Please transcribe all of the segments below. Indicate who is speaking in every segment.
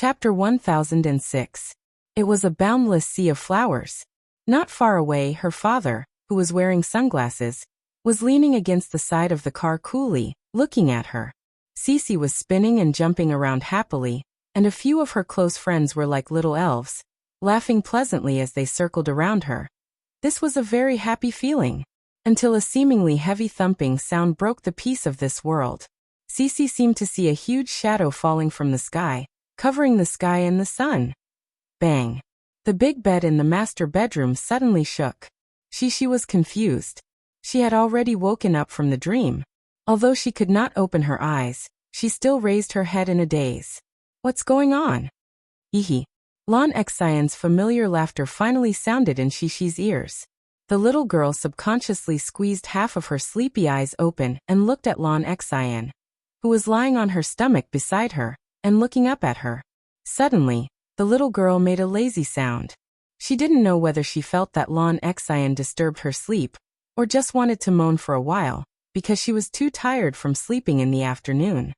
Speaker 1: Chapter 1006. It was a boundless sea of flowers. Not far away, her father, who was wearing sunglasses, was leaning against the side of the car coolly, looking at her. Cece was spinning and jumping around happily, and a few of her close friends were like little elves, laughing pleasantly as they circled around her. This was a very happy feeling, until a seemingly heavy thumping sound broke the peace of this world. Cece seemed to see a huge shadow falling from the sky, covering the sky and the sun. Bang! The big bed in the master bedroom suddenly shook. She was confused. She had already woken up from the dream. Although she could not open her eyes, she still raised her head in a daze. What's going on? Ehe. Lon Xian's familiar laughter finally sounded in Shishi's ears. The little girl subconsciously squeezed half of her sleepy eyes open and looked at Lon Xian, who was lying on her stomach beside her, and looking up at her. Suddenly, the little girl made a lazy sound. She didn't know whether she felt that Lon Xian disturbed her sleep, or just wanted to moan for a while, because she was too tired from sleeping in the afternoon.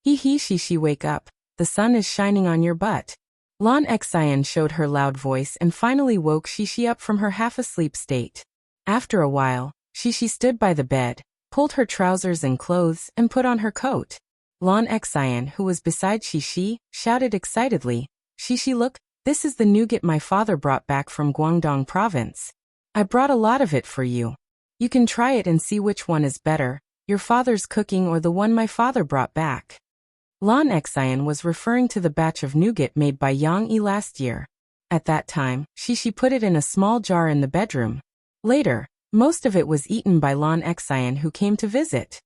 Speaker 1: Shishi, wake up, the sun is shining on your butt. Lon Xian showed her loud voice and finally woke Shishi up from her half-asleep state. After a while, Shishi stood by the bed, pulled her trousers and clothes, and put on her coat. Lon Xian, who was beside Shishi, shouted excitedly, Shishi, look, this is the nougat my father brought back from Guangdong province. I brought a lot of it for you. You can try it and see which one is better, your father's cooking or the one my father brought back. Lon Xian was referring to the batch of nougat made by Yang Yi last year. At that time, Shishi put it in a small jar in the bedroom. Later, most of it was eaten by Lon Xian, who came to visit.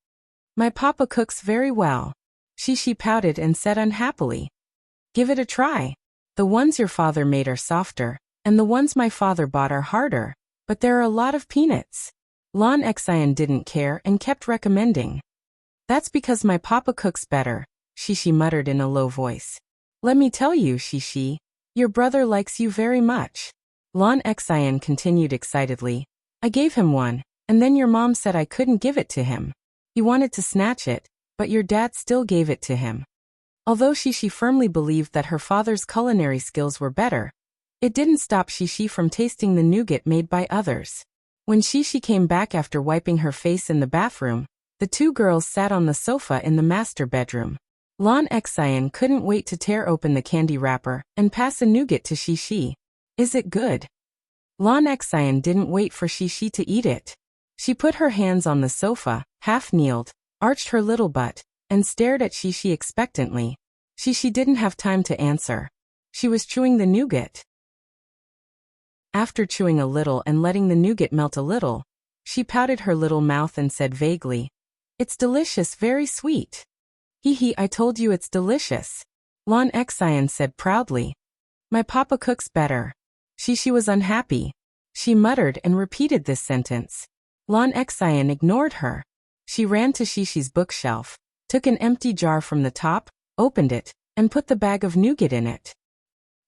Speaker 1: My papa cooks very well. Shishi pouted and said unhappily. Give it a try. The ones your father made are softer, and the ones my father bought are harder, but there are a lot of peanuts. Lon Xian didn't care and kept recommending. That's because my papa cooks better, Shishi muttered in a low voice. Let me tell you, Shishi, your brother likes you very much. Lon Xian continued excitedly. I gave him one, and then your mom said I couldn't give it to him. He wanted to snatch it, but your dad still gave it to him. Although Shishi firmly believed that her father's culinary skills were better, it didn't stop Shishi from tasting the nougat made by others. When Shishi came back after wiping her face in the bathroom, the two girls sat on the sofa in the master bedroom. Lon Xian couldn't wait to tear open the candy wrapper and pass a nougat to Shishi. Is it good? Lon Xian didn't wait for Shishi to eat it. She put her hands on the sofa, half-kneeled, arched her little butt, and stared at Shishi expectantly. Shishi didn't have time to answer. She was chewing the nougat. After chewing a little and letting the nougat melt a little, she pouted her little mouth and said vaguely, It's delicious, very sweet. I told you it's delicious. Lon Xian said proudly. My papa cooks better. Shishi was unhappy. She muttered and repeated this sentence. Lon Xian ignored her. She ran to Shishi's bookshelf, took an empty jar from the top, opened it, and put the bag of nougat in it.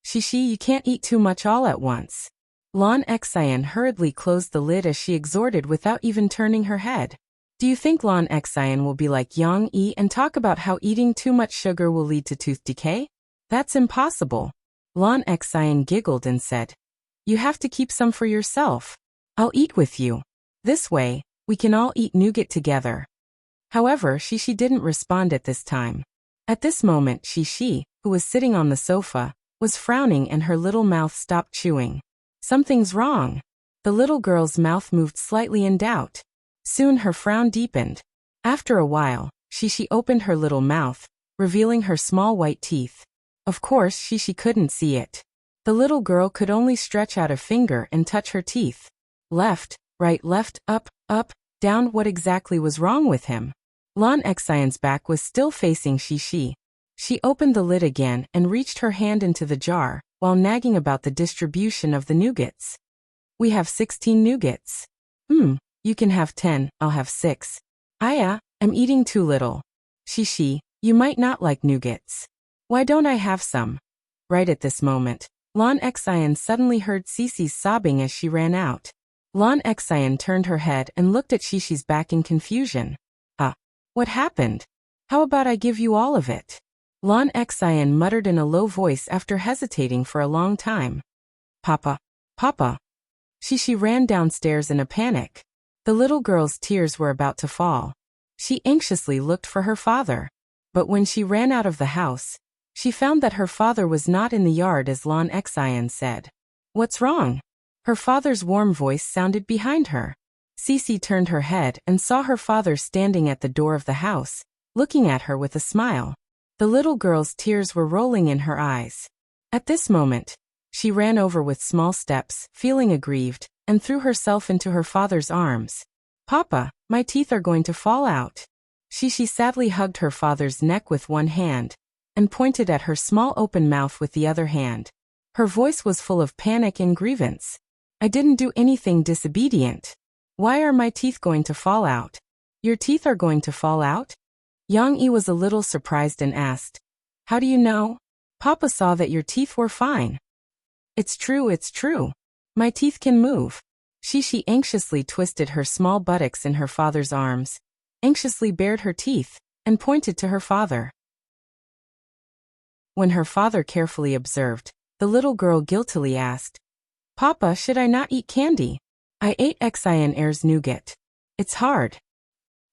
Speaker 1: Shishi, you can't eat too much all at once. Lon Xian hurriedly closed the lid as she exhorted without even turning her head. Do you think Lon Xian will be like Yang Yi and talk about how eating too much sugar will lead to tooth decay? That's impossible. Lon Xian giggled and said, You have to keep some for yourself. I'll eat with you. This way, we can all eat nougat together. However, Shishi didn't respond at this time. At this moment, Shishi, who was sitting on the sofa, was frowning and her little mouth stopped chewing. Something's wrong. The little girl's mouth moved slightly in doubt. Soon her frown deepened. After a while, Shishi opened her little mouth, revealing her small white teeth. Of course, Shishi couldn't see it. The little girl could only stretch out a finger and touch her teeth. Left, right, left, up, down. What exactly was wrong with him? Lon Xian's back was still facing Shishi. She opened the lid again and reached her hand into the jar, while nagging about the distribution of the nougats. We have 16 nougats. You can have 10, I'll have 6. I'm eating too little. Shishi, you might not like nougats. Why don't I have some? Right at this moment, Lon Xian suddenly heard Cece's sobbing as she ran out. Lon Xian turned her head and looked at Shishi's back in confusion. What happened? How about I give you all of it? Lon Xian muttered in a low voice after hesitating for a long time. Papa. Papa. She ran downstairs in a panic. The little girl's tears were about to fall. She anxiously looked for her father. But when she ran out of the house, she found that her father was not in the yard as Lon Xian said. What's wrong? Her father's warm voice sounded behind her. Cece turned her head and saw her father standing at the door of the house, looking at her with a smile. The little girl's tears were rolling in her eyes. At this moment, she ran over with small steps, feeling aggrieved, and threw herself into her father's arms. Papa, my teeth are going to fall out. She sadly hugged her father's neck with one hand, and pointed at her small open mouth with the other hand. Her voice was full of panic and grievance. I didn't do anything disobedient. Why are my teeth going to fall out? Your teeth are going to fall out? Yang Yi was a little surprised and asked, How do you know? Papa saw that your teeth were fine. It's true, it's true. My teeth can move. She anxiously twisted her small buttocks in her father's arms, anxiously bared her teeth, and pointed to her father. When her father carefully observed, the little girl guiltily asked, Papa, should I not eat candy? I ate Xian Air's nougat. It's hard.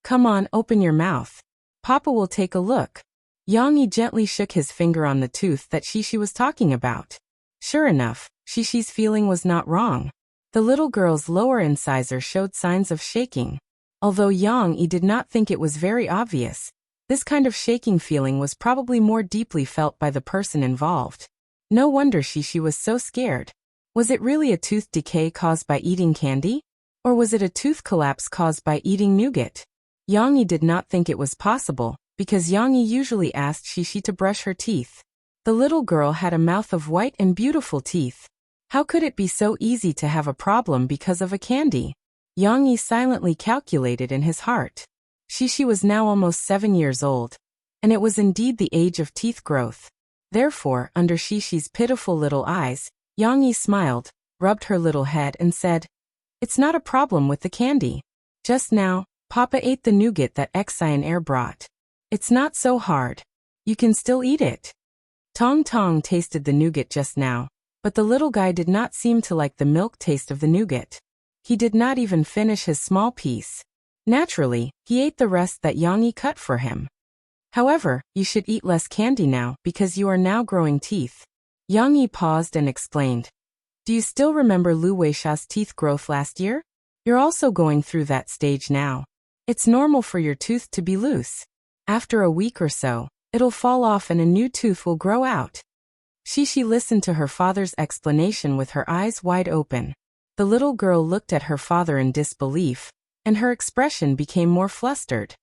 Speaker 1: Come on, open your mouth. Papa will take a look. Yang Yi gently shook his finger on the tooth that Shishi was talking about. Sure enough, Shishi's feeling was not wrong. The little girl's lower incisor showed signs of shaking. Although Yang Yi did not think it was very obvious, this kind of shaking feeling was probably more deeply felt by the person involved. No wonder Shishi was so scared. Was it really a tooth decay caused by eating candy? Or was it a tooth collapse caused by eating nougat? Yang Yi did not think it was possible, because Yang Yi usually asked Shishi to brush her teeth. The little girl had a mouth of white and beautiful teeth. How could it be so easy to have a problem because of a candy? Yang Yi silently calculated in his heart. Shishi was now almost 7 years old, and it was indeed the age of teeth growth. Therefore, under Shishi's pitiful little eyes, Yang Yi smiled, rubbed her little head and said, It's not a problem with the candy. Just now, Papa ate the nougat that Xian Air brought. It's not so hard. You can still eat it. Tong Tong tasted the nougat just now, but the little guy did not seem to like the milk taste of the nougat. He did not even finish his small piece. Naturally, he ate the rest that Yang Yi cut for him. However, you should eat less candy now because you are now growing teeth. Yang Yi paused and explained. Do you still remember Lu Weisha's teeth growth last year? You're also going through that stage now. It's normal for your tooth to be loose. After a week or so, it'll fall off and a new tooth will grow out. Shishi listened to her father's explanation with her eyes wide open. The little girl looked at her father in disbelief, and her expression became more flustered.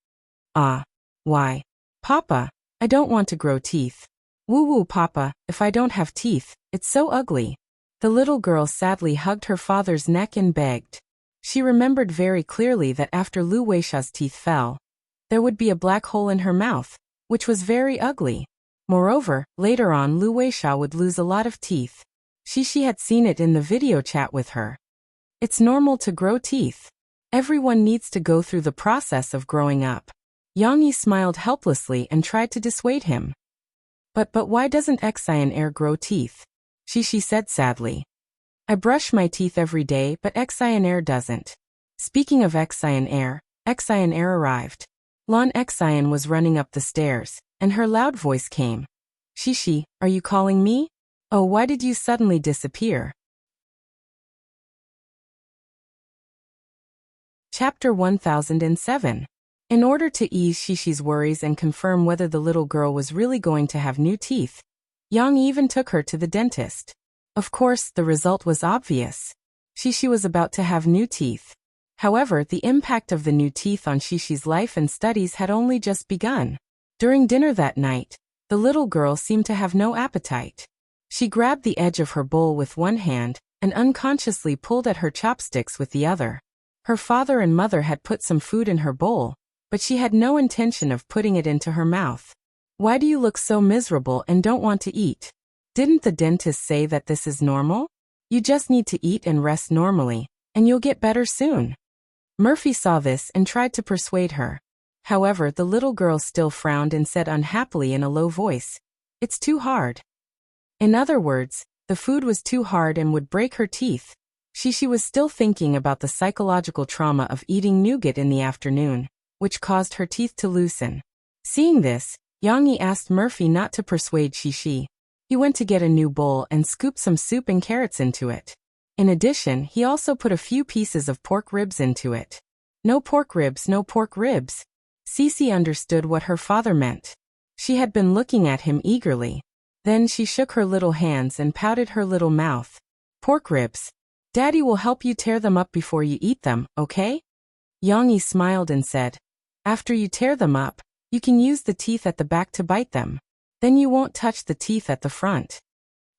Speaker 1: Why? Papa, I don't want to grow teeth. Woo-woo, Papa, if I don't have teeth, it's so ugly. The little girl sadly hugged her father's neck and begged. She remembered very clearly that after Lu Weisha's teeth fell, there would be a black hole in her mouth, which was very ugly. Moreover, later on Lu Weisha would lose a lot of teeth. Shishi had seen it in the video chat with her. It's normal to grow teeth. Everyone needs to go through the process of growing up. Yang Yi smiled helplessly and tried to dissuade him. But why doesn't Xian Air grow teeth? Shishi said sadly. I brush my teeth every day, but Xian Air doesn't. Speaking of Xian Air arrived. Lon Xian was running up the stairs, and her loud voice came. Shishi, are you calling me? Oh, why did you suddenly disappear? Chapter 1007. In order to ease Shishi's worries and confirm whether the little girl was really going to have new teeth, Yang even took her to the dentist. Of course, the result was obvious. Shishi was about to have new teeth. However, the impact of the new teeth on Shishi's life and studies had only just begun. During dinner that night, the little girl seemed to have no appetite. She grabbed the edge of her bowl with one hand and unconsciously pulled at her chopsticks with the other. Her father and mother had put some food in her bowl, but she had no intention of putting it into her mouth. Why do you look so miserable and don't want to eat? Didn't the dentist say that this is normal? You just need to eat and rest normally, and you'll get better soon. Murphy saw this and tried to persuade her. However, the little girl still frowned and said unhappily in a low voice, It's too hard. In other words, the food was too hard and would break her teeth. She was still thinking about the psychological trauma of eating nougat in the afternoon, which caused her teeth to loosen. Seeing this, Yang Yi asked Murphy not to persuade Shishi. He went to get a new bowl and scooped some soup and carrots into it. In addition, he also put a few pieces of pork ribs into it. No pork ribs, no pork ribs. Cece understood what her father meant. She had been looking at him eagerly. Then she shook her little hands and pouted her little mouth. Pork ribs. Daddy will help you tear them up before you eat them, okay? Yang Yi smiled and said, after you tear them up, you can use the teeth at the back to bite them. Then you won't touch the teeth at the front.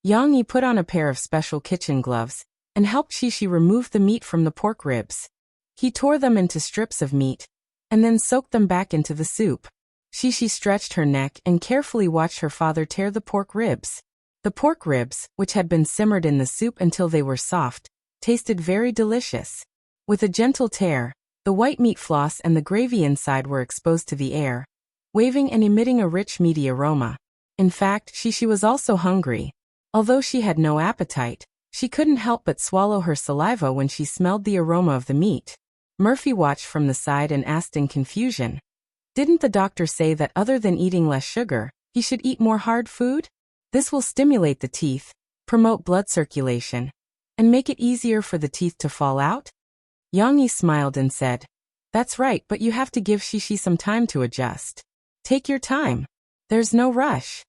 Speaker 1: Yang Yi put on a pair of special kitchen gloves and helped Shishi remove the meat from the pork ribs. He tore them into strips of meat and then soaked them back into the soup. Shishi stretched her neck and carefully watched her father tear the pork ribs. The pork ribs, which had been simmered in the soup until they were soft, tasted very delicious. With a gentle tear, the white meat floss and the gravy inside were exposed to the air, waving and emitting a rich meaty aroma. In fact, Shishi was also hungry. Although she had no appetite, she couldn't help but swallow her saliva when she smelled the aroma of the meat. Murphy watched from the side and asked in confusion, didn't the doctor say that other than eating less sugar, he should eat more hard food? This will stimulate the teeth, promote blood circulation, and make it easier for the teeth to fall out? Yang Yi smiled and said, that's right, but you have to give Shishi some time to adjust. Take your time. There's no rush.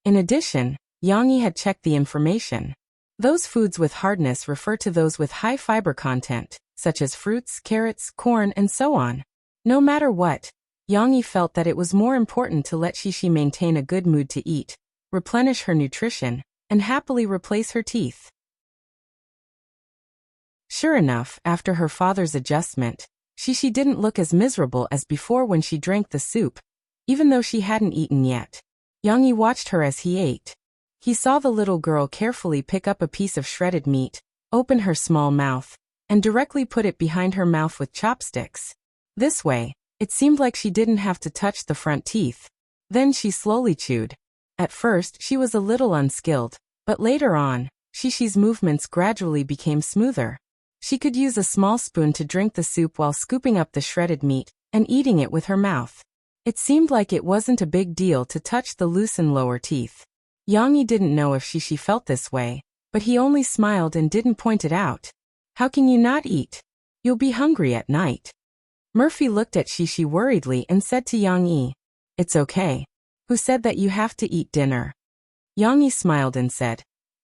Speaker 1: In addition, Yang Yi had checked the information. Those foods with hardness refer to those with high fiber content, such as fruits, carrots, corn, and so on. No matter what, Yang Yi felt that it was more important to let Shishi maintain a good mood to eat, replenish her nutrition, and happily replace her teeth. Sure enough, after her father's adjustment, Shishi didn't look as miserable as before when she drank the soup, even though she hadn't eaten yet. Yang Yi watched her as he ate. He saw the little girl carefully pick up a piece of shredded meat, open her small mouth, and directly put it behind her mouth with chopsticks. This way, it seemed like she didn't have to touch the front teeth. Then she slowly chewed. At first, she was a little unskilled, but later on, Shishi's movements gradually became smoother. She could use a small spoon to drink the soup while scooping up the shredded meat and eating it with her mouth. It seemed like it wasn't a big deal to touch the loosened lower teeth. Yang Yi didn't know if Shishi felt this way, but he only smiled and didn't point it out. How can you not eat? You'll be hungry at night. Murphy looked at Shishi worriedly and said to Yang Yi, it's okay. Who said that you have to eat dinner? Yang Yi smiled and said,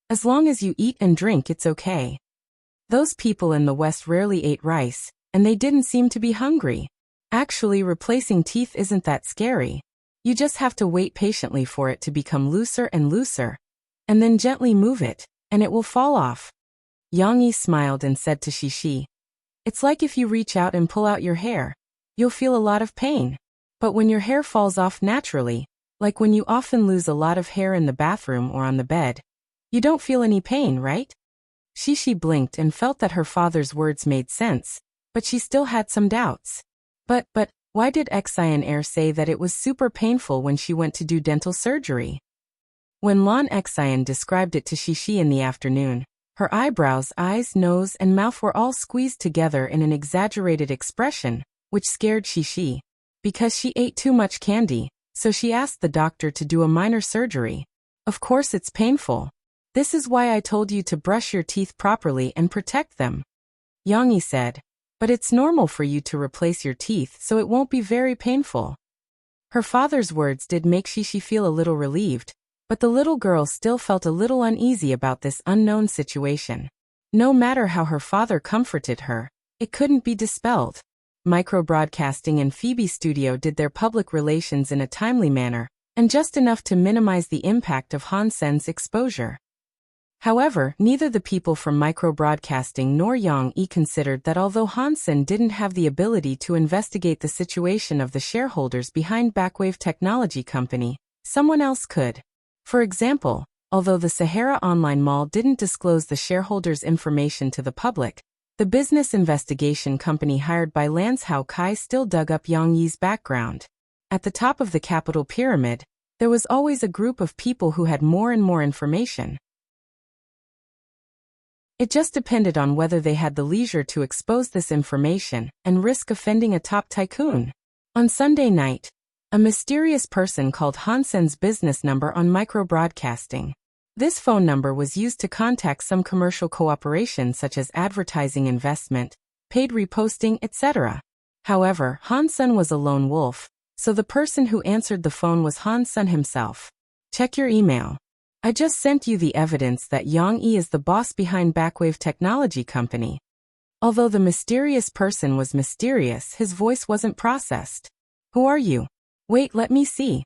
Speaker 1: as long as you eat and drink, it's okay. Those people in the West rarely ate rice, and they didn't seem to be hungry. Actually, replacing teeth isn't that scary. You just have to wait patiently for it to become looser and looser, and then gently move it, and it will fall off. Yang Yi smiled and said to Shishi, it's like if you reach out and pull out your hair. You'll feel a lot of pain. But when your hair falls off naturally, like when you often lose a lot of hair in the bathroom or on the bed, you don't feel any pain, right? Shishi blinked and felt that her father's words made sense, but she still had some doubts. But, why did Air say that it was super painful when she went to do dental surgery? When Lan Xian described it to Shishi in the afternoon, her eyebrows, eyes, nose, and mouth were all squeezed together in an exaggerated expression, which scared Shishi. Because she ate too much candy, so she asked the doctor to do a minor surgery. Of course it's painful. This is why I told you to brush your teeth properly and protect them. Yang Yi said, but it's normal for you to replace your teeth so it won't be very painful. Her father's words did make Shishi feel a little relieved, but the little girl still felt a little uneasy about this unknown situation. No matter how her father comforted her, it couldn't be dispelled. Microbroadcasting and Phoebe Studio did their public relations in a timely manner, and just enough to minimize the impact of Han Sen's exposure. However, neither the people from Microbroadcasting nor Yang Yi considered that although Han Sen didn't have the ability to investigate the situation of the shareholders behind Backwave Technology Company, someone else could. For example, although the Sahara Online Mall didn't disclose the shareholders' information to the public, the business investigation company hired by Lance Hao Kai still dug up Yang Yi's background. At the top of the capital pyramid, There was always a group of people who had more and more information. It just depended on whether they had the leisure to expose this information and risk offending a top tycoon. On Sunday night, a mysterious person called Hansen's business number on micro-broadcasting. This phone number was used to contact some commercial cooperation such as advertising investment, paid reposting, etc. However, Hansen was a lone wolf, so the person who answered the phone was Hansen himself. Check your email. I just sent you the evidence that Yang Yi is the boss behind Backwave Technology Company. Although the mysterious person was mysterious, his voice wasn't processed. Who are you? Wait, let me see.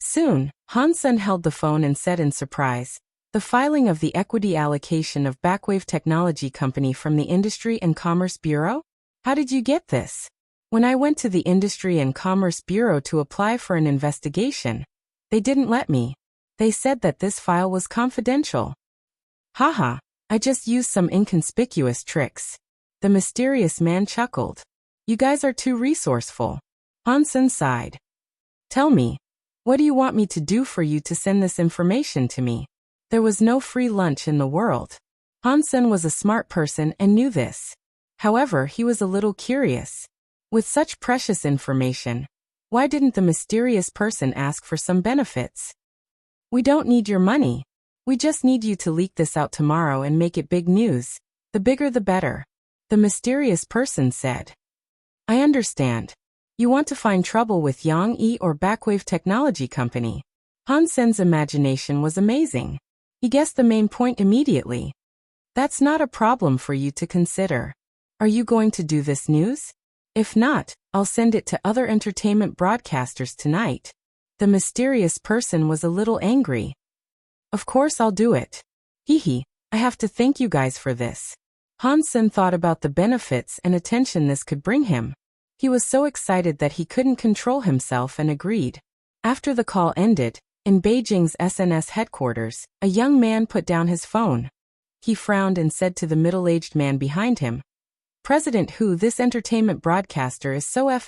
Speaker 1: Soon, Hansen held the phone and said in surprise, the filing of the equity allocation of Backwave Technology Company from the Industry and Commerce Bureau? How did you get this? When I went to the Industry and Commerce Bureau to apply for an investigation, they didn't let me. They said that this file was confidential. Haha, I just used some inconspicuous tricks. The mysterious man chuckled. You guys are too resourceful. Hansen sighed. Tell me, what do you want me to do for you to send this information to me? There was no free lunch in the world. Hansen was a smart person and knew this. However, he was a little curious. With such precious information, why didn't the mysterious person ask for some benefits? We don't need your money. We just need you to leak this out tomorrow and make it big news. The bigger the better. The mysterious person said. I understand. You want to find trouble with Yang Yi or Backwave Technology Company. Hansen's imagination was amazing. He guessed the main point immediately. That's not a problem for you to consider. Are you going to do this news? If not, I'll send it to other entertainment broadcasters tonight. The mysterious person was a little angry. Of course I'll do it. Hee, I have to thank you guys for this. Hansen thought about the benefits and attention this could bring him. He was so excited that he couldn't control himself and agreed. After the call ended, in Beijing's SNS headquarters, a young man put down his phone. He frowned and said to the middle-aged man behind him, President Hu, this entertainment broadcaster is so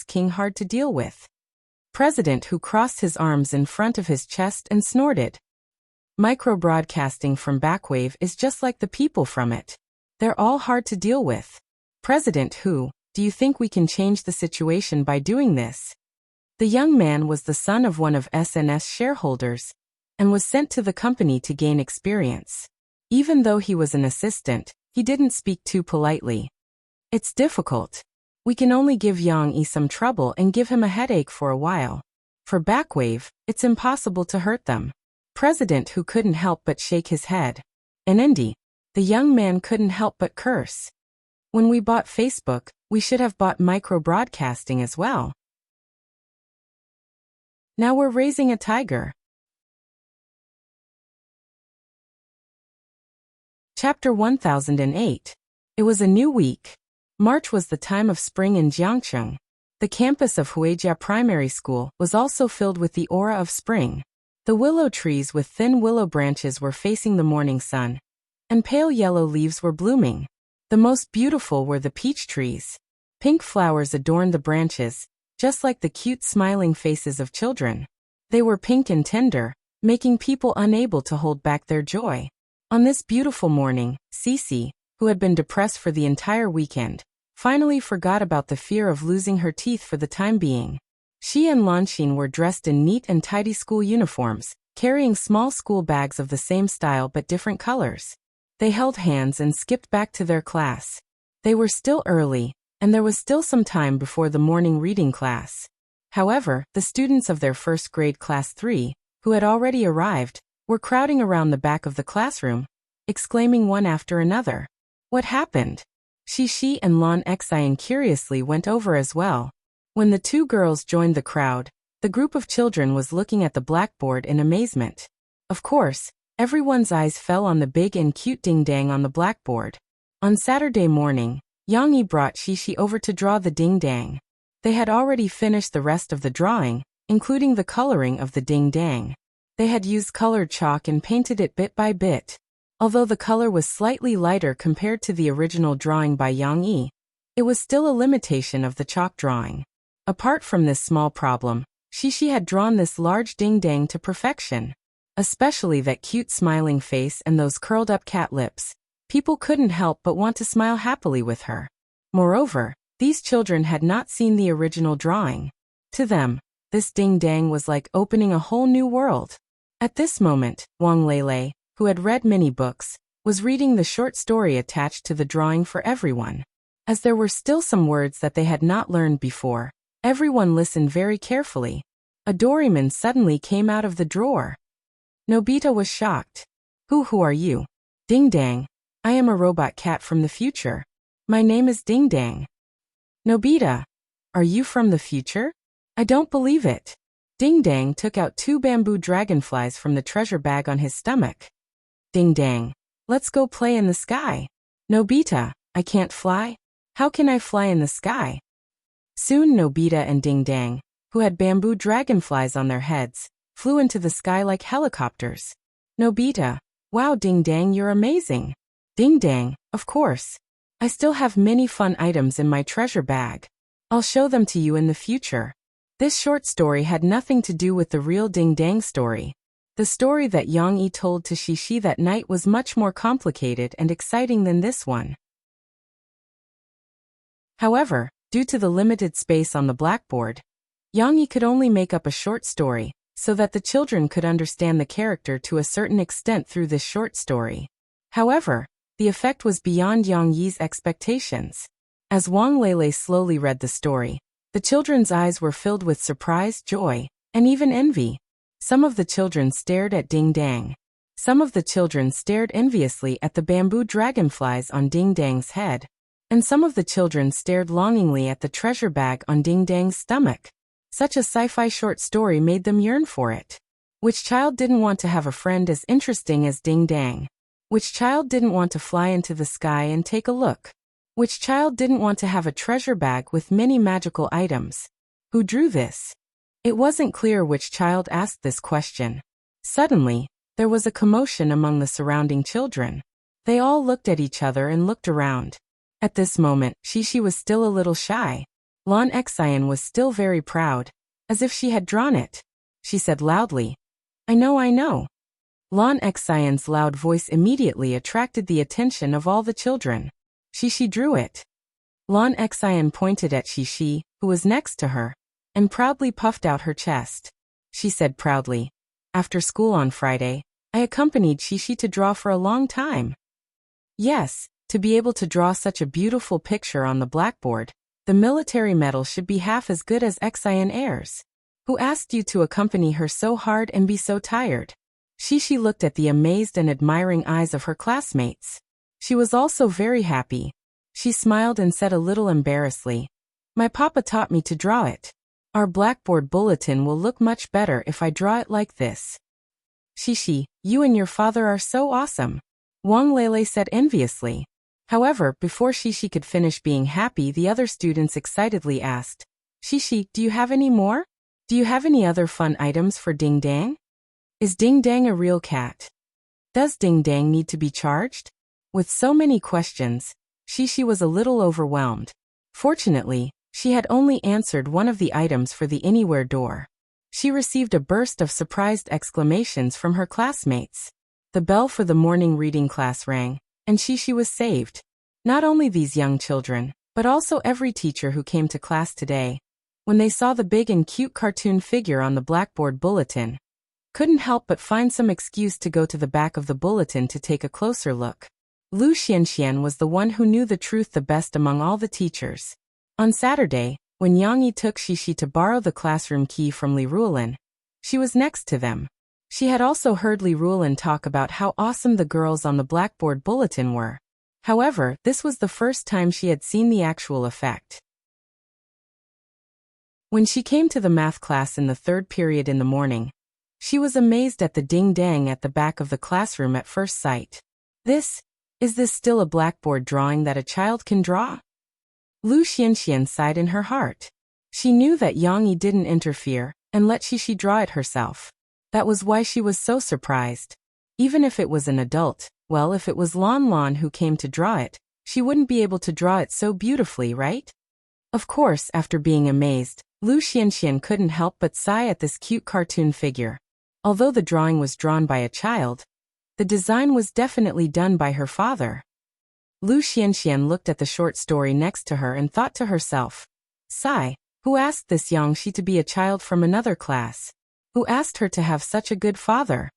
Speaker 1: King hard to deal with. President Hu crossed his arms in front of his chest and snorted. Micro-broadcasting from Backwave is just like the people from it. They're all hard to deal with. President Hu, do you think we can change the situation by doing this? The young man was the son of one of SNS shareholders and was sent to the company to gain experience. Even though he was an assistant, he didn't speak too politely. It's difficult. We can only give Yang Yi some trouble and give him a headache for a while. For Backwave, it's impossible to hurt them. President Who couldn't help but shake his head. And Indy, the young man couldn't help but curse. When we bought Facebook, we should have bought micro-broadcasting as well. Now we're raising a tiger. Chapter 1008. It was a new week. March was the time of spring in Jiangcheng. The campus of Huijia Primary School was also filled with the aura of spring. The willow trees with thin willow branches were facing the morning sun, and pale yellow leaves were blooming. The most beautiful were the peach trees. Pink flowers adorned the branches, just like the cute smiling faces of children. They were pink and tender, making people unable to hold back their joy. On this beautiful morning, Cece, who had been depressed for the entire weekend, finally forgot about the fear of losing her teeth for the time being. She and Lanxin were dressed in neat and tidy school uniforms, carrying small school bags of the same style but different colors. They held hands and skipped back to their class. They were still early, and there was still some time before the morning reading class. However, the students of their first grade class 3, who had already arrived, were crowding around the back of the classroom, exclaiming one after another, "What happened?" Shishi and Lan Xian curiously went over as well. When the two girls joined the crowd, the group of children was looking at the blackboard in amazement. Of course, everyone's eyes fell on the big and cute ding-dang on the blackboard. On Saturday morning, Yang Yi brought Shishi over to draw the ding-dang. They had already finished the rest of the drawing, including the coloring of the ding-dang. They had used colored chalk and painted it bit by bit. Although the color was slightly lighter compared to the original drawing by Yang Yi, it was still a limitation of the chalk drawing. Apart from this small problem, Shishi had drawn this large ding-dang to perfection. Especially that cute smiling face and those curled-up cat lips. People couldn't help but want to smile happily with her. Moreover, these children had not seen the original drawing. To them, this ding-dang was like opening a whole new world. At this moment, Wang Lele, who had read many books, was reading the short story attached to the drawing for everyone. As there were still some words that they had not learned before, everyone listened very carefully. A Doraemon suddenly came out of the drawer. Nobita was shocked. Who are you? Ding-dang. I am a robot cat from the future. My name is Ding-dang. Nobita. Are you from the future? I don't believe it. Ding-dang took out 2 bamboo dragonflies from the treasure bag on his stomach. Ding-dang. Let's go play in the sky. Nobita, I can't fly. How can I fly in the sky? Soon Nobita and Ding-dang, who had bamboo dragonflies on their heads, flew into the sky like helicopters. Nobita, wow Ding-dang, you're amazing. Ding-dang, of course. I still have many fun items in my treasure bag. I'll show them to you in the future. This short story had nothing to do with the real Ding-dang story. The story that Yang Yi told to Shishi that night was much more complicated and exciting than this one. However, due to the limited space on the blackboard, Yang Yi could only make up a short story, so that the children could understand the character to a certain extent through this short story. However, the effect was beyond Yang Yi's expectations. As Wang Lele slowly read the story, the children's eyes were filled with surprise, joy, and even envy. Some of the children stared at Ding-dang. Some of the children stared enviously at the bamboo dragonflies on Ding-dang's head. And some of the children stared longingly at the treasure bag on Ding-dang's stomach. Such a sci-fi short story made them yearn for it. Which child didn't want to have a friend as interesting as Ding-dang? Which child didn't want to fly into the sky and take a look? Which child didn't want to have a treasure bag with many magical items? Who drew this? It wasn't clear which child asked this question. Suddenly, there was a commotion among the surrounding children. They all looked at each other and looked around. At this moment, Shishi was still a little shy. Lan Xian was still very proud, as if she had drawn it. She said loudly, I know. Lan Xian's loud voice immediately attracted the attention of all the children. Shishi drew it. Lan Xian pointed at Shishi, who was next to her, and proudly puffed out her chest. She said proudly, after school on Friday, I accompanied Shishi to draw for a long time. Yes, to be able to draw such a beautiful picture on the blackboard, the military medal should be half as good as Xian Air's. Who asked you to accompany her so hard and be so tired? Shishi looked at the amazed and admiring eyes of her classmates. She was also very happy. She smiled and said a little embarrassedly, My papa taught me to draw it. Our blackboard bulletin will look much better if I draw it like this. Shishi, you and your father are so awesome. Wang Lele said enviously. However, before Shishi could finish being happy, the other students excitedly asked, Shishi, do you have any more? Do you have any other fun items for Ding-dang? Is Ding-dang a real cat? Does Ding-dang need to be charged? With so many questions, Shishi was a little overwhelmed. Fortunately, she had only answered one of the items for the anywhere door. She received a burst of surprised exclamations from her classmates. The bell for the morning reading class rang, and Shishi was saved. Not only these young children, but also every teacher who came to class today, when they saw the big and cute cartoon figure on the blackboard bulletin, couldn't help but find some excuse to go to the back of the bulletin to take a closer look. Lu Xianxian was the one who knew the truth the best among all the teachers. On Saturday, when Yang Yi took Shishi to borrow the classroom key from Li Ruolin, she was next to them. She had also heard Li Ruolin talk about how awesome the girls on the blackboard bulletin were. However, this was the first time she had seen the actual effect. When she came to the math class in the third period in the morning, she was amazed at the ding-dang at the back of the classroom at first sight. Is this still a blackboard drawing that a child can draw? Lu Xianxian sighed in her heart. She knew that Yang Yi didn't interfere and let Shishi draw it herself. That was why she was so surprised. Even if it was an adult, well, if it was Lan Lan who came to draw it, she wouldn't be able to draw it so beautifully, right? Of course, after being amazed, Lu Xianxian couldn't help but sigh at this cute cartoon figure. Although the drawing was drawn by a child, the design was definitely done by her father. Lu Xianxian looked at the short story next to her and thought to herself, "Sigh, who asked this Yangxi to be a child from another class? Who asked her to have such a good father?"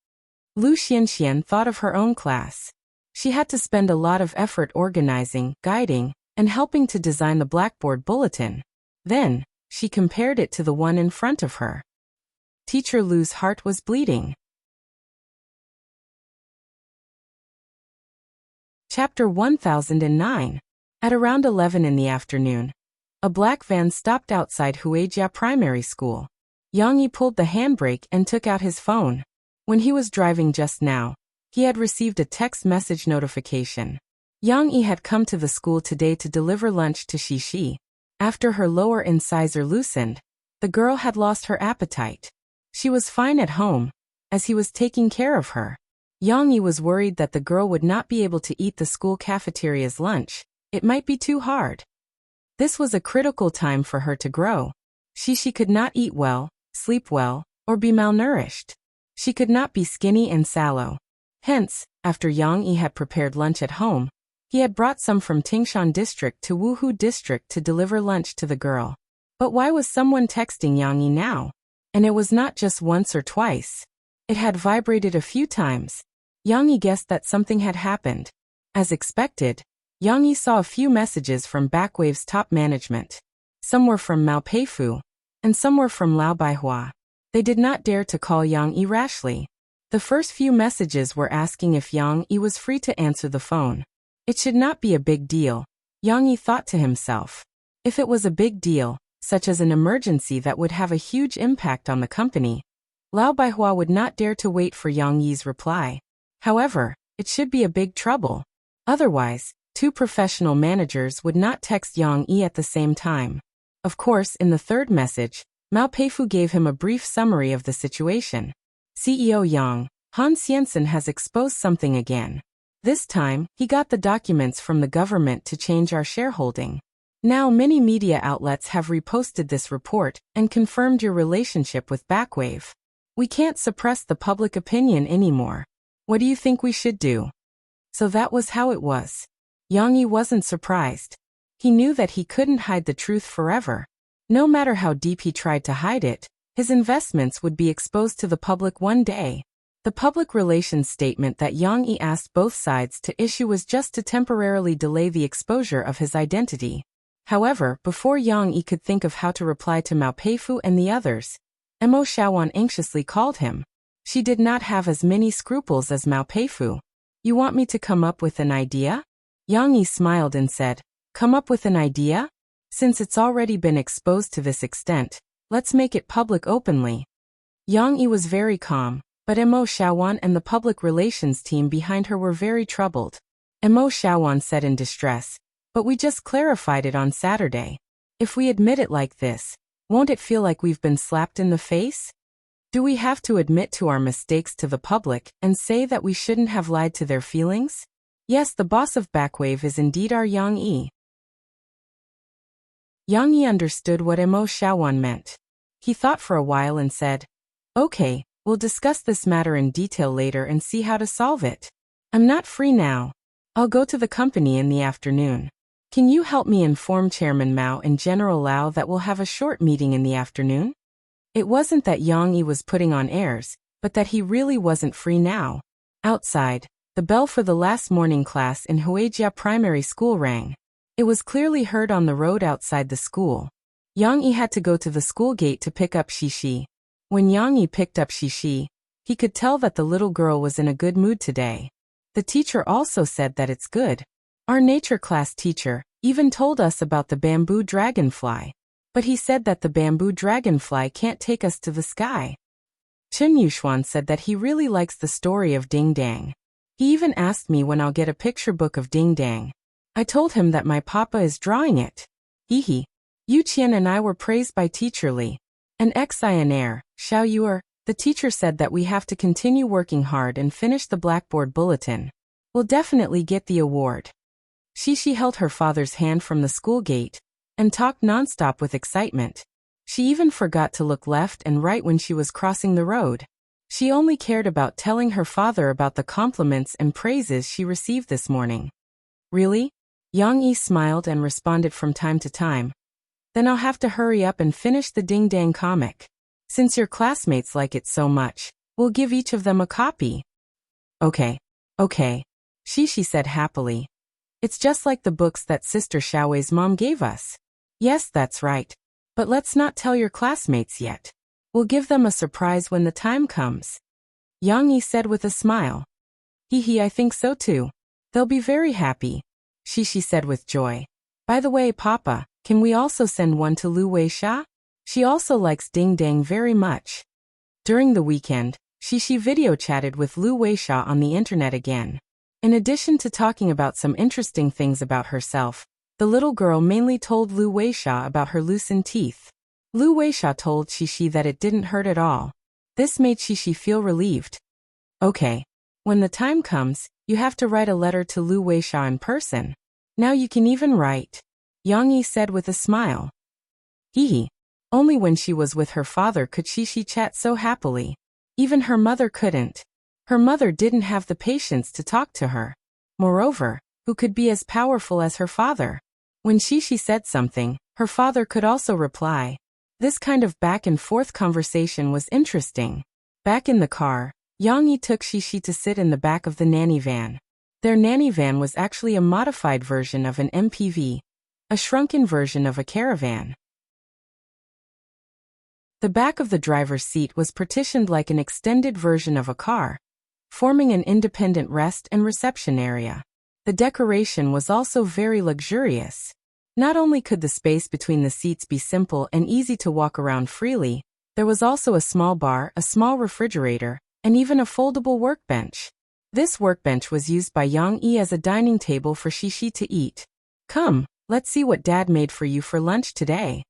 Speaker 1: Lu Xianxian thought of her own class. She had to spend a lot of effort organizing, guiding, and helping to design the Blackboard bulletin. Then, she compared it to the one in front of her. Teacher Lu's heart was bleeding. Chapter 1009. At around 11 in the afternoon, a black van stopped outside Huijia Primary School. Yang Yi pulled the handbrake and took out his phone. When he was driving just now, he had received a text message notification. Yang Yi had come to the school today to deliver lunch to Xixi. After her lower incisor loosened, the girl had lost her appetite. She was fine at home, as he was taking care of her. Yang Yi was worried that the girl would not be able to eat the school cafeteria's lunch. It might be too hard. This was a critical time for her to grow. Xixi could not eat well, sleep well, or be malnourished. She could not be skinny and sallow. Hence, after Yang Yi had prepared lunch at home, he had brought some from Tingshan district to Wuhu district to deliver lunch to the girl. But why was someone texting Yang Yi now? And it was not just once or twice. It had vibrated a few times. Yang Yi guessed that something had happened. As expected, Yang Yi saw a few messages from Backwave's top management. Some were from Mao Peifu, and some were from Lao Baihua. They did not dare to call Yang Yi rashly. The first few messages were asking if Yang Yi was free to answer the phone. It should not be a big deal, Yang Yi thought to himself. If it was a big deal, such as an emergency that would have a huge impact on the company, Lao Baihua would not dare to wait for Yang Yi's reply. However, it should be a big trouble. Otherwise, two professional managers would not text Yang Yi at the same time. Of course, in the third message, Mao Peifu gave him a brief summary of the situation. CEO Yang, Han Xiansen has exposed something again. This time, he got the documents from the government to change our shareholding. Now many media outlets have reposted this report and confirmed your relationship with Backwave. We can't suppress the public opinion anymore. What do you think we should do? So that was how it was. Yang Yi wasn't surprised. He knew that he couldn't hide the truth forever. No matter how deep he tried to hide it, his investments would be exposed to the public one day. The public relations statement that Yang Yi asked both sides to issue was just to temporarily delay the exposure of his identity. However, before Yang Yi could think of how to reply to Mao Peifu and the others, Mo Xiaowan anxiously called him. She did not have as many scruples as Mao Peifu. You want me to come up with an idea? Yang Yi smiled and said, come up with an idea? Since it's already been exposed to this extent, let's make it public openly. Yang Yi was very calm, but Mo Xiaowan and the public relations team behind her were very troubled. Mo Xiaowan said in distress, but we just clarified it on Saturday. If we admit it like this, won't it feel like we've been slapped in the face? Do we have to admit to our mistakes to the public and say that we shouldn't have lied to their feelings? Yes, the boss of Backwave is indeed our Yang Yi. Yang Yi understood what Mo Xiaowan meant. He thought for a while and said, okay, we'll discuss this matter in detail later and see how to solve it. I'm not free now. I'll go to the company in the afternoon. Can you help me inform Chairman Mao and General Lao that we'll have a short meeting in the afternoon? It wasn't that Yang Yi was putting on airs, but that he really wasn't free now. Outside, the bell for the last morning class in Huijia Primary School rang. It was clearly heard on the road outside the school. Yang Yi had to go to the school gate to pick up Xixi. When Yang Yi picked up Xixi, he could tell that the little girl was in a good mood today. The teacher also said that it's good. Our nature class teacher even told us about the bamboo dragonfly. But he said that the bamboo dragonfly can't take us to the sky. Chen Yuxuan said that he really likes the story of Ding Dang. He even asked me when I'll get a picture book of Ding Dang. I told him that my papa is drawing it. Hehe. Yu Qian and I were praised by Teacher Li. And Xi Xiao Yuer, the teacher said that we have to continue working hard and finish the Blackboard bulletin. We'll definitely get the award. Xixi held her father's hand from the school gate, and talked nonstop with excitement. She even forgot to look left and right when she was crossing the road. She only cared about telling her father about the compliments and praises she received this morning. Really? Yang-yi smiled and responded from time to time. Then I'll have to hurry up and finish the Ding Dang comic. Since your classmates like it so much, we'll give each of them a copy. Okay. She said happily. It's just like the books that Sister Xiaowei's mom gave us. Yes, that's right. But let's not tell your classmates yet. We'll give them a surprise when the time comes. Yang-yi said with a smile. Hee, I think so too. They'll be very happy. She said with joy. By the way, Papa, can we also send one to Lu Weisha? She also likes Ding Dang very much. During the weekend, she video chatted with Lu Weisha on the internet again. In addition to talking about some interesting things about herself, the little girl mainly told Lu Weisha about her loosened teeth. Lu Weisha told Xixi that it didn't hurt at all. This made Xixi feel relieved. Okay. When the time comes, you have to write a letter to Lu Weisha in person. Now you can even write. Yang-yi said with a smile. Hee. Only when she was with her father could Xixi chat so happily. Even her mother couldn't. Her mother didn't have the patience to talk to her. Moreover, who could be as powerful as her father? When Xixi said something, her father could also reply. This kind of back-and-forth conversation was interesting. Back in the car, Yang-yi took Xixi to sit in the back of the nanny van. Their nanny van was actually a modified version of an MPV, a shrunken version of a caravan. The back of the driver's seat was partitioned like an extended version of a car, forming an independent rest and reception area. The decoration was also very luxurious. Not only could the space between the seats be simple and easy to walk around freely, there was also a small bar, a small refrigerator, and even a foldable workbench. This workbench was used by Yang-yi as a dining table for Xixi to eat. Come, let's see what Dad made for you for lunch today.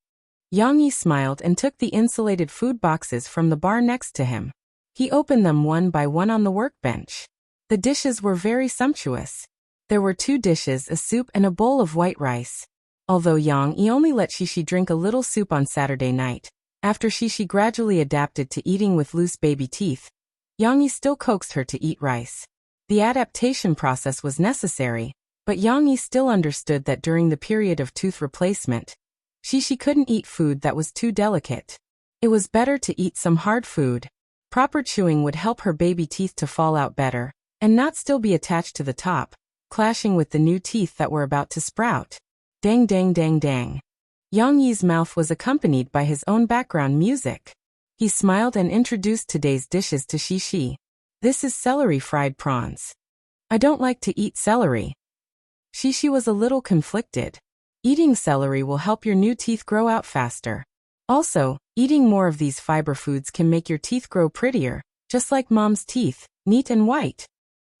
Speaker 1: Yang-yi smiled and took the insulated food boxes from the bar next to him. He opened them one by one on the workbench. The dishes were very sumptuous. There were 2 dishes, a soup and a bowl of white rice. Although Yang-yi only let Xixi drink a little soup on Saturday night, after Xixi gradually adapted to eating with loose baby teeth, Yang-yi still coaxed her to eat rice. The adaptation process was necessary, but Yang-yi still understood that during the period of tooth replacement, Xixi couldn't eat food that was too delicate. It was better to eat some hard food. Proper chewing would help her baby teeth to fall out better, and not still be attached to the top, clashing with the new teeth that were about to sprout. Dang dang dang dang. Yang-yi's mouth was accompanied by his own background music. He smiled and introduced today's dishes to Xixi. This is celery fried prawns. I don't like to eat celery. Xixi was a little conflicted. Eating celery will help your new teeth grow out faster. Also, eating more of these fiber foods can make your teeth grow prettier, just like Mom's teeth, neat and white.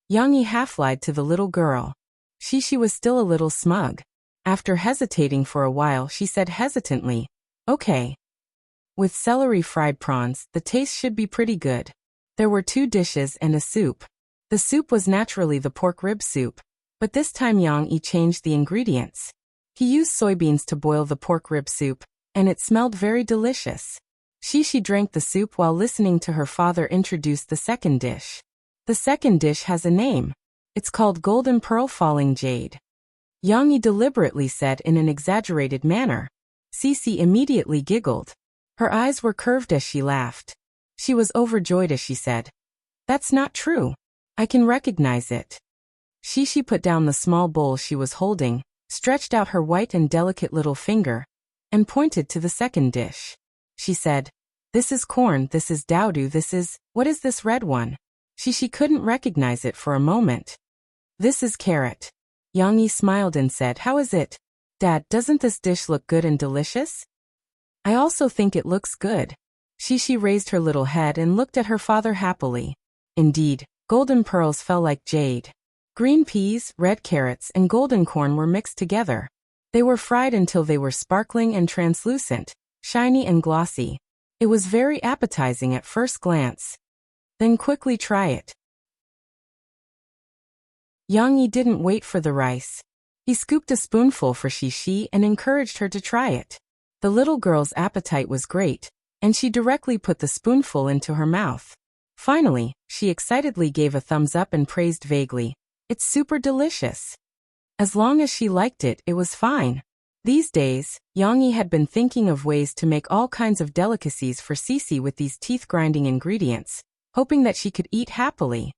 Speaker 1: Yang-yi half-lied to the little girl. Xixi was still a little smug. After hesitating for a while, she said hesitantly, okay. With celery fried prawns, the taste should be pretty good. There were 2 dishes and a soup. The soup was naturally the pork rib soup, but this time Yang-yi changed the ingredients. He used soybeans to boil the pork rib soup, and it smelled very delicious. Xixi drank the soup while listening to her father introduce the second dish. The second dish has a name. It's called Golden Pearl Falling Jade. Yang-yi deliberately said in an exaggerated manner. Xixi immediately giggled. Her eyes were curved as she laughed. She was overjoyed as she said, "That's not true. I can recognize it." Xixi put down the small bowl she was holding, stretched out her white and delicate little finger, and pointed to the second dish. She said, "This is corn, this is dowdu, what is this red one?" Xixi couldn't recognize it for a moment. "This is carrot." Yang-yi smiled and said, "How is it? Dad, doesn't this dish look good and delicious?" "I also think it looks good." Xixi raised her little head and looked at her father happily. Indeed, golden pearls fell like jade. Green peas, red carrots, and golden corn were mixed together. They were fried until they were sparkling and translucent, shiny and glossy. It was very appetizing at first glance. Then quickly try it. Yang-yi didn't wait for the rice. He scooped a spoonful for Shi and encouraged her to try it. The little girl's appetite was great, and she directly put the spoonful into her mouth. Finally, she excitedly gave a thumbs up and praised vaguely, "It's super delicious." As long as she liked it, it was fine. These days, Yang Yi had been thinking of ways to make all kinds of delicacies for Cece with these teeth-grinding ingredients, hoping that she could eat happily.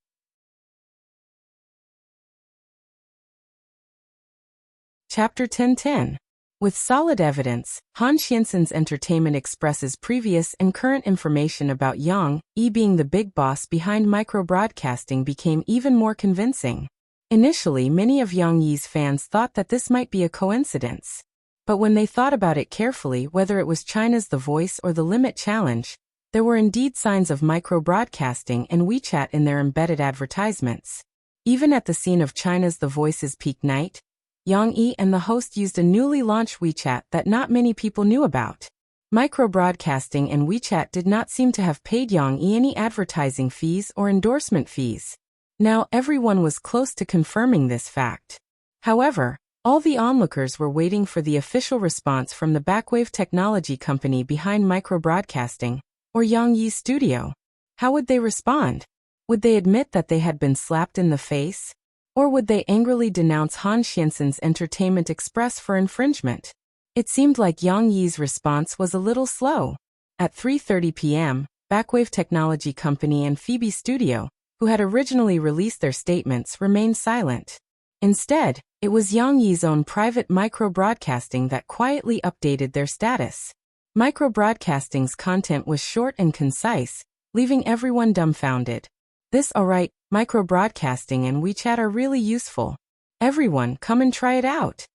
Speaker 1: Chapter 10:10. With solid evidence, Han Xianxin's entertainment expresses previous and current information about Yang Yi being the big boss behind micro-broadcasting became even more convincing. Initially, many of Yang Yi's fans thought that this might be a coincidence. But when they thought about it carefully, whether it was China's The Voice or the Limit Challenge, there were indeed signs of micro-broadcasting and WeChat in their embedded advertisements. Even at the scene of China's The Voice's peak night, Yang Yi and the host used a newly launched WeChat that not many people knew about. Micro-broadcasting and WeChat did not seem to have paid Yang Yi any advertising fees or endorsement fees. Now everyone was close to confirming this fact. However, all the onlookers were waiting for the official response from the Backwave technology company behind micro-broadcasting, or Yang Yi's studio. How would they respond? Would they admit that they had been slapped in the face? Or would they angrily denounce Han Xianxin's Entertainment Express for infringement? It seemed like Yang Yi's response was a little slow. At 3:30 p.m., Backwave Technology Company and Phoebe Studio, who had originally released their statements, remained silent. Instead, it was Yang Yi's own private micro-broadcasting that quietly updated their status. Micro-broadcasting's content was short and concise, leaving everyone dumbfounded. This alright, micro-broadcasting and WeChat are really useful. Everyone, come and try it out.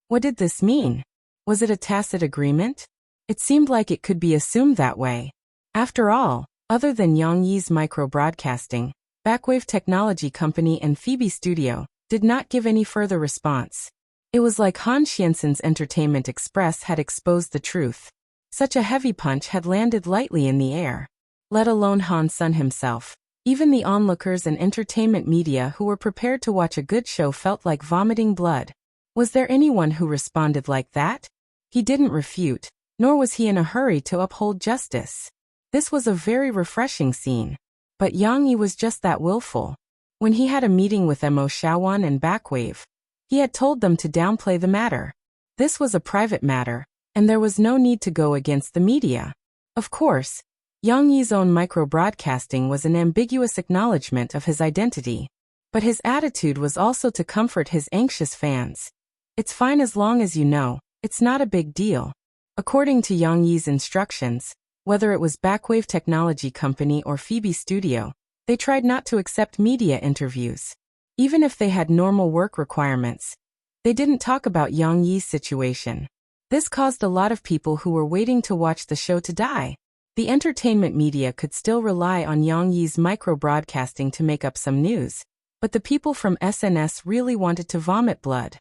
Speaker 1: What did this mean? Was it a tacit agreement? It seemed like it could be assumed that way. After all, other than Yang Yi's micro-broadcasting, Backwave Technology Company and Phoebe Studio did not give any further response. It was like Han Xianxin's Entertainment Express had exposed the truth. Such a heavy punch had landed lightly in the air. Let alone Han's son himself. Even the onlookers and entertainment media who were prepared to watch a good show felt like vomiting blood. Was there anyone who responded like that? He didn't refute, nor was he in a hurry to uphold justice. This was a very refreshing scene. But Yang Yi was just that willful. When he had a meeting with Mo Xiaowan and Backwave, he had told them to downplay the matter. This was a private matter, and there was no need to go against the media. Of course, Yang Yi's own micro-broadcasting was an ambiguous acknowledgement of his identity. But his attitude was also to comfort his anxious fans. It's fine as long as you know, it's not a big deal. According to Yang Yi's instructions, whether it was Backwave Technology Company or Phoebe Studio, they tried not to accept media interviews. Even if they had normal work requirements, they didn't talk about Yang Yi's situation. This caused a lot of people who were waiting to watch the show to die. The entertainment media could still rely on Yang Yi's micro-broadcasting to make up some news, but the people from SNS really wanted to vomit blood.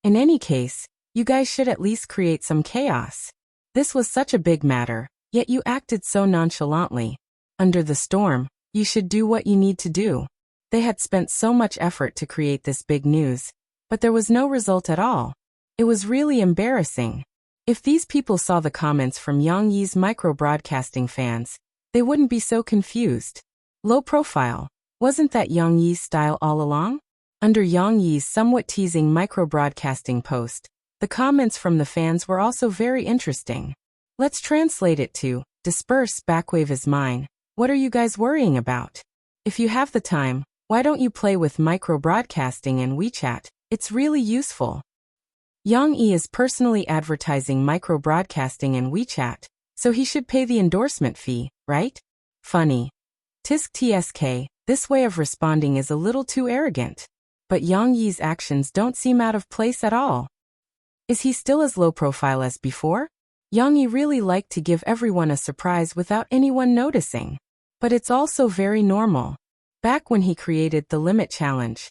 Speaker 1: In any case, you guys should at least create some chaos. This was such a big matter, yet you acted so nonchalantly. Under the storm, you should do what you need to do. They had spent so much effort to create this big news, but there was no result at all. It was really embarrassing. If these people saw the comments from Yang Yi's micro-broadcasting fans, they wouldn't be so confused. Low profile, wasn't that Yang Yi's style all along? Under Yang Yi's somewhat teasing micro-broadcasting post, the comments from the fans were also very interesting. Let's translate it to, "Disperse, Backwave is mine. What are you guys worrying about? If you have the time, why don't you play with micro-broadcasting and WeChat? It's really useful." Yang Yi is personally advertising micro-broadcasting and WeChat, so he should pay the endorsement fee, right? Funny. Tisk tsk, this way of responding is a little too arrogant. But Yang Yi's actions don't seem out of place at all. Is he still as low profile as before? Yang Yi really liked to give everyone a surprise without anyone noticing. But it's also very normal. Back when he created the Limit Challenge,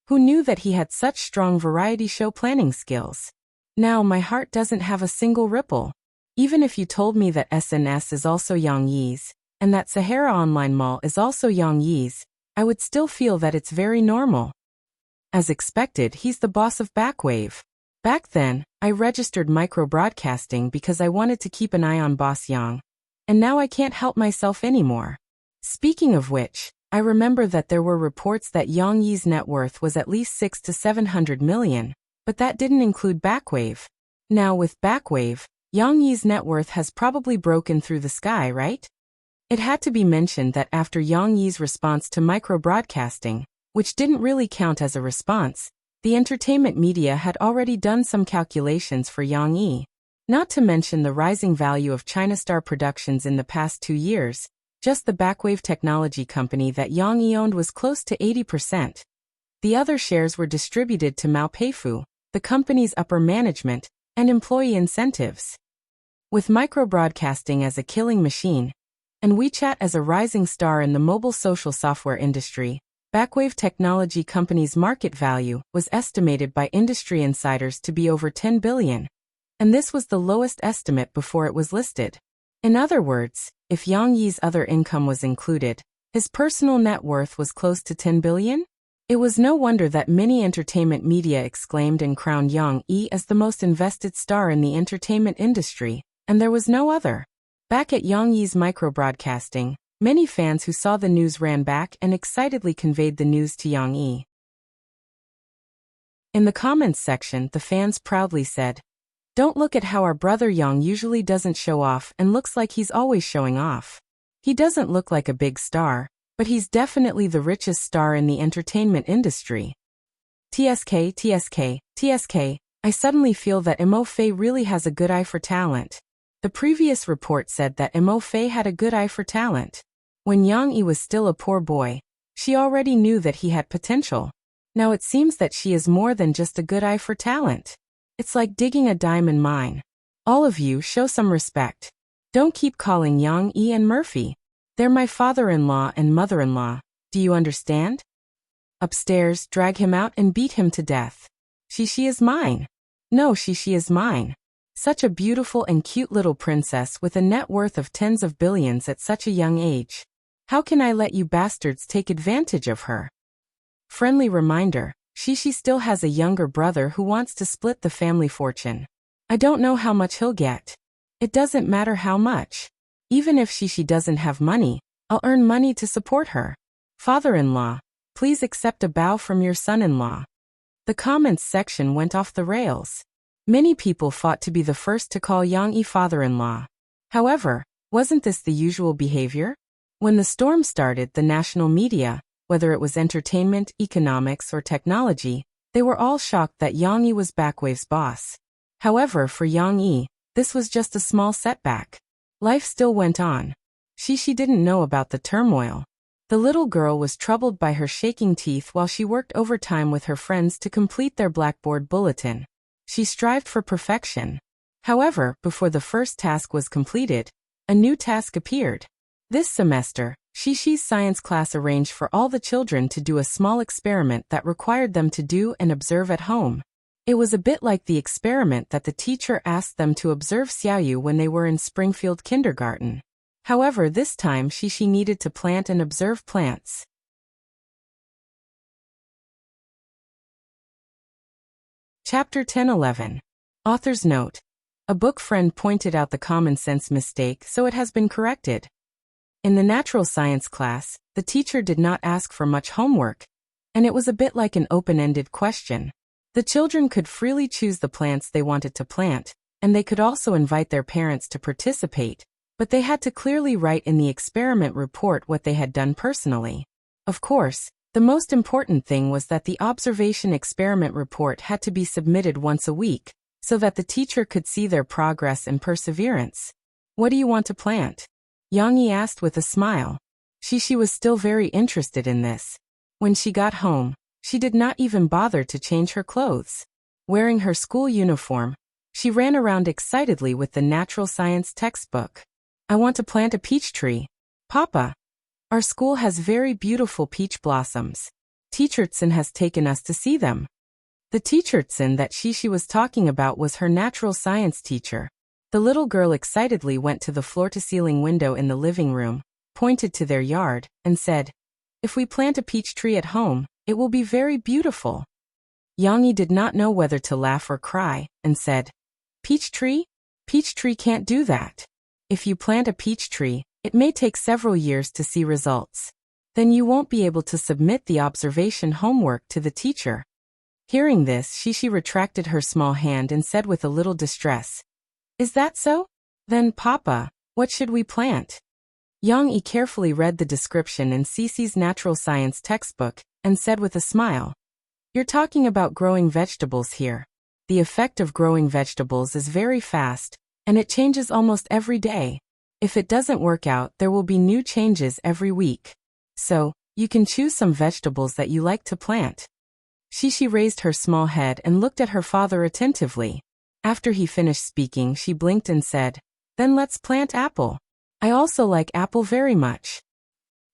Speaker 1: who knew that he had such strong variety show planning skills? Now my heart doesn't have a single ripple. Even if you told me that SNS is also Yang Yi's, and that Sahara Online Mall is also Yang Yi's, I would still feel that it's very normal. As expected, he's the boss of Backwave. Back then, I registered micro-broadcasting because I wanted to keep an eye on Boss Yang. And now I can't help myself anymore. Speaking of which, I remember that there were reports that Yang Yi's net worth was at least 600 to 700 million, but that didn't include Backwave. Now with Backwave, Yang Yi's net worth has probably broken through the sky, right? It had to be mentioned that after Yang Yi's response to micro-broadcasting, which didn't really count as a response, the entertainment media had already done some calculations for Yang Yi. Not to mention the rising value of China Star Productions in the past 2 years, just the Backwave technology company that Yang Yi owned was close to 80%. The other shares were distributed to Mao Peifu, the company's upper management, and employee incentives. With micro-broadcasting as a killing machine, and WeChat as a rising star in the mobile social software industry, Backwave Technology Company's market value was estimated by industry insiders to be over 10 billion, and this was the lowest estimate before it was listed. In other words, if Yang Yi's other income was included, his personal net worth was close to 10 billion? It was no wonder that many entertainment media exclaimed and crowned Yang Yi as the most invested star in the entertainment industry, and there was no other. Back at Yang Yi's micro-broadcasting, many fans who saw the news ran back and excitedly conveyed the news to Yang Yi. In the comments section, the fans proudly said, "Don't look at how our brother Yang usually doesn't show off and looks like he's always showing off. He doesn't look like a big star, but he's definitely the richest star in the entertainment industry. TSK, TSK, TSK, I suddenly feel that Mo Fei really has a good eye for talent." The previous report said that Mo Fei had a good eye for talent. When Yang Yi was still a poor boy, she already knew that he had potential. Now it seems that she is more than just a good eye for talent. It's like digging a diamond mine. All of you show some respect. Don't keep calling Yang Yi and Murphy. They're my father-in-law and mother-in-law. Do you understand? Upstairs, drag him out and beat him to death. She is mine. No, she is mine. Such a beautiful and cute little princess with a net worth of tens of billions at such a young age. How can I let you bastards take advantage of her? Friendly reminder, she still has a younger brother who wants to split the family fortune. I don't know how much he'll get. It doesn't matter how much. Even if she doesn't have money, I'll earn money to support her. Father-in-law, please accept a bow from your son-in-law. The comments section went off the rails. Many people fought to be the first to call Yang Yi father-in-law. However, wasn't this the usual behavior? When the storm started, the national media, whether it was entertainment, economics, or technology, they were all shocked that Yang Yi was Backwave's boss. However, for Yang Yi, this was just a small setback. Life still went on. She didn't know about the turmoil. The little girl was troubled by her shaking teeth while she worked overtime with her friends to complete their Blackboard bulletin. She strived for perfection. However, before the first task was completed, a new task appeared. This semester, Shishi's science class arranged for all the children to do a small experiment that required them to do and observe at home. It was a bit like the experiment that the teacher asked them to observe Xiaoyu when they were in Springfield Kindergarten. However, this time Shishi needed to plant and observe plants. Chapter 10-11. Author's note. A book friend pointed out the common sense mistake, so it has been corrected. In the natural science class, the teacher did not ask for much homework, and it was a bit like an open-ended question. The children could freely choose the plants they wanted to plant, and they could also invite their parents to participate, but they had to clearly write in the experiment report what they had done personally. Of course, the most important thing was that the observation experiment report had to be submitted once a week, so that the teacher could see their progress and perseverance. What do you want to plant? Yang Yi asked with a smile. She was still very interested in this. When she got home, she did not even bother to change her clothes. Wearing her school uniform, she ran around excitedly with the natural science textbook. I want to plant a peach tree. Papa, our school has very beautiful peach blossoms. Teachertsen has taken us to see them. The teachertsen that she was talking about was her natural science teacher. The little girl excitedly went to the floor-to-ceiling window in the living room, pointed to their yard, and said, "If we plant a peach tree at home, it will be very beautiful." Yang did not know whether to laugh or cry, and said, Peach tree? Peach tree can't do that. If you plant a peach tree, it may take several years to see results. Then you won't be able to submit the observation homework to the teacher. Hearing this, Shishi retracted her small hand and said with a little distress, Is that so? Then, Papa, what should we plant? Yang carefully read the description in Cece's natural science textbook and said with a smile, You're talking about growing vegetables here. The effect of growing vegetables is very fast, and it changes almost every day. If it doesn't work out, there will be new changes every week. So, you can choose some vegetables that you like to plant. Shishi raised her small head and looked at her father attentively. After he finished speaking, she blinked and said, Then let's plant apple. I also like apple very much.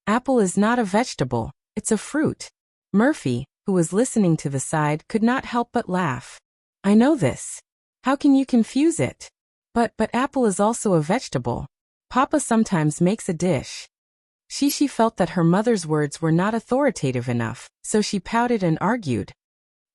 Speaker 1: Apple is not a vegetable, it's a fruit. Murphy, who was listening to the side, could not help but laugh. I know this. How can you confuse it? But apple is also a vegetable. Papa sometimes makes a dish. Shishi felt that her mother's words were not authoritative enough, so she pouted and argued.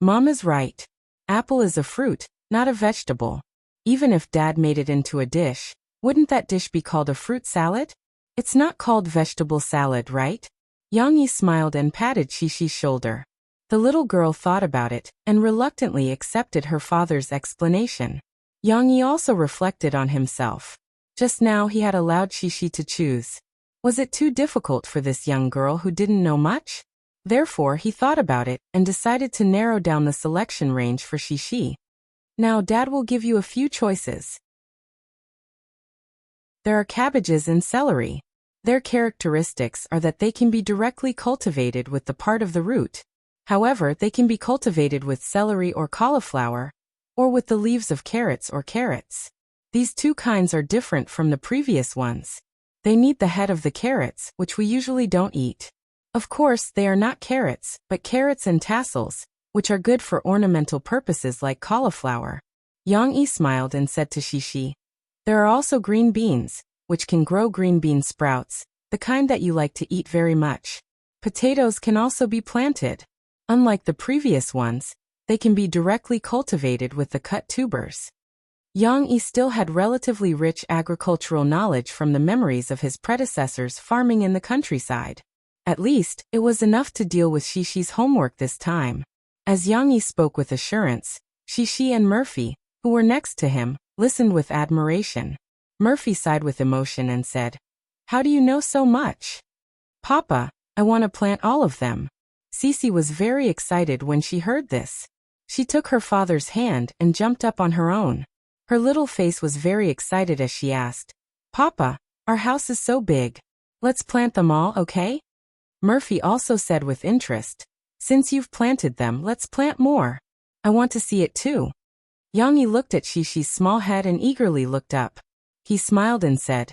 Speaker 1: Mom is right. Apple is a fruit, not a vegetable. Even if Dad made it into a dish, wouldn't that dish be called a fruit salad? It's not called vegetable salad, right? Yang smiled and patted Shishi's shoulder. The little girl thought about it and reluctantly accepted her father's explanation. Yang also reflected on himself. Just now he had allowed Shishi to choose. Was it too difficult for this young girl who didn't know much? Therefore he thought about it and decided to narrow down the selection range for Shishi. Now Dad will give you a few choices. There are cabbages and celery. Their characteristics are that they can be directly cultivated with the part of the root. However, they can be cultivated with celery or cauliflower, or with the leaves of carrots or carrots. These two kinds are different from the previous ones. They need the head of the carrots, which we usually don't eat. Of course, they are not carrots, but carrots and tassels, which are good for ornamental purposes like cauliflower. Yang smiled and said to Shishi, There are also green beans, which can grow green bean sprouts, the kind that you like to eat very much. Potatoes can also be planted. Unlike the previous ones, they can be directly cultivated with the cut tubers. Yang still had relatively rich agricultural knowledge from the memories of his predecessors farming in the countryside. At least, it was enough to deal with Shishi's homework this time. As Yang spoke with assurance, Shishi and Murphy, who were next to him, listened with admiration. Murphy sighed with emotion and said, How do you know so much? Papa, I want to plant all of them. Cece was very excited when she heard this. She took her father's hand and jumped up on her own. Her little face was very excited as she asked, Papa, our house is so big. Let's plant them all, okay? Murphy also said with interest, Since you've planted them, let's plant more. I want to see it too. Yang looked at Shishi's small head and eagerly looked up. He smiled and said,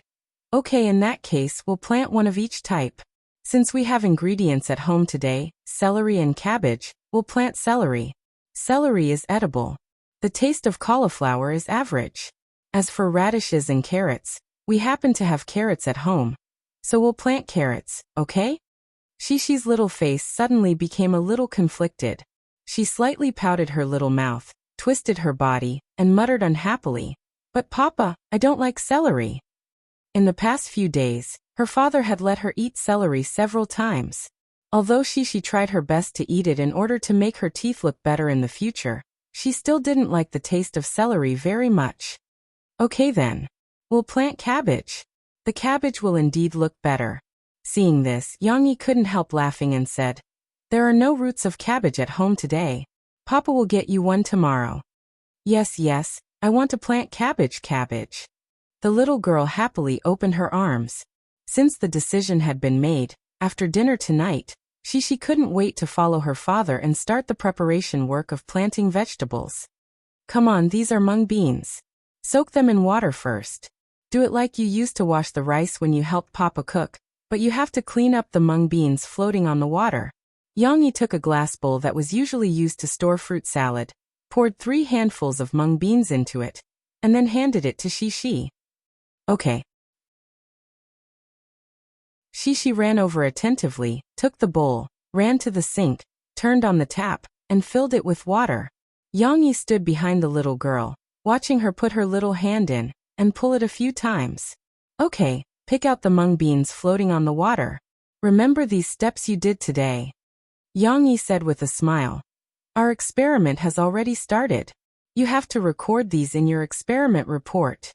Speaker 1: Okay, in that case, we'll plant one of each type. Since we have ingredients at home today, celery and cabbage, we'll plant celery. Celery is edible. The taste of cauliflower is average. As for radishes and carrots, we happen to have carrots at home. So we'll plant carrots, okay? Shishi's little face suddenly became a little conflicted. She slightly pouted her little mouth, twisted her body, and muttered unhappily, But Papa, I don't like celery. In the past few days, her father had let her eat celery several times. Although Shishi tried her best to eat it in order to make her teeth look better in the future, she still didn't like the taste of celery very much. Okay then. We'll plant cabbage. The cabbage will indeed look better. Seeing this, Yang couldn't help laughing and said, There are no roots of cabbage at home today. Papa will get you one tomorrow. Yes, I want to plant cabbage. The little girl happily opened her arms. Since the decision had been made, after dinner tonight, Shishi couldn't wait to follow her father and start the preparation work of planting vegetables. Come on, these are mung beans. Soak them in water first. Do it like you used to wash the rice when you helped Papa cook, but you have to clean up the mung beans floating on the water. Yang took a glass bowl that was usually used to store fruit salad, poured 3 handfuls of mung beans into it, and then handed it to Shishi. Okay. Shishi ran over attentively, took the bowl, ran to the sink, turned on the tap, and filled it with water. Yang Yi stood behind the little girl, watching her put her little hand in and pull it a few times. Okay, pick out the mung beans floating on the water. Remember these steps you did today. Yang Yi said with a smile. Our experiment has already started. You have to record these in your experiment report.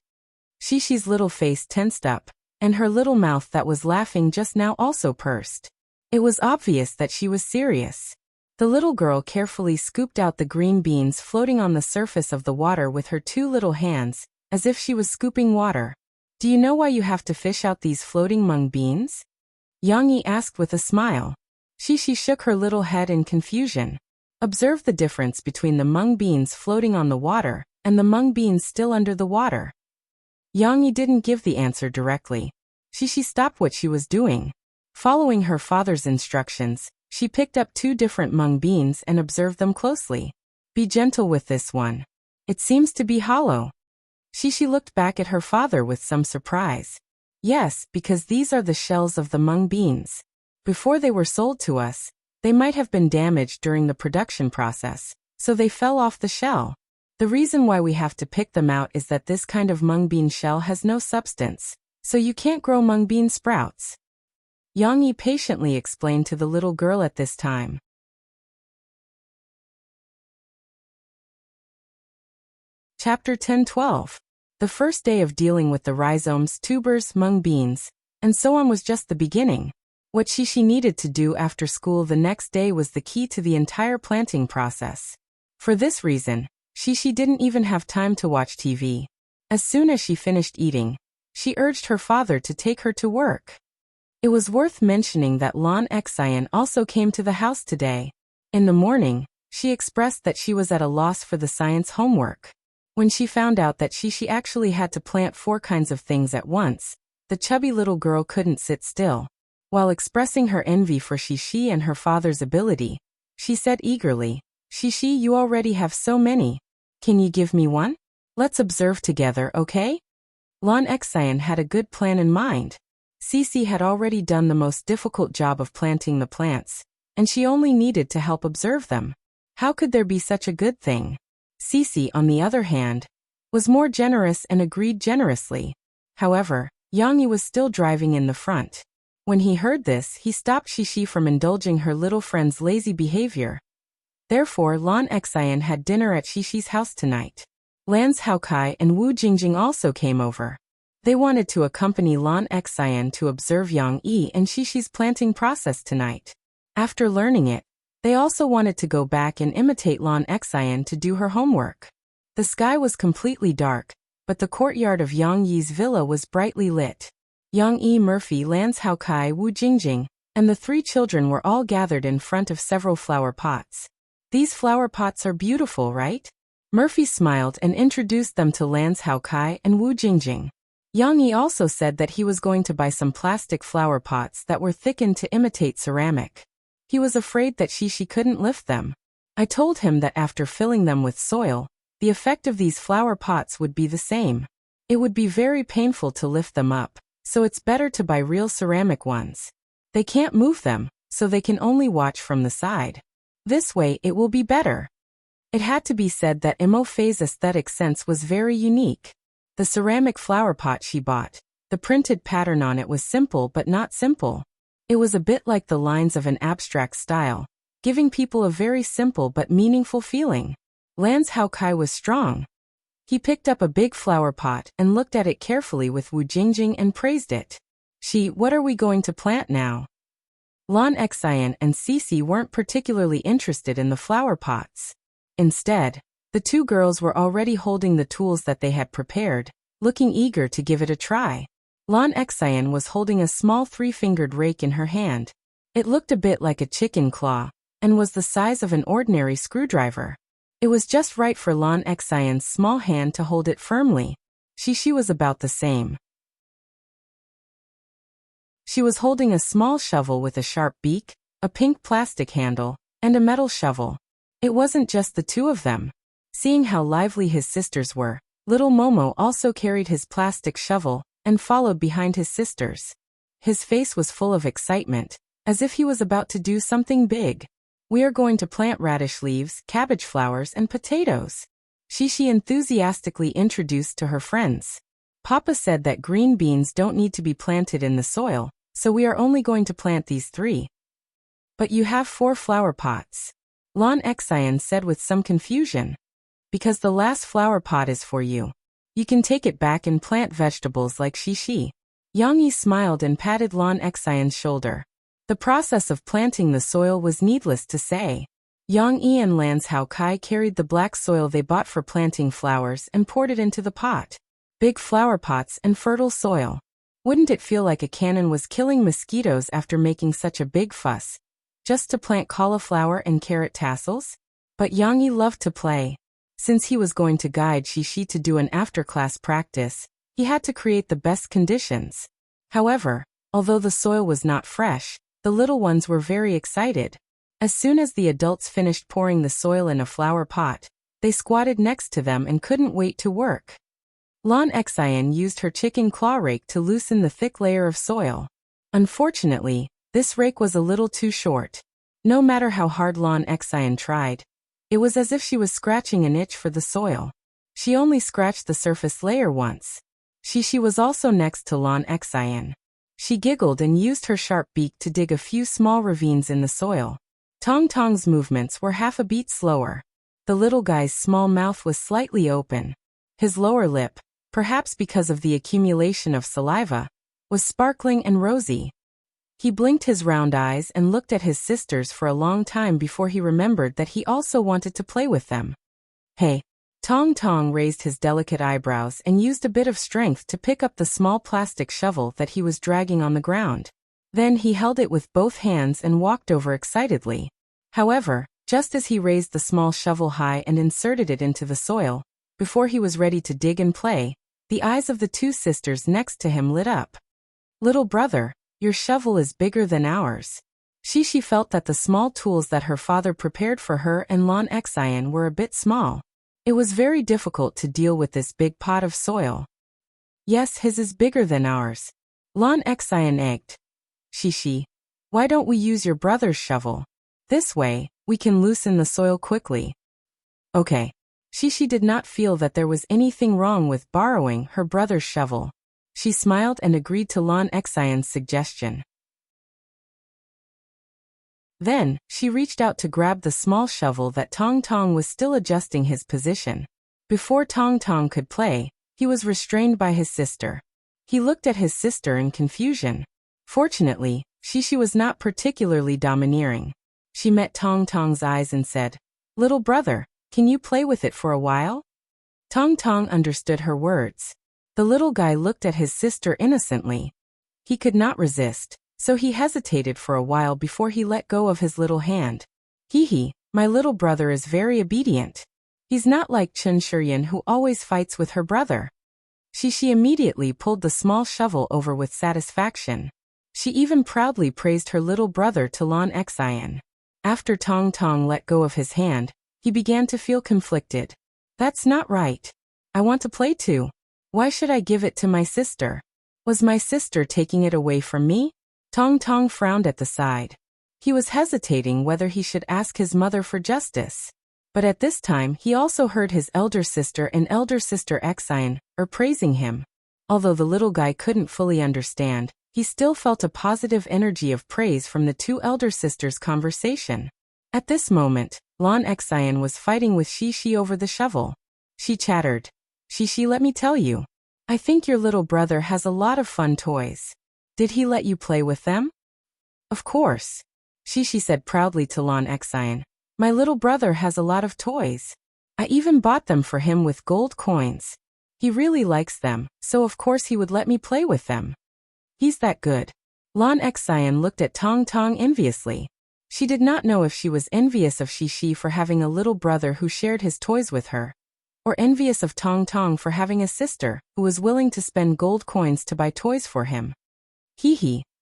Speaker 1: Xixi little face tensed up, and her little mouth that was laughing just now also pursed. It was obvious that she was serious. The little girl carefully scooped out the green beans floating on the surface of the water with her two little hands, as if she was scooping water. Do you know why you have to fish out these floating mung beans? Yang Yi asked with a smile. Xixi shook her little head in confusion. Observe the difference between the mung beans floating on the water and the mung beans still under the water. Yang Yi didn't give the answer directly. Xixi stopped what she was doing. Following her father's instructions, she picked up two different mung beans and observed them closely. Be gentle with this one. It seems to be hollow. Xixi looked back at her father with some surprise. Yes, because these are the shells of the mung beans. Before they were sold to us, they might have been damaged during the production process, so they fell off the shell. The reason why we have to pick them out is that this kind of mung bean shell has no substance, so you can't grow mung bean sprouts. Yang Yi patiently explained to the little girl at this time. Chapter 10-12. The first day of dealing with the rhizomes, tubers, mung beans, and so on was just the beginning. What Xixi needed to do after school the next day was the key to the entire planting process. For this reason, Xixi didn't even have time to watch TV. As soon as she finished eating, she urged her father to take her to work. It was worth mentioning that Lan Xian also came to the house today. In the morning, she expressed that she was at a loss for the science homework. When she found out that Xixi actually had to plant 4 kinds of things at once, the chubby little girl couldn't sit still. While expressing her envy for Xixi and her father's ability, she said eagerly, Xixi, you already have so many. Can you give me one? Let's observe together, okay? Lan Xian had a good plan in mind. Xixi had already done the most difficult job of planting the plants, and she only needed to help observe them. How could there be such a good thing? Xixi, on the other hand, was more generous and agreed generously. However, Yang Yi was still driving in the front. When he heard this, he stopped Xixi from indulging her little friend's lazy behavior. Therefore, Lan Xian had dinner at Xixi's house tonight. Lans Haokai and Wu Jingjing also came over. They wanted to accompany Lan Xian to observe Yang Yi and Xixi's planting process tonight. After learning it, they also wanted to go back and imitate Lan Xian to do her homework. The sky was completely dark, but the courtyard of Yang Yi's villa was brightly lit. Yang Yi, Murphy, Lans Haokai, Wu Jingjing, and the 3 children were all gathered in front of several flower pots. These flower pots are beautiful, right? Murphy smiled and introduced them to Lans Haokai and Wu Jingjing. Yang Yi also said that he was going to buy some plastic flower pots that were thickened to imitate ceramic. He was afraid that Xixi couldn't lift them. I told him that after filling them with soil, the effect of these flower pots would be the same. It would be very painful to lift them up, so it's better to buy real ceramic ones. They can't move them, so they can only watch from the side. This way it will be better. It had to be said that Imo Fei's aesthetic sense was very unique. The ceramic flower pot she bought, the printed pattern on it was simple but not simple. It was a bit like the lines of an abstract style, giving people a very simple but meaningful feeling. Lans Haokai was strong. He picked up a big flower pot and looked at it carefully with Wu Jingjing and praised it. What are we going to plant now? Lan Xian and Xixi weren't particularly interested in the flower pots. Instead, the 2 girls were already holding the tools that they had prepared, looking eager to give it a try. Lan Xian was holding a small 3-fingered rake in her hand. It looked a bit like a chicken claw, and was the size of an ordinary screwdriver. It was just right for Lan Xian's small hand to hold it firmly. Xixi was about the same. She was holding a small shovel with a sharp beak, a pink plastic handle, and a metal shovel. It wasn't just the 2 of them. Seeing how lively his sisters were, little Momo also carried his plastic shovel and followed behind his sisters. His face was full of excitement, as if he was about to do something big. We are going to plant radish leaves, cabbage flowers, and potatoes. She enthusiastically introduced to her friends. Papa said that green beans don't need to be planted in the soil, so we are only going to plant these 3. But you have 4 flower pots. Lon Exine said with some confusion. Because the last flower pot is for you. You can take it back and plant vegetables like Shishi. Yang Yi smiled and patted Lon Exine's shoulder. The process of planting the soil was needless to say. Yang Yi and Lans Hao Kai carried the black soil they bought for planting flowers and poured it into the pot. Big flower pots and fertile soil. Wouldn't it feel like a cannon was killing mosquitoes after making such a big fuss? Just to plant cauliflower and carrot tassels? But Yang Yi loved to play. Since he was going to guide Shishi to do an after-class practice, he had to create the best conditions. However, although the soil was not fresh, the little ones were very excited. As soon as the adults finished pouring the soil in a flower pot, they squatted next to them and couldn't wait to work. Lon Exine used her chicken claw rake to loosen the thick layer of soil. Unfortunately, this rake was a little too short. No matter how hard Lon Exine tried, it was as if she was scratching an itch for the soil. She only scratched the surface layer once. Shishi was also next to Lon Exine. She giggled and used her sharp beak to dig a few small ravines in the soil. Tong Tong's movements were half a beat slower. The little guy's small mouth was slightly open. His lower lip, perhaps because of the accumulation of saliva, was sparkling and rosy. He blinked his round eyes and looked at his sisters for a long time before he remembered that he also wanted to play with them. Hey! Tong Tong raised his delicate eyebrows and used a bit of strength to pick up the small plastic shovel that he was dragging on the ground. Then he held it with both hands and walked over excitedly. However, just as he raised the small shovel high and inserted it into the soil, before he was ready to dig and play, the eyes of the 2 sisters next to him lit up. Little brother, your shovel is bigger than ours. Shishi felt that the small tools that her father prepared for her and Lon Exine were a bit small. It was very difficult to deal with this big pot of soil. Yes, his is bigger than ours. Lon Exine egged. Shishi, why don't we use your brother's shovel? This way, we can loosen the soil quickly. Okay. Shishi did not feel that there was anything wrong with borrowing her brother's shovel. She smiled and agreed to Lon Exine's suggestion. Then, she reached out to grab the small shovel that Tong Tong was still adjusting his position. Before Tong Tong could play, he was restrained by his sister. He looked at his sister in confusion. Fortunately, Shishi was not particularly domineering. She met Tong Tong's eyes and said, "Little brother, can you play with it for a while?" Tong Tong understood her words. The little guy looked at his sister innocently. He could not resist, so he hesitated for a while before he let go of his little hand. Hee, my little brother is very obedient. He's not like Chun Shiryan who always fights with her brother. She immediately pulled the small shovel over with satisfaction. She even proudly praised her little brother to Lon Exine. After Tong Tong let go of his hand, he began to feel conflicted. That's not right. I want to play too. Why should I give it to my sister? Was my sister taking it away from me? Tong Tong frowned at the side. He was hesitating whether he should ask his mother for justice. But at this time he also heard his elder sister and elder sister Exine praising him. Although the little guy couldn't fully understand, he still felt a positive energy of praise from the 2 elder sisters' conversation. At this moment, Lon Exine was fighting with Shishi over the shovel. She chattered. Shishi, let me tell you. I think your little brother has a lot of fun toys. Did he let you play with them? Of course. Shishi said proudly to Lon Exine. My little brother has a lot of toys. I even bought them for him with gold coins. He really likes them, so of course he would let me play with them. He's that good. Lon Exine looked at Tong Tong enviously. She did not know if she was envious of Shishi for having a little brother who shared his toys with her, or envious of Tong Tong for having a sister who was willing to spend gold coins to buy toys for him.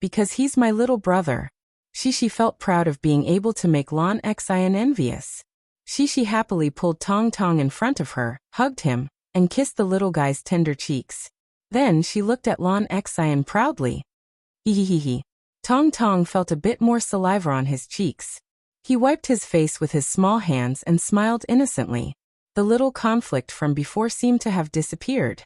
Speaker 1: Because he's my little brother. Shishi felt proud of being able to make Lon Exine envious. Shishi happily pulled Tong Tong in front of her, hugged him, and kissed the little guy's tender cheeks. Then she looked at Lon Exine proudly. Tong Tong felt a bit more saliva on his cheeks. He wiped his face with his small hands and smiled innocently. The little conflict from before seemed to have disappeared.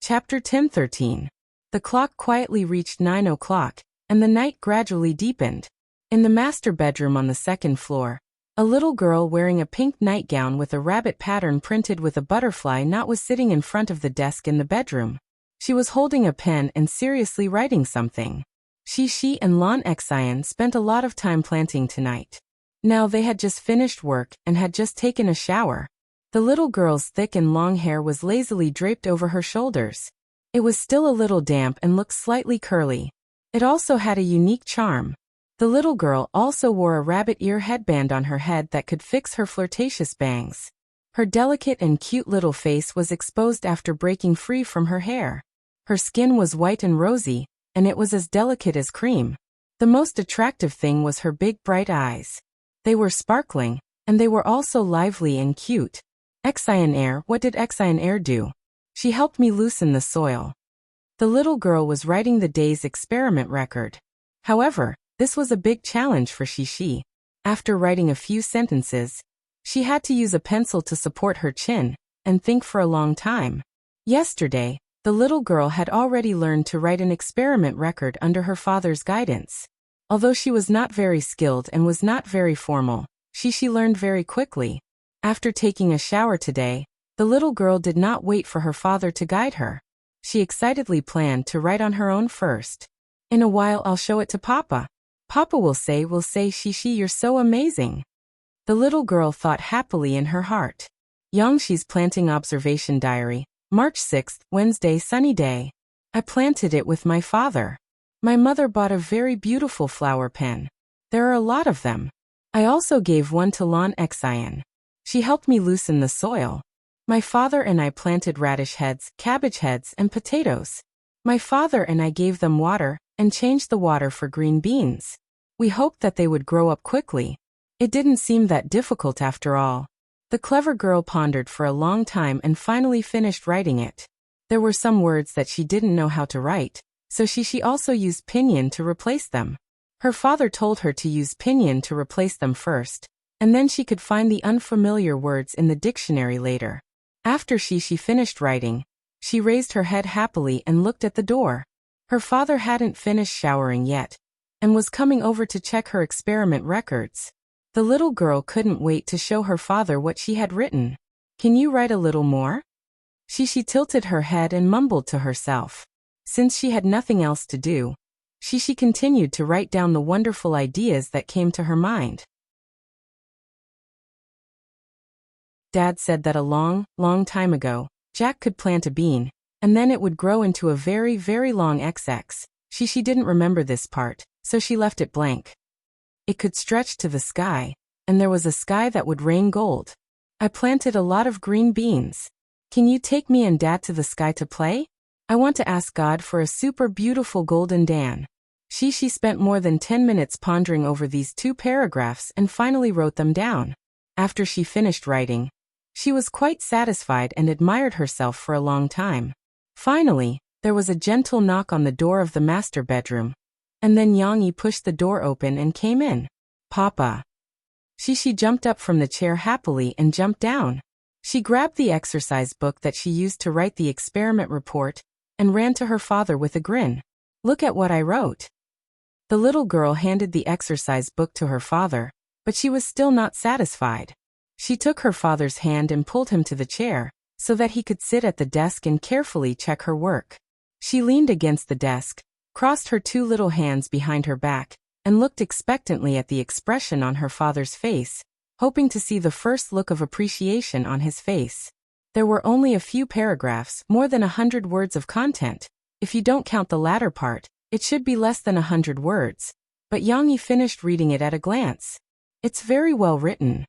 Speaker 1: Chapter 10:13. The clock quietly reached 9 o'clock, and the night gradually deepened. In the master bedroom on the second floor, a little girl wearing a pink nightgown with a rabbit pattern printed with a butterfly knot was sitting in front of the desk in the bedroom. She was holding a pen and seriously writing something. She and Lon Exian spent a lot of time planting tonight. Now they had just finished work and had just taken a shower. The little girl's thick and long hair was lazily draped over her shoulders. It was still a little damp and looked slightly curly. It also had a unique charm. The little girl also wore a rabbit ear headband on her head that could fix her flirtatious bangs. Her delicate and cute little face was exposed after breaking free from her hair. Her skin was white and rosy, and it was as delicate as cream. The most attractive thing was her big bright eyes. They were sparkling, and they were also lively and cute. Exian Air, what did Exian Air do? She helped me loosen the soil. The little girl was writing the day's experiment record. However, this was a big challenge for Shishi. After writing a few sentences, she had to use a pencil to support her chin and think for a long time. Yesterday, the little girl had already learned to write an experiment record under her father's guidance. Although she was not very skilled and was not very formal, Shishi learned very quickly. After taking a shower today, the little girl did not wait for her father to guide her. She excitedly planned to write on her own first. In a while I'll show it to Papa. Papa will say, Shishi, you're so amazing. The little girl thought happily in her heart. Yangshi's planting observation diary, March 6th, Wednesday, sunny day. I planted it with my father. My mother bought a very beautiful flower pen. There are a lot of them. I also gave one to Lon Exian. She helped me loosen the soil. My father and I planted radish heads, cabbage heads, and potatoes. My father and I gave them water and changed the water for green beans. We hoped that they would grow up quickly. It didn't seem that difficult after all. The clever girl pondered for a long time and finally finished writing it. There were some words that she didn't know how to write, so she also used pinyin to replace them. Her father told her to use pinyin to replace them first, and then she could find the unfamiliar words in the dictionary later. After she finished writing, she raised her head happily and looked at the door. Her father hadn't finished showering yet, and was coming over to check her experiment records. The little girl couldn't wait to show her father what she had written. Can you write a little more? She tilted her head and mumbled to herself. Since she had nothing else to do, she continued to write down the wonderful ideas that came to her mind. Dad said that a long, long time ago, Jack could plant a bean, and then it would grow into a very, very long XX. She didn't remember this part, so she left it blank. It could stretch to the sky, and there was a sky that would rain gold. I planted a lot of green beans. Can you take me and Dad to the sky to play? I want to ask God for a super beautiful golden Dan. She spent more than 10 minutes pondering over these 2 paragraphs and finally wrote them down. After she finished writing, she was quite satisfied and admired herself for a long time. Finally, there was a gentle knock on the door of the master bedroom, and then Yang Yi pushed the door open and came in. Papa. She jumped up from the chair happily and jumped down. She grabbed the exercise book that she used to write the experiment report and ran to her father with a grin. Look at what I wrote. The little girl handed the exercise book to her father, but she was still not satisfied. She took her father's hand and pulled him to the chair, so that he could sit at the desk and carefully check her work. She leaned against the desk, crossed her 2 little hands behind her back, and looked expectantly at the expression on her father's face, hoping to see the first look of appreciation on his face. There were only a few paragraphs, more than 100 words of content. If you don't count the latter part, it should be less than 100 words. But Yang Yi finished reading it at a glance. It's very well written.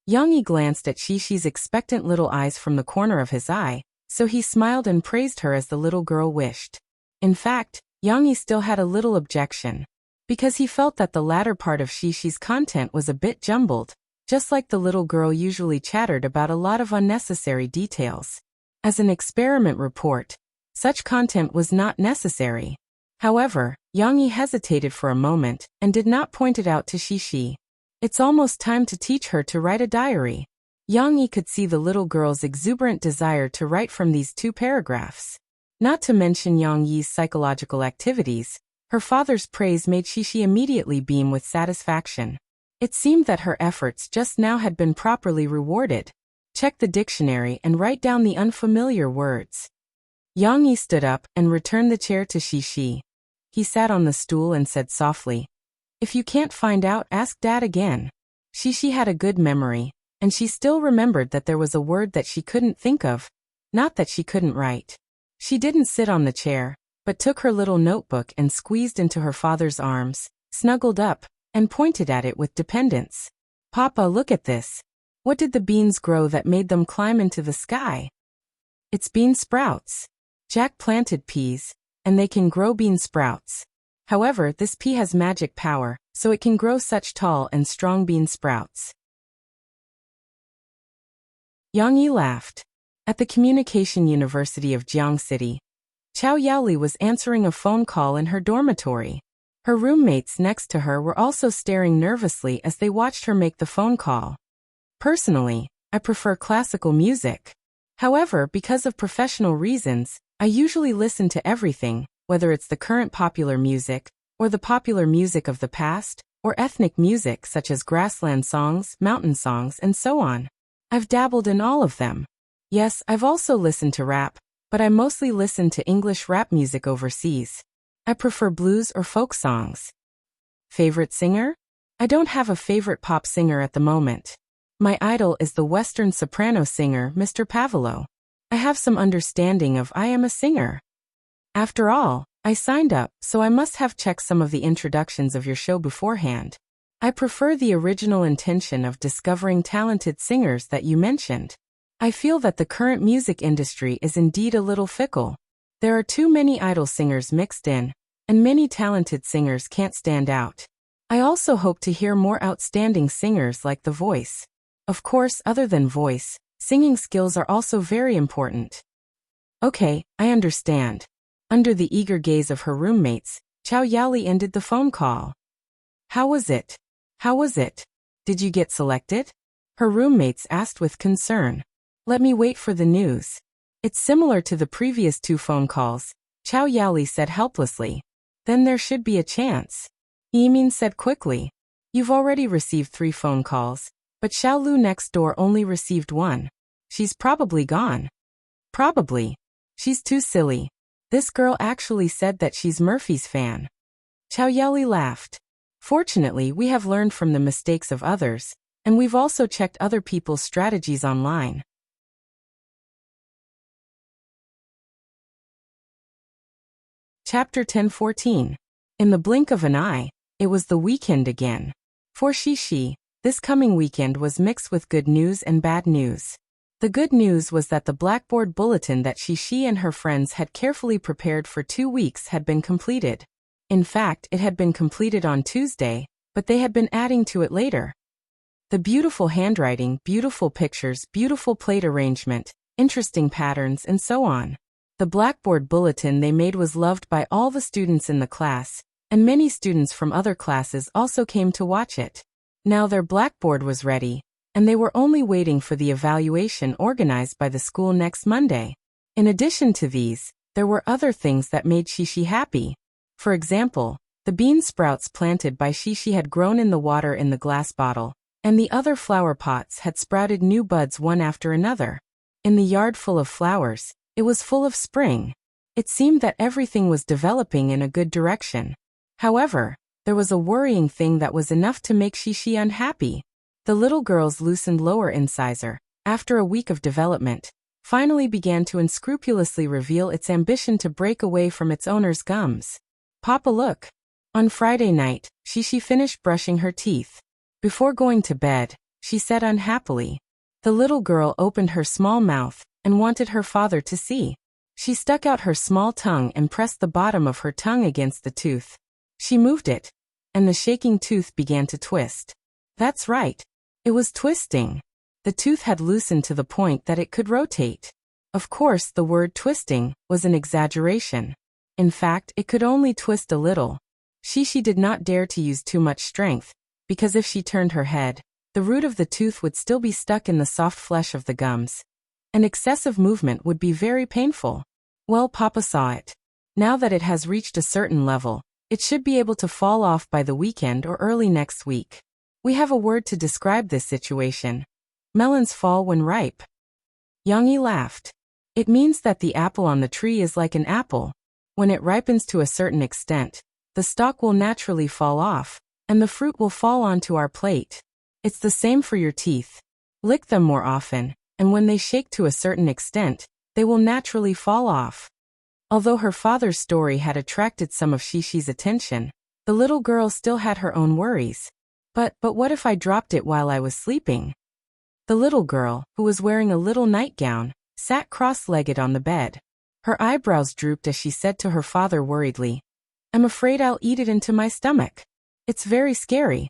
Speaker 1: Yang Yi glanced at Shishi's expectant little eyes from the corner of his eye, so he smiled and praised her as the little girl wished. In fact, Yang Yi still had a little objection, because he felt that the latter part of Shishi's content was a bit jumbled, just like the little girl usually chattered about a lot of unnecessary details. As an experiment report, such content was not necessary. However, Yang Yi hesitated for a moment and did not point it out to Shishi. It's almost time to teach her to write a diary. Yang Yi could see the little girl's exuberant desire to write from these 2 paragraphs. Not to mention Yang Yi's psychological activities, her father's praise made Shishi immediately beam with satisfaction. It seemed that her efforts just now had been properly rewarded. Check the dictionary and write down the unfamiliar words. Yang Yi stood up and returned the chair to Shishi. He sat on the stool and said softly, "If you can't find out, ask Dad again." Shishi had a good memory, and she still remembered that there was a word that she couldn't think of, not that she couldn't write. She didn't sit on the chair, but took her little notebook and squeezed into her father's arms, snuggled up, and pointed at it with dependence. "Papa, look at this. What did the beans grow that made them climb into the sky?" "It's bean sprouts. Jack planted peas, and they can grow bean sprouts. However, this pea has magic power, so it can grow such tall and strong bean sprouts." Yang Yi laughed. At the Communication University of Jiang City, Chow Yaoli was answering a phone call in her dormitory. Her roommates next to her were also staring nervously as they watched her make the phone call. Personally, I prefer classical music. However, because of professional reasons, I usually listen to everything, whether it's the current popular music, or the popular music of the past, or ethnic music such as grassland songs, mountain songs, and so on. I've dabbled in all of them. Yes, I've also listened to rap, but I mostly listen to English rap music overseas. I prefer blues or folk songs. Favorite singer? I don't have a favorite pop singer at the moment. My idol is the Western soprano singer Mr. Pavilo. I have some understanding of I am a singer. After all, I signed up, so I must have checked some of the introductions of your show beforehand. I prefer the original intention of discovering talented singers that you mentioned. I feel that the current music industry is indeed a little fickle. There are too many idol singers mixed in, and many talented singers can't stand out. I also hope to hear more outstanding singers like The Voice. Of course, other than voice, singing skills are also very important. Okay, I understand. Under the eager gaze of her roommates, Chow Yaoli ended the phone call. How was it? How was it? Did you get selected? Her roommates asked with concern. Let me wait for the news. It's similar to the previous 2 phone calls, Chow Yaoli said helplessly. Then there should be a chance. Yimin said quickly. You've already received 3 phone calls, but Xiaolu next door only received 1. She's probably gone. Probably. She's too silly. This girl actually said that she's Murphy's fan. Chow Yaoli laughed. Fortunately, we have learned from the mistakes of others, and we've also checked other people's strategies online. Chapter 10:14. In the blink of an eye, it was the weekend again. For Shishi, this coming weekend was mixed with good news and bad news. The good news was that the Blackboard bulletin that Shishi and her friends had carefully prepared for 2 weeks had been completed. In fact, it had been completed on Tuesday, but they had been adding to it later. The beautiful handwriting, beautiful pictures, beautiful plate arrangement, interesting patterns, and so on. The Blackboard bulletin they made was loved by all the students in the class, and many students from other classes also came to watch it. Now their Blackboard was ready, and they were only waiting for the evaluation organized by the school next Monday. In addition to these, there were other things that made Shishi happy. For example, the bean sprouts planted by Shishi had grown in the water in the glass bottle, and the other flower pots had sprouted new buds one after another. In the yard full of flowers, it was full of spring. It seemed that everything was developing in a good direction. However, there was a worrying thing that was enough to make Shishi unhappy. The little girl's loosened lower incisor, after a week of development, finally began to unscrupulously reveal its ambition to break away from its owner's gums. Papa, look. On Friday night, Shishi finished brushing her teeth. Before going to bed, she said unhappily. The little girl opened her small mouth and wanted her father to see. She stuck out her small tongue and pressed the bottom of her tongue against the tooth. She moved it, and the shaking tooth began to twist. That's right. It was twisting. The tooth had loosened to the point that it could rotate. Of course, the word twisting was an exaggeration. In fact, it could only twist a little. She did not dare to use too much strength, because if she turned her head, the root of the tooth would still be stuck in the soft flesh of the gums. And excessive movement would be very painful. Well, Papa saw it. Now that it has reached a certain level, it should be able to fall off by the weekend or early next week. We have a word to describe this situation. Melons fall when ripe. Youngie laughed. It means that the apple on the tree is like an apple. When it ripens to a certain extent, the stalk will naturally fall off, and the fruit will fall onto our plate. It's the same for your teeth. Lick them more often, and when they shake to a certain extent, they will naturally fall off. Although her father's story had attracted some of Shishi's attention, the little girl still had her own worries. But what if I dropped it while I was sleeping? The little girl, who was wearing a little nightgown, sat cross-legged on the bed. Her eyebrows drooped as she said to her father worriedly, "I'm afraid I'll eat it into my stomach. It's very scary.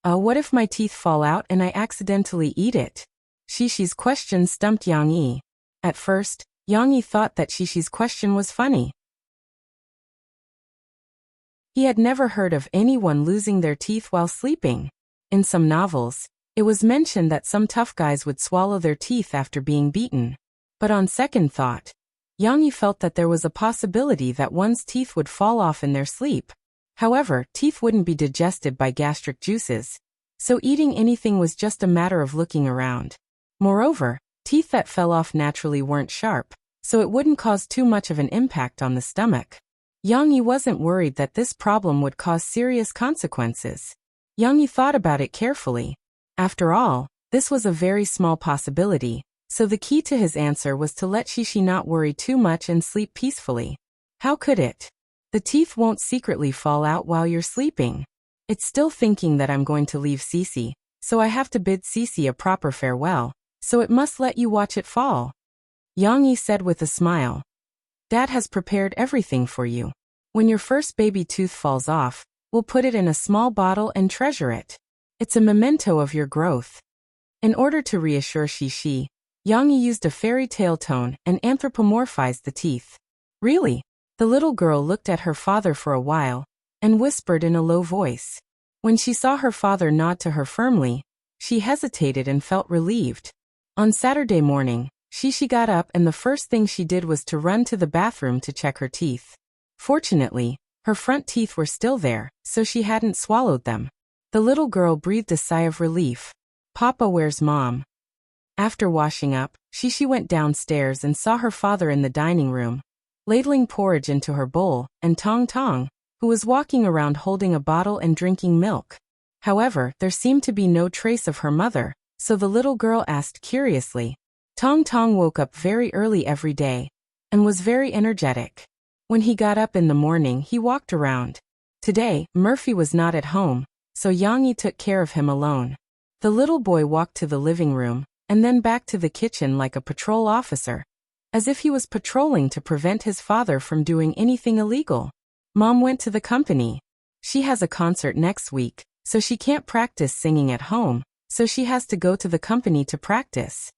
Speaker 1: What if my teeth fall out and I accidentally eat it?" Shishi's question stumped Yang-yi. At first, Yang-yi thought that Shishi's question was funny. He had never heard of anyone losing their teeth while sleeping. In some novels, it was mentioned that some tough guys would swallow their teeth after being beaten. But on second thought, Yang-yi felt that there was a possibility that one's teeth would fall off in their sleep. However, teeth wouldn't be digested by gastric juices, so eating anything was just a matter of looking around. Moreover, teeth that fell off naturally weren't sharp, so it wouldn't cause too much of an impact on the stomach. Yang-yi wasn't worried that this problem would cause serious consequences. Yang-yi thought about it carefully. After all, this was a very small possibility, so the key to his answer was to let Shishi not worry too much and sleep peacefully. How could it? The teeth won't secretly fall out while you're sleeping. It's still thinking that I'm going to leave Cece, so I have to bid Cece a proper farewell, so it must let you watch it fall. Yang-yi said with a smile. Dad has prepared everything for you. When your first baby tooth falls off, we'll put it in a small bottle and treasure it. It's a memento of your growth. In order to reassure Shishi, Yang-yi used a fairy tale tone and anthropomorphized the teeth. Really? The little girl looked at her father for a while, and whispered in a low voice. When she saw her father nod to her firmly, she hesitated and felt relieved. On Saturday morning, Shishi got up and the first thing she did was to run to the bathroom to check her teeth. Fortunately, her front teeth were still there, so she hadn't swallowed them. The little girl breathed a sigh of relief. Papa, where's Mom? After washing up, Shishi went downstairs and saw her father in the dining room, ladling porridge into her bowl, and Tong Tong, who was walking around holding a bottle and drinking milk. However, there seemed to be no trace of her mother, so the little girl asked curiously. Tong Tong woke up very early every day, and was very energetic. When he got up in the morning, he walked around. Today, Murphy was not at home, so Yang-yi took care of him alone. The little boy walked to the living room, and then back to the kitchen like a patrol officer, as if he was patrolling to prevent his father from doing anything illegal. Mom went to the company. She has a concert next week, so she can't practice singing at home, so she has to go to the company to practice.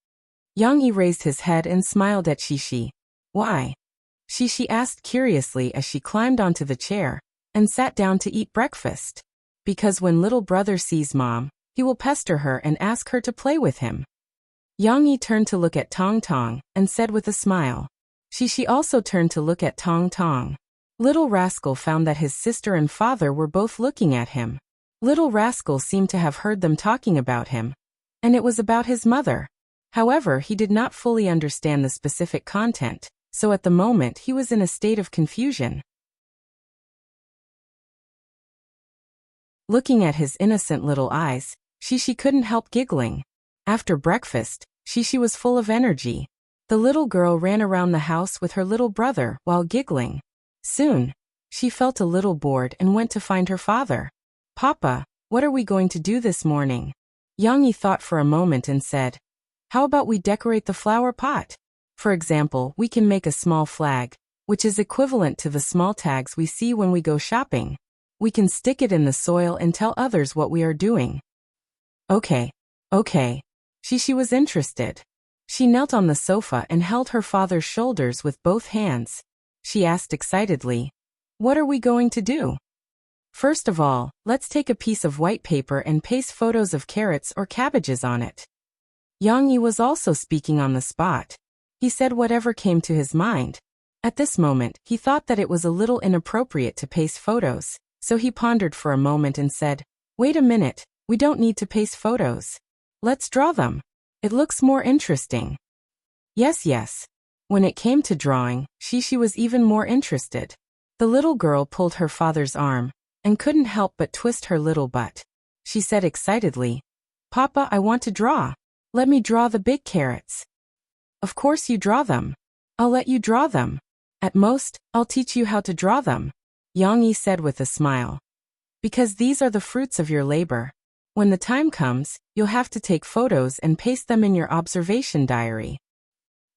Speaker 1: Yang-yi raised his head and smiled at Shishi. Why? Shishi asked curiously as she climbed onto the chair and sat down to eat breakfast. Because when little brother sees Mom, he will pester her and ask her to play with him. Yang-yi turned to look at Tong Tong and said with a smile. Shishi also turned to look at Tong Tong. Little Rascal found that his sister and father were both looking at him. Little Rascal seemed to have heard them talking about him, and it was about his mother. However, he did not fully understand the specific content, so at the moment he was in a state of confusion. Looking at his innocent little eyes, Shishi couldn't help giggling. After breakfast, Shishi was full of energy. The little girl ran around the house with her little brother while giggling. Soon, she felt a little bored and went to find her father. Papa, what are we going to do this morning? Yang-yi thought for a moment and said, how about we decorate the flower pot? For example, we can make a small flag, which is equivalent to the small tags we see when we go shopping. We can stick it in the soil and tell others what we are doing. Okay. Shishi was interested. She knelt on the sofa and held her father's shoulders with both hands. she asked excitedly. What are we going to do? First of all, let's take a piece of white paper and paste photos of carrots or cabbages on it. Yang Yi was also speaking on the spot. He said whatever came to his mind. At this moment, he thought that it was a little inappropriate to paste photos, so he pondered for a moment and said, wait a minute, we don't need to paste photos. Let's draw them. It looks more interesting. Yes. When it came to drawing, she was even more interested. The little girl pulled her father's arm, and couldn't help but twist her little butt. She said excitedly, Papa, I want to draw. Let me draw the big carrots. Of course you draw them. I'll let you draw them. At most, I'll teach you how to draw them, Yang Yi said with a smile. Because these are the fruits of your labor. When the time comes, you'll have to take photos and paste them in your observation diary.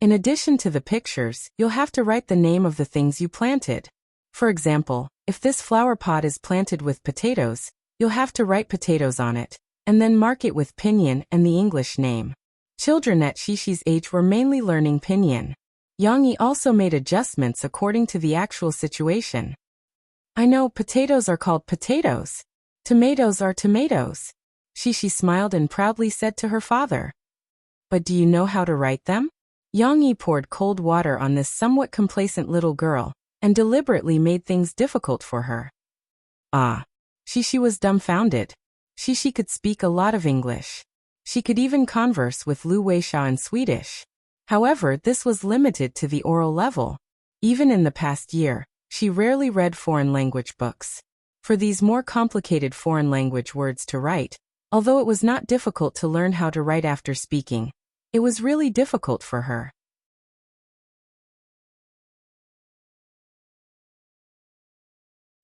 Speaker 1: In addition to the pictures, you'll have to write the name of the things you planted. For example, if this flower pot is planted with potatoes, you'll have to write potatoes on it, and then mark it with pinyin and the English name. Children at Shishi's age were mainly learning pinyin. Yang Yi also made adjustments according to the actual situation. I know potatoes are called potatoes. Tomatoes are tomatoes. Shishi smiled and proudly said to her father. But do you know how to write them? Yang Yi poured cold water on this somewhat complacent little girl, and deliberately made things difficult for her. Shishi was dumbfounded. Shishi could speak a lot of English. She could even converse with Lu Weisha in Swedish. However, this was limited to the oral level. Even in the past year, she rarely read foreign language books. For these more complicated foreign language words to write, although it was not difficult to learn how to write after speaking, it was really difficult for her.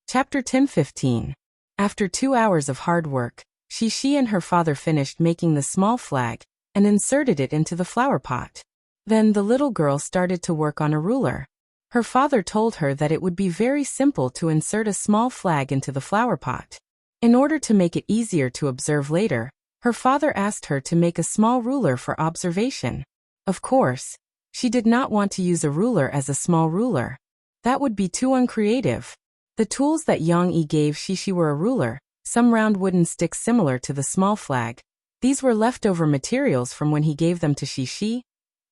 Speaker 1: Chapter 10-15. After 2 hours of hard work, Shishi and her father finished making the small flag and inserted it into the flower pot. Then the little girl started to work on a ruler. Her father told her that it would be very simple to insert a small flag into the flower pot. In order to make it easier to observe later, her father asked her to make a small ruler for observation. Of course, she did not want to use a ruler as a small ruler. That would be too uncreative. The tools that Yang Yi gave Shishi were a ruler, some round wooden sticks similar to the small flag. These were leftover materials from when he gave them to Shishi,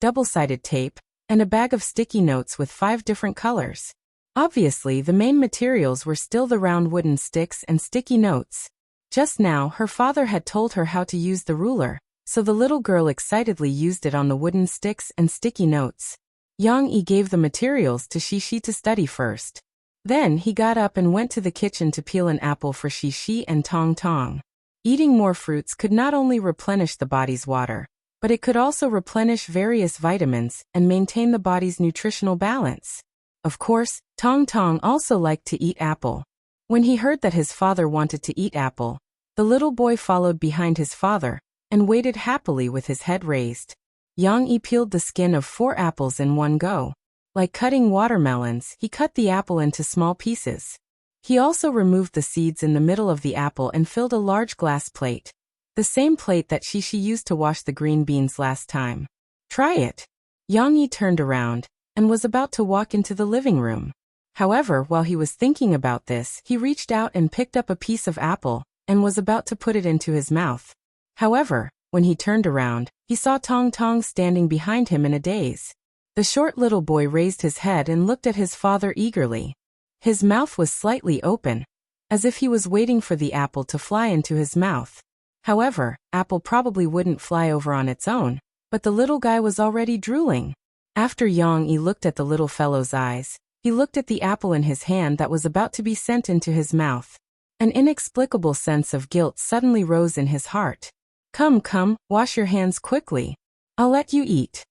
Speaker 1: double-sided tape, and a bag of sticky notes with 5 different colors. Obviously, the main materials were still the round wooden sticks and sticky notes. Just now, her father had told her how to use the ruler, so the little girl excitedly used it on the wooden sticks and sticky notes. Yang Yi gave the materials to Shishi to study first. Then he got up and went to the kitchen to peel an apple for Shishi and Tong Tong. Eating more fruits could not only replenish the body's water, but it could also replenish various vitamins and maintain the body's nutritional balance. Of course, Tong Tong also liked to eat apple. When he heard that his father wanted to eat apple, the little boy followed behind his father and waited happily with his head raised. Yang Yi peeled the skin of 4 apples in one go. Like cutting watermelons, he cut the apple into small pieces. He also removed the seeds in the middle of the apple and filled a large glass plate. The same plate that Shishi used to wash the green beans last time. Try it. Yang Yi turned around and was about to walk into the living room. However, while he was thinking about this, he reached out and picked up a piece of apple and was about to put it into his mouth. However, when he turned around, he saw Tong Tong standing behind him in a daze. The short little boy raised his head and looked at his father eagerly. His mouth was slightly open, as if he was waiting for the apple to fly into his mouth. However, apple probably wouldn't fly over on its own, but the little guy was already drooling. After Yang Yi looked at the little fellow's eyes, he looked at the apple in his hand that was about to be sent into his mouth. An inexplicable sense of guilt suddenly rose in his heart. Come, wash your hands quickly. I'll let you eat.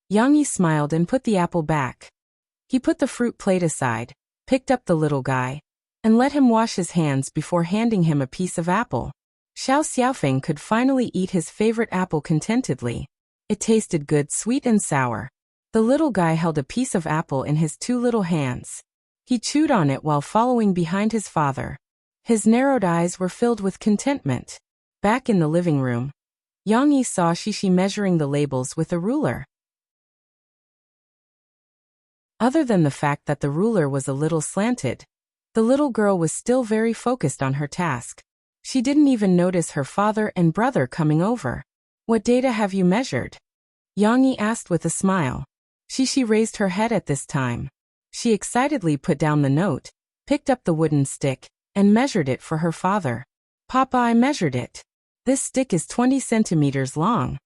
Speaker 1: Yang Yi smiled and put the apple back. He put the fruit plate aside, picked up the little guy, and let him wash his hands before handing him a piece of apple. Xiao Xiaofeng could finally eat his favorite apple contentedly. It tasted good, sweet and sour. The little guy held a piece of apple in his 2 little hands. He chewed on it while following behind his father. His narrowed eyes were filled with contentment. Back in the living room, Yang Yi saw Shishi measuring the labels with a ruler. Other than the fact that the ruler was a little slanted, the little girl was still very focused on her task. She didn't even notice her father and brother coming over. What data have you measured? Yang Yi asked with a smile. She raised her head at this time. She excitedly put down the note, picked up the wooden stick, and measured it for her father. Papa, I measured it. This stick is 20 centimeters long.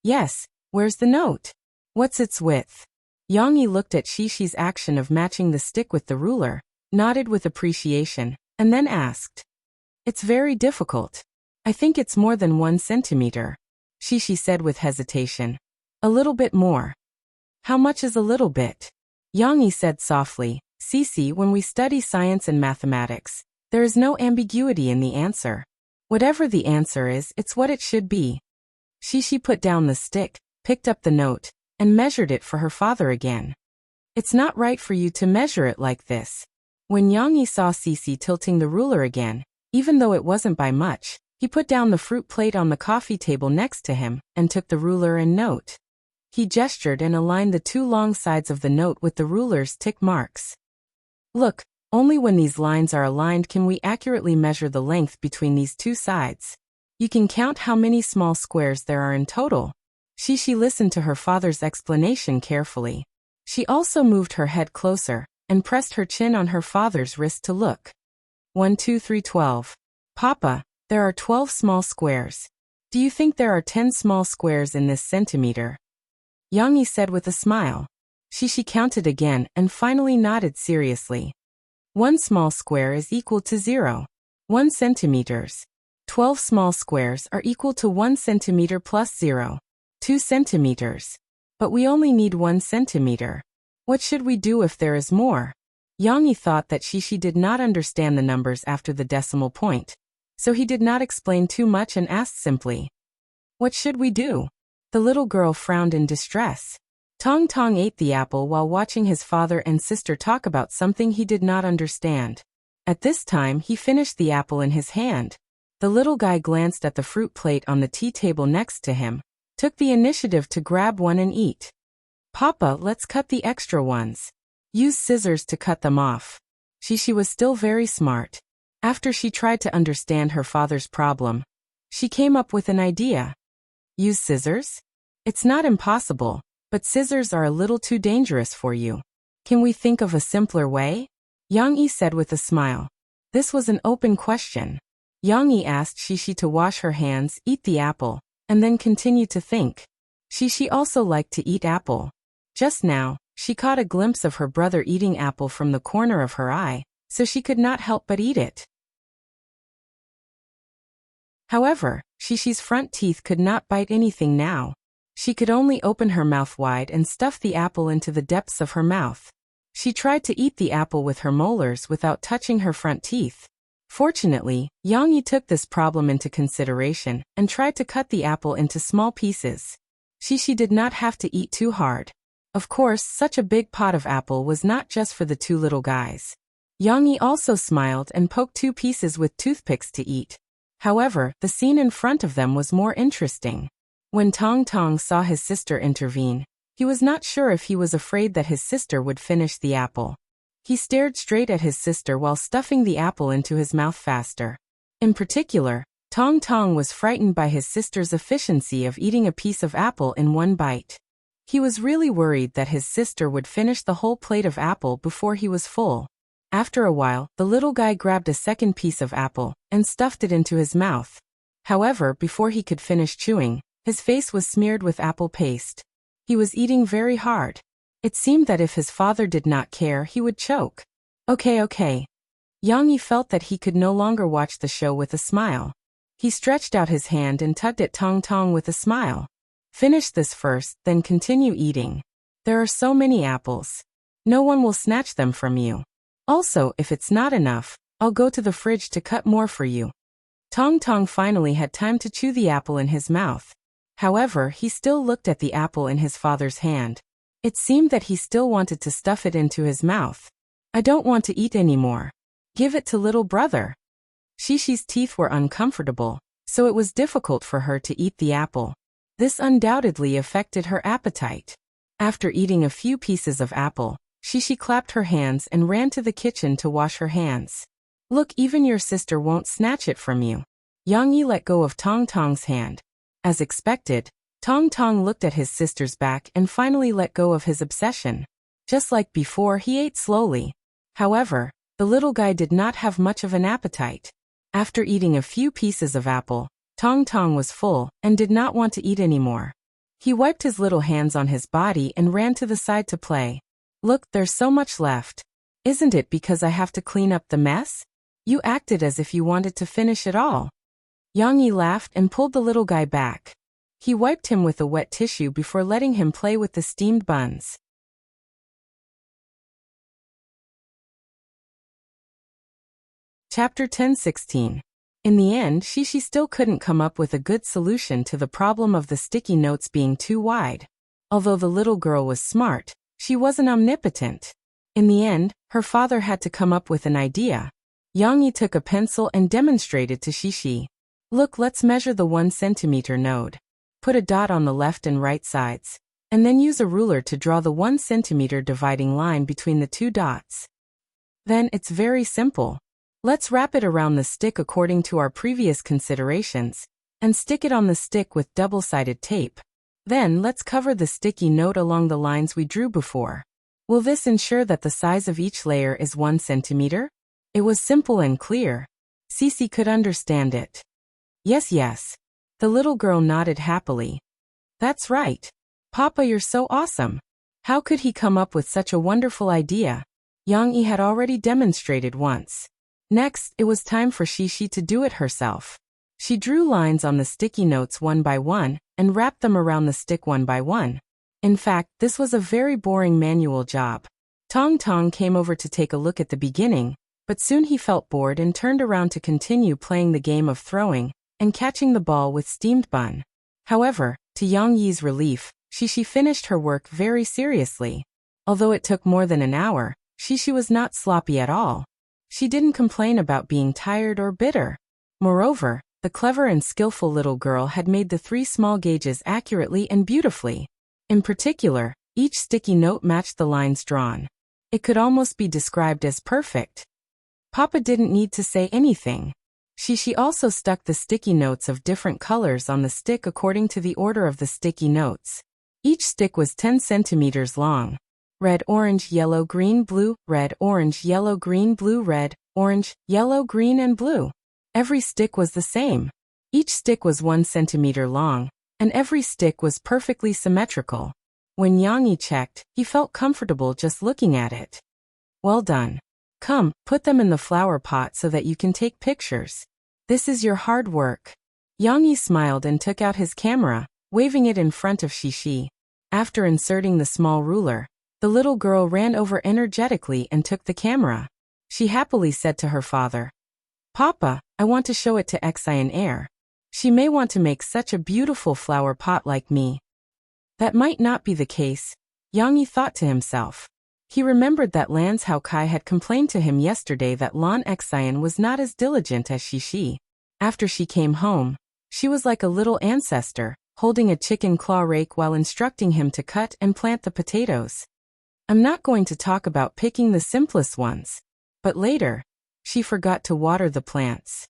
Speaker 1: Yes, where's the note? What's its width? Yang Yi looked at Shishi's action of matching the stick with the ruler, nodded with appreciation, and then asked. It's very difficult. I think it's more than 1 centimeter. Shishi said with hesitation. A little bit more. How much is a little bit? Yang Yi said softly. Sisi, when we study science and mathematics, there is no ambiguity in the answer. Whatever the answer is, it's what it should be. Shishi put down the stick, picked up the note, and measured it for her father again. It's not right for you to measure it like this. When Yang Yi saw Sisi tilting the ruler again, even though it wasn't by much, he put down the fruit plate on the coffee table next to him and took the ruler and note. He gestured and aligned the 2 long sides of the note with the ruler's tick marks. Look, only when these lines are aligned can we accurately measure the length between these 2 sides. You can count how many small squares there are in total. Shishi listened to her father's explanation carefully. She also moved her head closer and pressed her chin on her father's wrist to look. 1, 2, 3, 12. Papa, there are 12 small squares. Do you think there are 10 small squares in this centimeter? Yang Yi said with a smile. Shishi counted again and finally nodded seriously. 1 small square is equal to 0. 1 centimeters. 12 small squares are equal to 1 centimeter plus 0. 2 centimeters. But we only need 1 centimeter. What should we do if there is more? Yang Yi thought that Shishi did not understand the numbers after the decimal point, so he did not explain too much and asked simply. What should we do? The little girl frowned in distress. Tong Tong ate the apple while watching his father and sister talk about something he did not understand. At this time, he finished the apple in his hand. The little guy glanced at the fruit plate on the tea table next to him, took the initiative to grab one and eat. Papa, let's cut the extra ones. Use scissors to cut them off. Shishi was still very smart. After she tried to understand her father's problem, she came up with an idea. Use scissors? It's not impossible, but scissors are a little too dangerous for you. Can we think of a simpler way? Yang Yi said with a smile. This was an open question. Yang Yi asked Shishi to wash her hands, eat the apple, and then continue to think. Shishi also liked to eat apple. Just now, she caught a glimpse of her brother eating apple from the corner of her eye, so she could not help but eat it. However, Shishi's front teeth could not bite anything now. She could only open her mouth wide and stuff the apple into the depths of her mouth. She tried to eat the apple with her molars without touching her front teeth. Fortunately, Yang Yi took this problem into consideration and tried to cut the apple into small pieces. Shishi did not have to eat too hard. Of course, such a big pot of apple was not just for the 2 little guys. Yang Yi also smiled and poked 2 pieces with toothpicks to eat. However, the scene in front of them was more interesting. When Tong Tong saw his sister intervene, he was not sure if he was afraid that his sister would finish the apple. He stared straight at his sister while stuffing the apple into his mouth faster. In particular, Tong Tong was frightened by his sister's efficiency of eating a piece of apple in 1 bite. He was really worried that his sister would finish the whole plate of apple before he was full. After a while, the little guy grabbed a second piece of apple and stuffed it into his mouth. However, before he could finish chewing, his face was smeared with apple paste. He was eating very hard. It seemed that if his father did not care, he would choke. Okay. Yang Yi felt that he could no longer watch the show with a smile. He stretched out his hand and tugged at Tong Tong with a smile. Finish this first, then continue eating. There are so many apples. No one will snatch them from you. Also, if it's not enough, I'll go to the fridge to cut more for you. Tong Tong finally had time to chew the apple in his mouth. However, he still looked at the apple in his father's hand. It seemed that he still wanted to stuff it into his mouth. I don't want to eat anymore. Give it to little brother. Shishi's teeth were uncomfortable, so it was difficult for her to eat the apple. This undoubtedly affected her appetite. After eating a few pieces of apple, Xixi clapped her hands and ran to the kitchen to wash her hands. Look, even your sister won't snatch it from you. Yang Yi let go of Tong Tong's hand. As expected, Tong Tong looked at his sister's back and finally let go of his obsession. Just like before, he ate slowly. However, the little guy did not have much of an appetite. After eating a few pieces of apple, Tong Tong was full and did not want to eat anymore. He wiped his little hands on his body and ran to the side to play. Look, there's so much left. Isn't it because I have to clean up the mess? You acted as if you wanted to finish it all. Yang Yi laughed and pulled the little guy back. He wiped him with a wet tissue before letting him play with the steamed buns. Chapter 10:16. In the end, Xixi still couldn't come up with a good solution to the problem of the sticky notes being too wide. Although the little girl was smart, she wasn't omnipotent. In the end, her father had to come up with an idea. Yang Yi took a pencil and demonstrated to Xixi. Look, let's measure the 1 centimeter node. Put a dot on the left and right sides, and then use a ruler to draw the 1 centimeter dividing line between the 2 dots. Then it's very simple. Let's wrap it around the stick according to our previous considerations, and stick it on the stick with double-sided tape. Then let's cover the sticky note along the lines we drew before. Will this ensure that the size of each layer is 1 centimeter? It was simple and clear. Xixi could understand it. Yes. The little girl nodded happily. That's right. Papa, you're so awesome. How could he come up with such a wonderful idea? Yang Yi had already demonstrated once. Next, it was time for Xixi to do it herself. She drew lines on the sticky notes one by one, and wrapped them around the stick one by one. In fact, this was a very boring manual job. Tong Tong came over to take a look at the beginning, but soon he felt bored and turned around to continue playing the game of throwing and catching the ball with steamed bun. However, to Yang Yi's relief, Xixi finished her work very seriously. Although it took more than an hour, Xixi was not sloppy at all. She didn't complain about being tired or bitter. Moreover, the clever and skillful little girl had made the 3 small gauges accurately and beautifully. In particular, each sticky note matched the lines drawn. It could almost be described as perfect. Papa didn't need to say anything. Xixi also stuck the sticky notes of different colors on the stick according to the order of the sticky notes. Each stick was 10 centimeters long. Red, orange, yellow, green, blue, red, orange, yellow, green, blue, red, orange, yellow, green, and blue. Every stick was the same. Each stick was 1 centimeter long, and every stick was perfectly symmetrical. When Yang Yi checked, he felt comfortable just looking at it. Well done. Come, put them in the flower pot so that you can take pictures. This is your hard work. Yang Yi smiled and took out his camera, waving it in front of Xixi. After inserting the small ruler, the little girl ran over energetically and took the camera. She happily said to her father, Papa, I want to show it to Xian Air. She may want to make such a beautiful flower pot like me. That might not be the case, Yang Yi thought to himself. He remembered that Lan Hao Kai had complained to him yesterday that Lan Xian was not as diligent as Xixi. After she came home, she was like a little ancestor, holding a chicken claw rake while instructing him to cut and plant the potatoes. I'm not going to talk about picking the simplest ones. But later, she forgot to water the plants.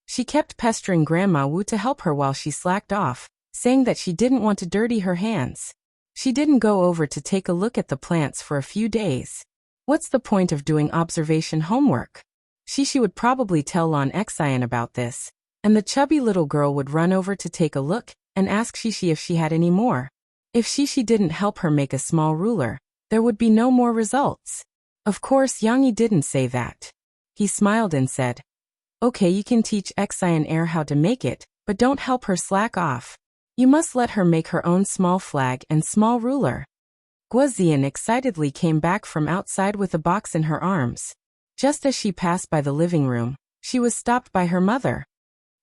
Speaker 1: She kept pestering Grandma Wu to help her while she slacked off, saying that she didn't want to dirty her hands. She didn't go over to take a look at the plants for a few days. What's the point of doing observation homework? Xixi would probably tell Lan Xian about this, and the chubby little girl would run over to take a look and ask Xixi if she had any more. If Xixi didn't help her make a small ruler, there would be no more results. Of course, Yang Yi didn't say that. He smiled and said, Okay, you can teach Xian Air how to make it, but don't help her slack off. You must let her make her own small flag and small ruler. Guozian excitedly came back from outside with a box in her arms. Just as she passed by the living room, she was stopped by her mother.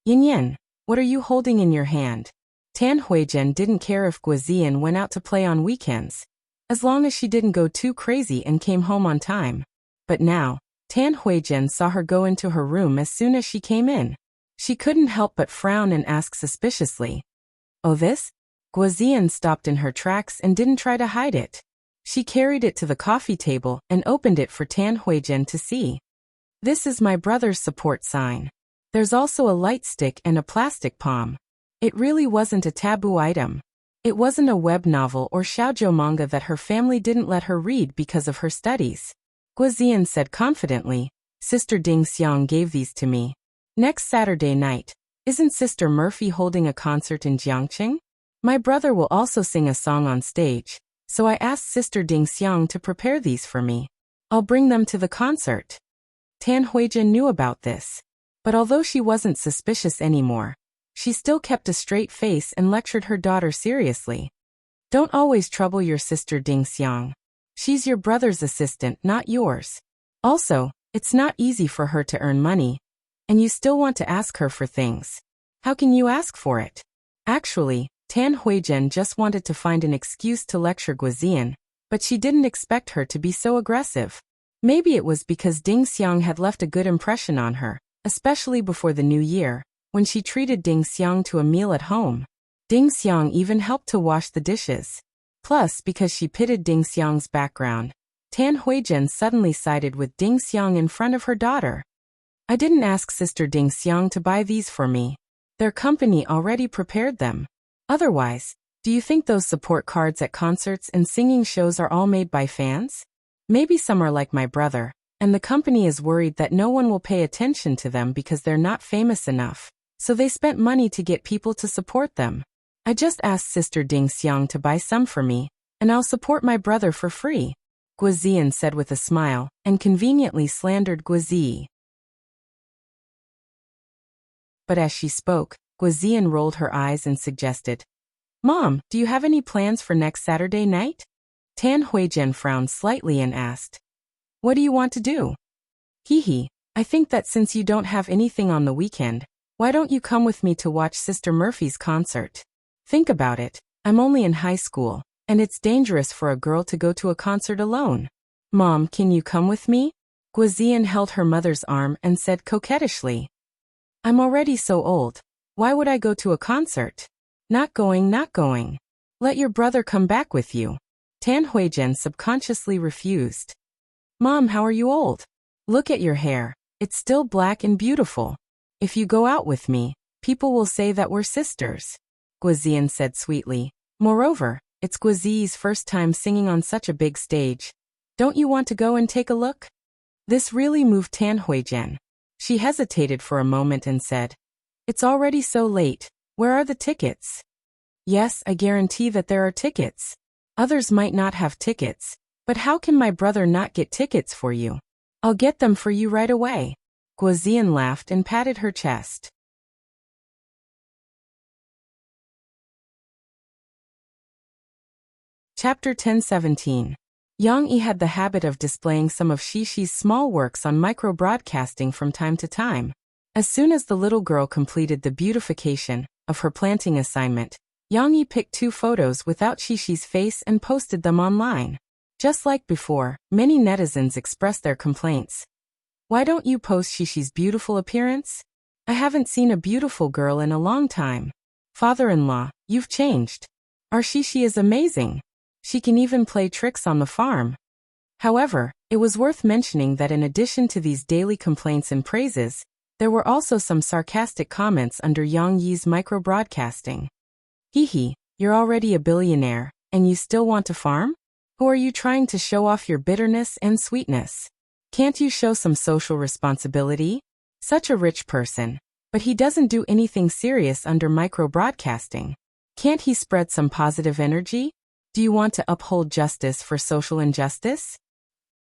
Speaker 1: Yin Yin, what are you holding in your hand? Tan Huizhen didn't care if Guozian went out to play on weekends, as long as she didn't go too crazy and came home on time. But now, Tan Huizhen saw her go into her room as soon as she came in. She couldn't help but frown and ask suspiciously, Oh, this? Guozian stopped in her tracks and didn't try to hide it. She carried it to the coffee table and opened it for Tan Huijian to see. This is my brother's support sign. There's also a light stick and a plastic palm. It really wasn't a taboo item. It wasn't a web novel or shoujo manga that her family didn't let her read because of her studies. Guozian said confidently, Sister Ding Xiang gave these to me. Next Saturday night, isn't Sister Murphy holding a concert in Jiangqing? My brother will also sing a song on stage, so I asked Sister Ding Xiang to prepare these for me. I'll bring them to the concert. Tan Huijian knew about this, but although she wasn't suspicious anymore, she still kept a straight face and lectured her daughter seriously. Don't always trouble your sister Ding Xiang. She's your brother's assistant, not yours. Also, it's not easy for her to earn money, and you still want to ask her for things. How can you ask for it? Actually, Tan Huijian just wanted to find an excuse to lecture Guozian, but she didn't expect her to be so aggressive. Maybe it was because Ding Xiang had left a good impression on her, especially before the new year, when she treated Ding Xiang to a meal at home. Ding Xiang even helped to wash the dishes. Plus, because she pitted Ding Xiang's background, Tan Huijian suddenly sided with Ding Xiang in front of her daughter. I didn't ask Sister Ding Xiang to buy these for me. Their company already prepared them. Otherwise, do you think those support cards at concerts and singing shows are all made by fans? Maybe some are like my brother, and the company is worried that no one will pay attention to them because they're not famous enough, so they spent money to get people to support them. I just asked Sister Ding Xiang to buy some for me, and I'll support my brother for free, Guozian said with a smile, and conveniently slandered Guozi. But as she spoke, Guozian rolled her eyes and suggested, Mom, do you have any plans for next Saturday night? Tan Huijian frowned slightly and asked, What do you want to do? Hee, I think that since you don't have anything on the weekend, why don't you come with me to watch Sister Murphy's concert? Think about it, I'm only in high school, and it's dangerous for a girl to go to a concert alone. Mom, can you come with me? Guozian held her mother's arm and said coquettishly, I'm already so old. Why would I go to a concert? Not going. Let your brother come back with you. Tan Huijian subconsciously refused. Mom, how are you old? Look at your hair. It's still black and beautiful. If you go out with me, people will say that we're sisters, Guozian said sweetly. Moreover, it's Guozi's first time singing on such a big stage. Don't you want to go and take a look? This really moved Tan Huijian. She hesitated for a moment and said, It's already so late. Where are the tickets? Yes, I guarantee that there are tickets. Others might not have tickets, but how can my brother not get tickets for you? I'll get them for you right away. Guozian laughed and patted her chest. Chapter 10:17. Yang Yi had the habit of displaying some of Xishi's small works on micro-broadcasting from time to time. As soon as the little girl completed the beautification of her planting assignment, Yang Yi picked 2 photos without Xishi's face and posted them online. Just like before, many netizens expressed their complaints. Why don't you post Xishi's beautiful appearance? I haven't seen a beautiful girl in a long time. Father-in-law, you've changed. Our Xishi is amazing. She can even play tricks on the farm. However, it was worth mentioning that in addition to these daily complaints and praises, there were also some sarcastic comments under Yang Yi's micro-broadcasting. Hee, you're already a billionaire, and you still want to farm? Who are you trying to show off your bitterness and sweetness? Can't you show some social responsibility? Such a rich person, but he doesn't do anything serious under micro-broadcasting. Can't he spread some positive energy? Do you want to uphold justice for social injustice?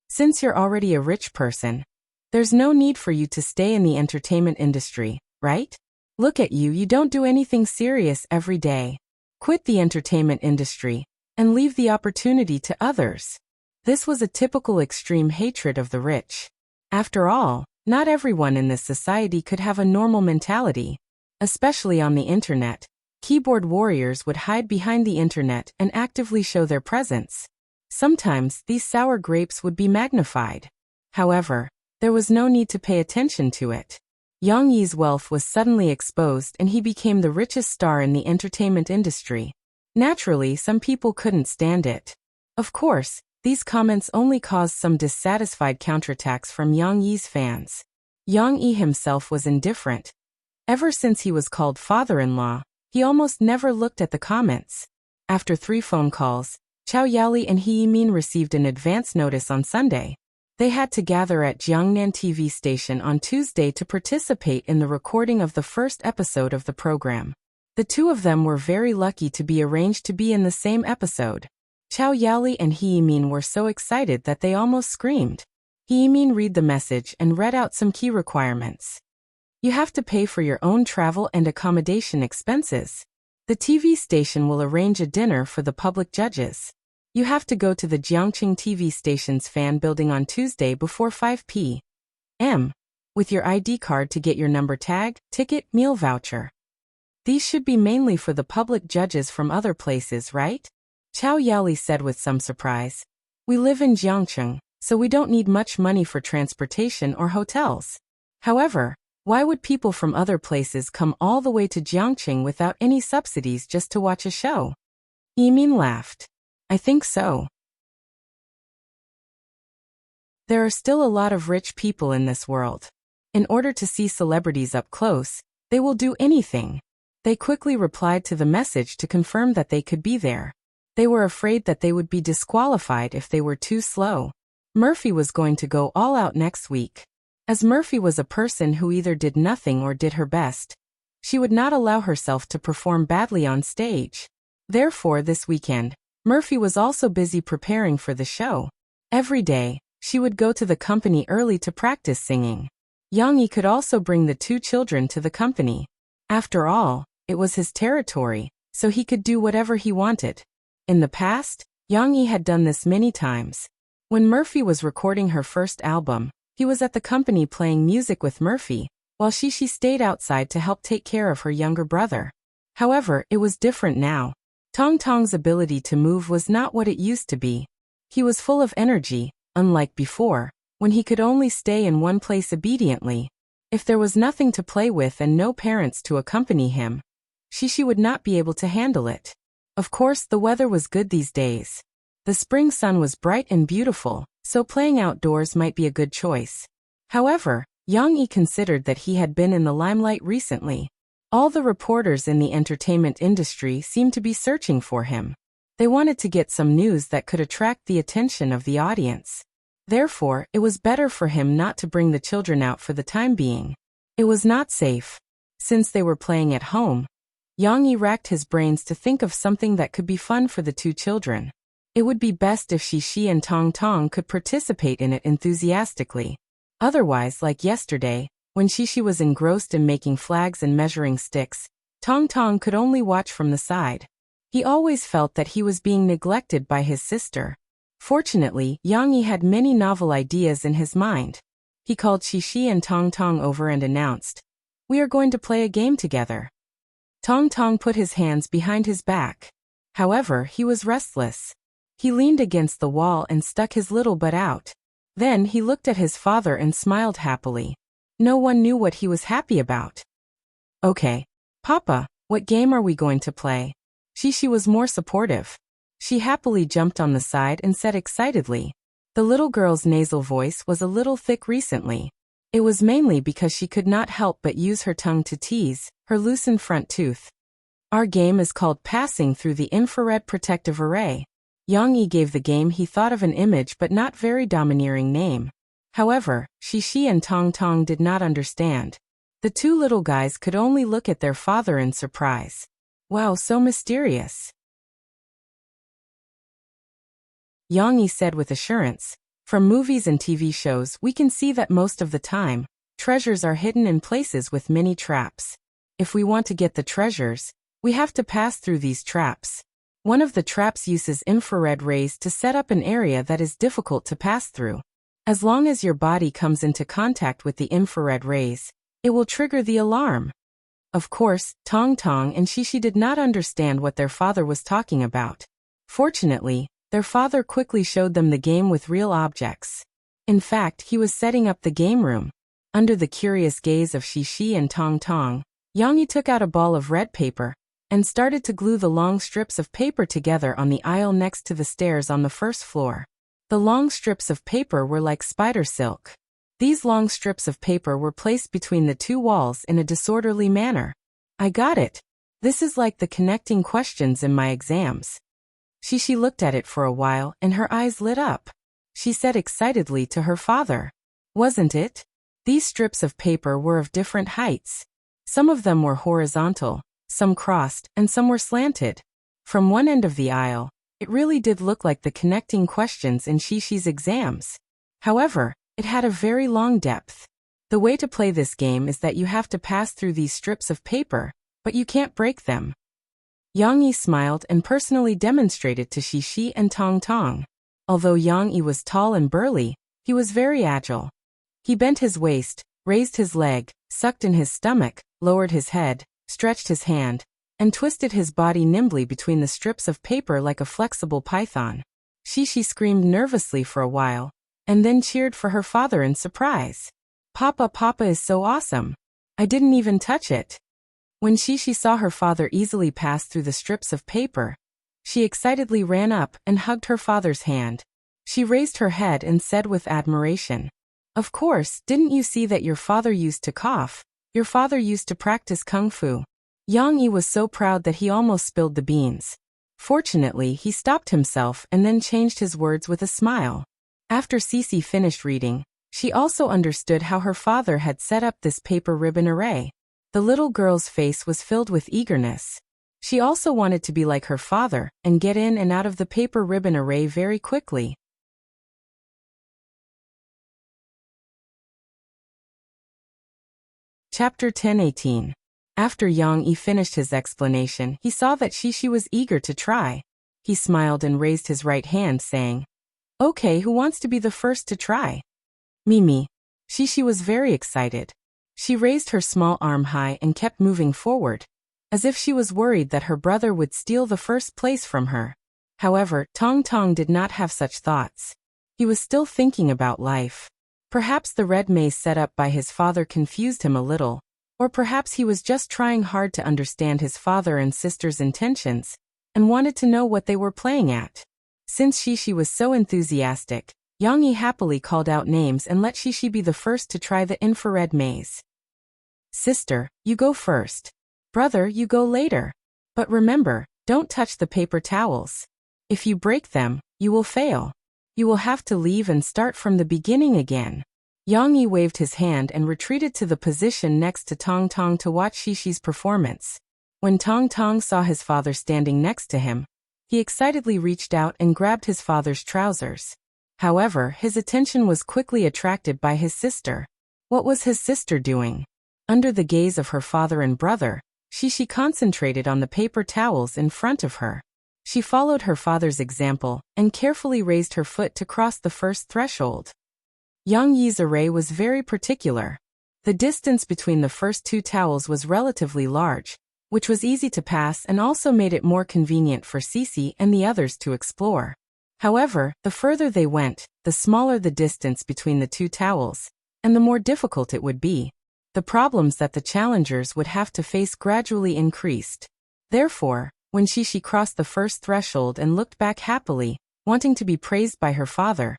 Speaker 1: Since you're already a rich person, there's no need for you to stay in the entertainment industry, right? Look at you, you don't do anything serious every day. Quit the entertainment industry and leave the opportunity to others. This was a typical extreme hatred of the rich. After all, not everyone in this society could have a normal mentality, especially on the internet. Keyboard warriors would hide behind the internet and actively show their presence. Sometimes these sour grapes would be magnified. However, there was no need to pay attention to it. Yang Yi's wealth was suddenly exposed and he became the richest star in the entertainment industry. Naturally, some people couldn't stand it. Of course, these comments only caused some dissatisfied counterattacks from Yang Yi's fans. Yang Yi himself was indifferent. Ever since he was called father-in-law, he almost never looked at the comments. After 3 phone calls, Chao Yaoli and He Yimin received an advance notice on Sunday. They had to gather at Jiangnan TV station on Tuesday to participate in the recording of the first episode of the program. The two of them were very lucky to be arranged to be in the same episode. Chao Yaoli and He Yimin were so excited that they almost screamed. He Yimin read the message and read out some key requirements. You have to pay for your own travel and accommodation expenses. The TV station will arrange a dinner for the public judges. You have to go to the Jiangqing TV station's fan building on Tuesday before 5 p.m. with your ID card to get your number tag, ticket, meal voucher. These should be mainly for the public judges from other places, right? Chao Yaoli said with some surprise. We live in Jiangqing, so we don't need much money for transportation or hotels. However, why would people from other places come all the way to Jiangqing without any subsidies just to watch a show? Yimin laughed. I think so. There are still a lot of rich people in this world. In order to see celebrities up close, they will do anything. They quickly replied to the message to confirm that they could be there. They were afraid that they would be disqualified if they were too slow. Murphy was going to go all out next week. As Murphy was a person who either did nothing or did her best, she would not allow herself to perform badly on stage. Therefore, this weekend, Murphy was also busy preparing for the show. Every day, she would go to the company early to practice singing. Yang Yi could also bring the 2 children to the company. After all, it was his territory, so he could do whatever he wanted. In the past, Yang Yi had done this many times. When Murphy was recording her first album, he was at the company playing music with Murphy, while she stayed outside to help take care of her younger brother. However, it was different now. Tong Tong's ability to move was not what it used to be. He was full of energy, unlike before, when he could only stay in one place obediently. If there was nothing to play with and no parents to accompany him, she would not be able to handle it. Of course, the weather was good these days. The spring sun was bright and beautiful, so playing outdoors might be a good choice. However, Yang Yi considered that he had been in the limelight recently. All the reporters in the entertainment industry seemed to be searching for him. They wanted to get some news that could attract the attention of the audience. Therefore, it was better for him not to bring the children out for the time being. It was not safe. Since they were playing at home, Yang Yi racked his brains to think of something that could be fun for the 2 children. It would be best if Shi and Tong Tong could participate in it enthusiastically. Otherwise, like yesterday, when Shi was engrossed in making flags and measuring sticks, Tong Tong could only watch from the side. He always felt that he was being neglected by his sister. Fortunately, Yang Yi had many novel ideas in his mind. He called Shi and Tong Tong over and announced, "We are going to play a game together." Tong Tong put his hands behind his back. However, he was restless. He leaned against the wall and stuck his little butt out. Then he looked at his father and smiled happily. No one knew what he was happy about. "Okay, Papa, what game are we going to play?" She was more supportive. She happily jumped on the side and said excitedly. The little girl's nasal voice was a little thick recently. It was mainly because she could not help but use her tongue to tease her loosened front tooth. "Our game is called Passing Through the Infrared Protective Array." Yang Yi gave the game he thought of an image but not very domineering name. However, Shi and Tong Tong did not understand. The 2 little guys could only look at their father in surprise. Wow, so mysterious. Yang Yi said with assurance, "From movies and TV shows we can see that most of the time, treasures are hidden in places with many traps. If we want to get the treasures, we have to pass through these traps. One of the traps uses infrared rays to set up an area that is difficult to pass through. As long as your body comes into contact with the infrared rays, it will trigger the alarm." Of course, Tong Tong and Shi did not understand what their father was talking about. Fortunately, their father quickly showed them the game with real objects. In fact, he was setting up the game room. Under the curious gaze of Shi and Tong Tong, Yang Yi took out a ball of red paper, and started to glue the long strips of paper together on the aisle next to the stairs on the first floor. The long strips of paper were like spider silk. These long strips of paper were placed between the two walls in a disorderly manner. I got it. This is like the connecting questions in my exams. She looked at it for a while and her eyes lit up. She said excitedly to her father, "Wasn't it?" These strips of paper were of different heights. Some of them were horizontal, some crossed, and some were slanted. From one end of the aisle, it really did look like the connecting questions in Shishi's exams. However, it had a very long depth. The way to play this game is that you have to pass through these strips of paper, but you can't break them. Yang Yi smiled and personally demonstrated to Shishi and Tong Tong. Although Yang Yi was tall and burly, he was very agile. He bent his waist, raised his leg, sucked in his stomach, lowered his head, stretched his hand, and twisted his body nimbly between the strips of paper like a flexible python. Shishi screamed nervously for a while, and then cheered for her father in surprise. Papa is so awesome. I didn't even touch it." When Shishi saw her father easily pass through the strips of paper, she excitedly ran up and hugged her father's hand. She raised her head and said with admiration, "Of course, didn't you see that your father used to cough? Your father used to practice kung fu." Yang Yi was so proud that he almost spilled the beans. Fortunately, he stopped himself and then changed his words with a smile. After Cece finished reading, she also understood how her father had set up this paper ribbon array. The little girl's face was filled with eagerness. She also wanted to be like her father and get in and out of the paper ribbon array very quickly. Chapter 10:18. After Yang Yi finished his explanation, he saw that Shishi was eager to try. He smiled and raised his right hand, saying, "Okay, who wants to be the first to try?" "Me." Shishi was very excited. She raised her small arm high and kept moving forward, as if she was worried that her brother would steal the first place from her. However, Tong Tong did not have such thoughts. He was still thinking about life. Perhaps the red maze set up by his father confused him a little, or perhaps he was just trying hard to understand his father and sister's intentions, and wanted to know what they were playing at. Since Shishi was so enthusiastic, Yang Yi happily called out names and let Shishi be the first to try the infrared maze. "Sister, you go first. Brother, you go later. But remember, don't touch the paper towels. If you break them, you will fail. You will have to leave and start from the beginning again." Yang Yi waved his hand and retreated to the position next to Tong Tong to watch Shishi's performance. When Tong Tong saw his father standing next to him, he excitedly reached out and grabbed his father's trousers. However, his attention was quickly attracted by his sister. What was his sister doing? Under the gaze of her father and brother, Shishi concentrated on the paper towels in front of her. She followed her father's example and carefully raised her foot to cross the first threshold. Yang Yi's array was very particular. The distance between the first two towels was relatively large, which was easy to pass and also made it more convenient for Cece and the others to explore. However, the further they went, the smaller the distance between the two towels, and the more difficult it would be. The problems that the challengers would have to face gradually increased. Therefore, when Shishi crossed the first threshold and looked back happily, wanting to be praised by her father,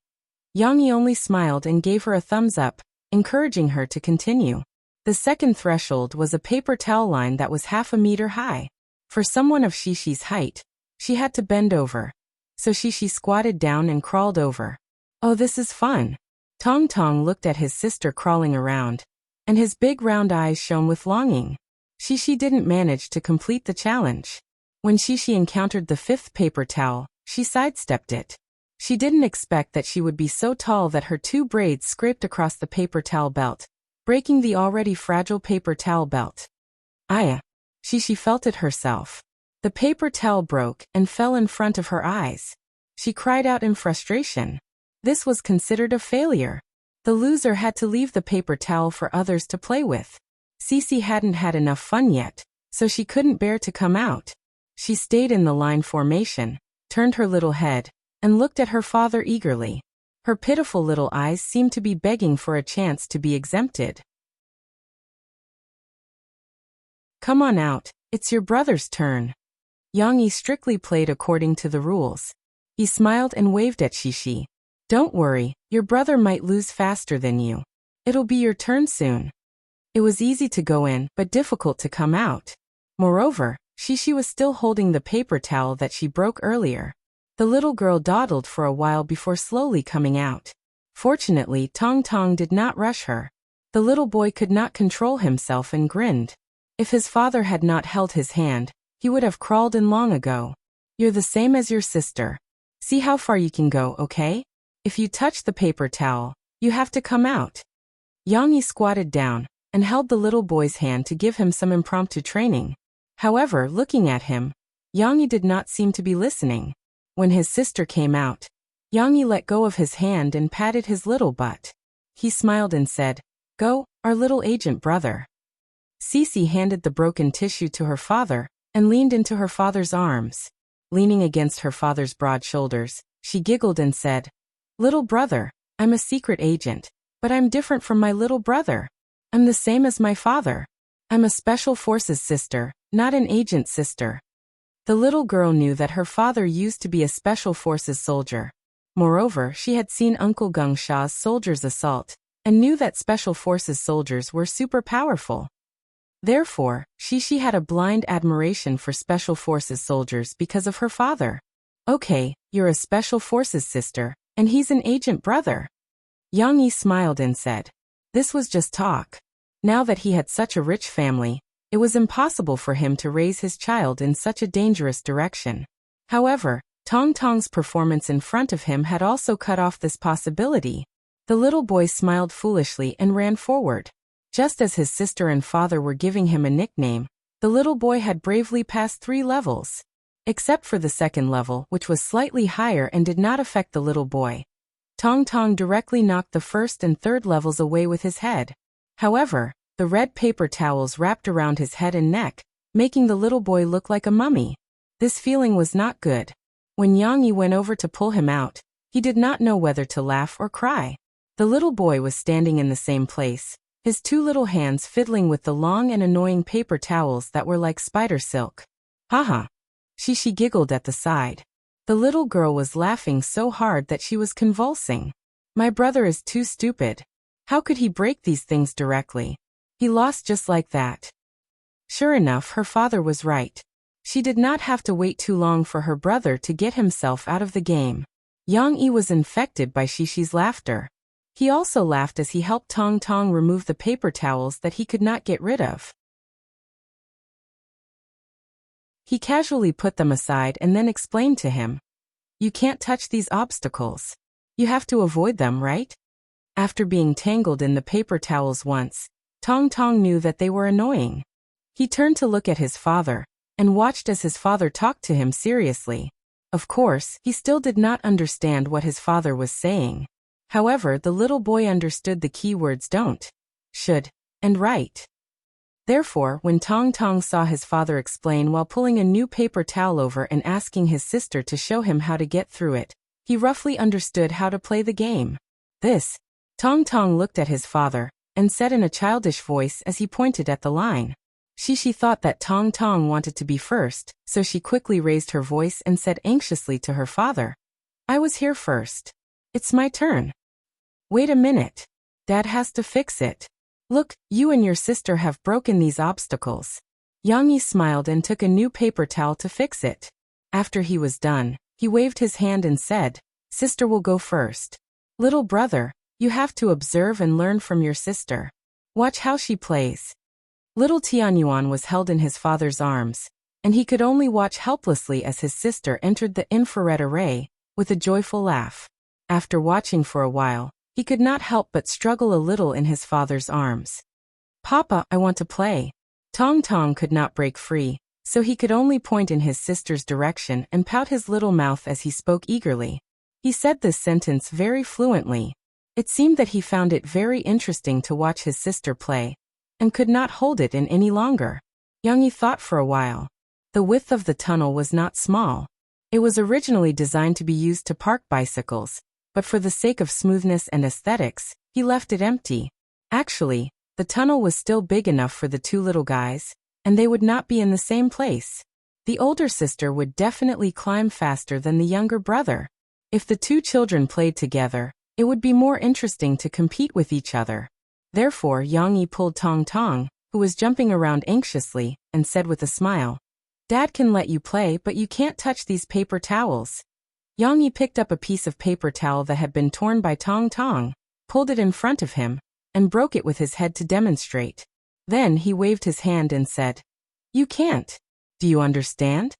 Speaker 1: Yang Yi only smiled and gave her a thumbs up, encouraging her to continue. The second threshold was a paper towel line that was 1/2 meter high. For someone of Shishi's height, she had to bend over. So Shishi squatted down and crawled over. "Oh, this is fun." Tong Tong looked at his sister crawling around, and his big round eyes shone with longing. Shishi didn't manage to complete the challenge. When Shishi encountered the 5th paper towel, she sidestepped it. She didn't expect that she would be so tall that her 2 braids scraped across the paper towel belt, breaking the already fragile paper towel belt. Aya! Shishi felt it herself. The paper towel broke and fell in front of her eyes. She cried out in frustration. This was considered a failure. The loser had to leave the paper towel for others to play with. Cece hadn't had enough fun yet, so she couldn't bear to come out. She stayed in the line formation, turned her little head, and looked at her father eagerly. Her pitiful little eyes seemed to be begging for a chance to be exempted. "Come on out, It's your brother's turn. Yang strictly played according to the rules. He smiled and waved at Shishi. Don't worry, your brother might lose faster than you. It'll be your turn soon. It was easy to go in, but difficult to come out. Moreover, Shishi was still holding the paper towel that she broke earlier. The little girl dawdled for a while before slowly coming out. Fortunately, Tong Tong did not rush her. The little boy could not control himself and grinned. If his father had not held his hand, he would have crawled in long ago. You're the same as your sister. See how far you can go, okay? If you touch the paper towel, you have to come out. Yang squatted down and held the little boy's hand to give him some impromptu training. However, looking at him, Yang did not seem to be listening. When his sister came out, Yang let go of his hand and patted his little butt. He smiled and said, "Go, our little agent brother." Cece handed the broken tissue to her father and leaned into her father's arms. Leaning against her father's broad shoulders, she giggled and said, "Little brother, I'm a secret agent, but I'm different from my little brother. I'm the same as my father. I'm a special forces sister, not an agent sister." The little girl knew that her father used to be a special forces soldier. Moreover, she had seen Uncle Gung Sha's soldiers assault, and knew that special forces soldiers were super powerful. Therefore, Shishi had a blind admiration for special forces soldiers because of her father. Okay, you're a special forces sister, and he's an agent brother. Yang Yi smiled and said. This was just talk. Now that he had such a rich family, it was impossible for him to raise his child in such a dangerous direction. However, Tong Tong's performance in front of him had also cut off this possibility. The little boy smiled foolishly and ran forward. Just as his sister and father were giving him a nickname, the little boy had bravely passed 3 levels. Except for the second level, which was slightly higher and did not affect the little boy. Tong Tong directly knocked the first and third levels away with his head. However, the red paper towels wrapped around his head and neck, making the little boy look like a mummy. This feeling was not good. When Yang Yi went over to pull him out, he did not know whether to laugh or cry. The little boy was standing in the same place, his 2 little hands fiddling with the long and annoying paper towels that were like spider silk. Haha. Shishi giggled at the side. The little girl was laughing so hard that she was convulsing. My brother is too stupid. How could he break these things directly? He lost just like that. Sure enough, her father was right. She did not have to wait too long for her brother to get himself out of the game. Yang Yi was infected by Shishi's laughter. He also laughed as he helped Tong Tong remove the paper towels that he could not get rid of. He casually put them aside and then explained to him. You can't touch these obstacles. You have to avoid them, right? After being tangled in the paper towels once, Tong Tong knew that they were annoying. He turned to look at his father, and watched as his father talked to him seriously. Of course, he still did not understand what his father was saying. However, the little boy understood the key words don't, should, and right. Therefore, when Tong Tong saw his father explain while pulling a new paper towel over and asking his sister to show him how to get through it, he roughly understood how to play the game. Tong Tong looked at his father, and said in a childish voice as he pointed at the line. Shishi thought that Tong Tong wanted to be first, so she quickly raised her voice and said anxiously to her father. I was here first. It's my turn. Wait a minute. Dad has to fix it. Look, you and your sister have broken these obstacles. Yang Yi smiled and took a new paper towel to fix it. After he was done, he waved his hand and said, Sister will go first. Little brother, you have to observe and learn from your sister. Watch how she plays. Little Tianyuan was held in his father's arms, and he could only watch helplessly as his sister entered the infrared array, with a joyful laugh. After watching for a while, he could not help but struggle a little in his father's arms. Papa, I want to play. Tong Tong could not break free, so he could only point in his sister's direction and pout his little mouth as he spoke eagerly. He said this sentence very fluently. It seemed that he found it very interesting to watch his sister play, and could not hold it in any longer. Yang Yi thought for a while. The width of the tunnel was not small. It was originally designed to be used to park bicycles, but for the sake of smoothness and aesthetics, he left it empty. Actually, the tunnel was still big enough for the 2 little guys, and they would not be in the same place. The older sister would definitely climb faster than the younger brother. If the two children played together, it would be more interesting to compete with each other. Therefore, Yang Yi pulled Tong Tong, who was jumping around anxiously, and said with a smile, "Dad can let you play, but you can't touch these paper towels." Yang Yi picked up a piece of paper towel that had been torn by Tong Tong, pulled it in front of him, and broke it with his head to demonstrate. Then he waved his hand and said, "You can't. Do you understand?"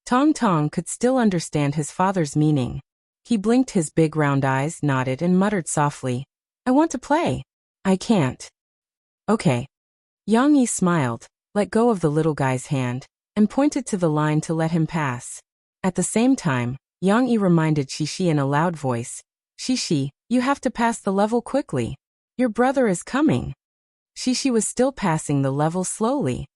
Speaker 1: Tong Tong could still understand his father's meaning. He blinked his big round eyes, nodded, and muttered softly, "I want to play. I can't." "Okay." Yang Yi smiled, let go of the little guy's hand, and pointed to the line to let him pass. At the same time, Yang Yi reminded Shishi in a loud voice, "Shishi, you have to pass the level quickly. Your brother is coming." Shishi was still passing the level slowly.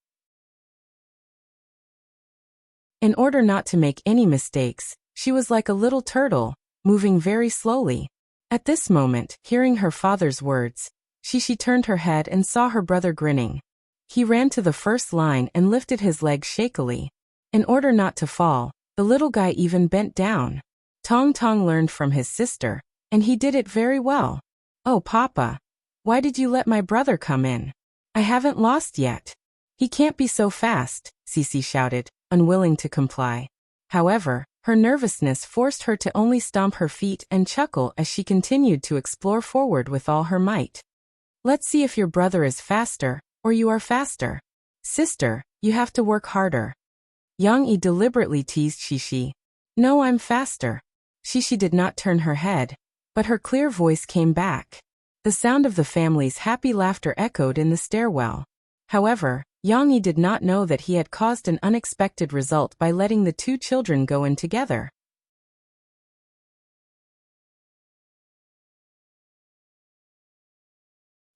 Speaker 1: In order not to make any mistakes, she was like a little turtle, moving very slowly. At this moment, hearing her father's words, Shishi turned her head and saw her brother grinning. He ran to the first line and lifted his legs shakily. In order not to fall, the little guy even bent down. Tong Tong learned from his sister, and he did it very well. "Oh, Papa, why did you let my brother come in? I haven't lost yet." "He can't be so fast," Sisi shouted, unwilling to comply. However, her nervousness forced her to only stomp her feet and chuckle as she continued to explore forward with all her might. "Let's see if your brother is faster, or you are faster. Sister, you have to work harder." Yang Yi deliberately teased Shishi. "No, I'm faster." Shishi did not turn her head, but her clear voice came back. The sound of the family's happy laughter echoed in the stairwell. However, Yang Yi did not know that he had caused an unexpected result by letting the two children go in together.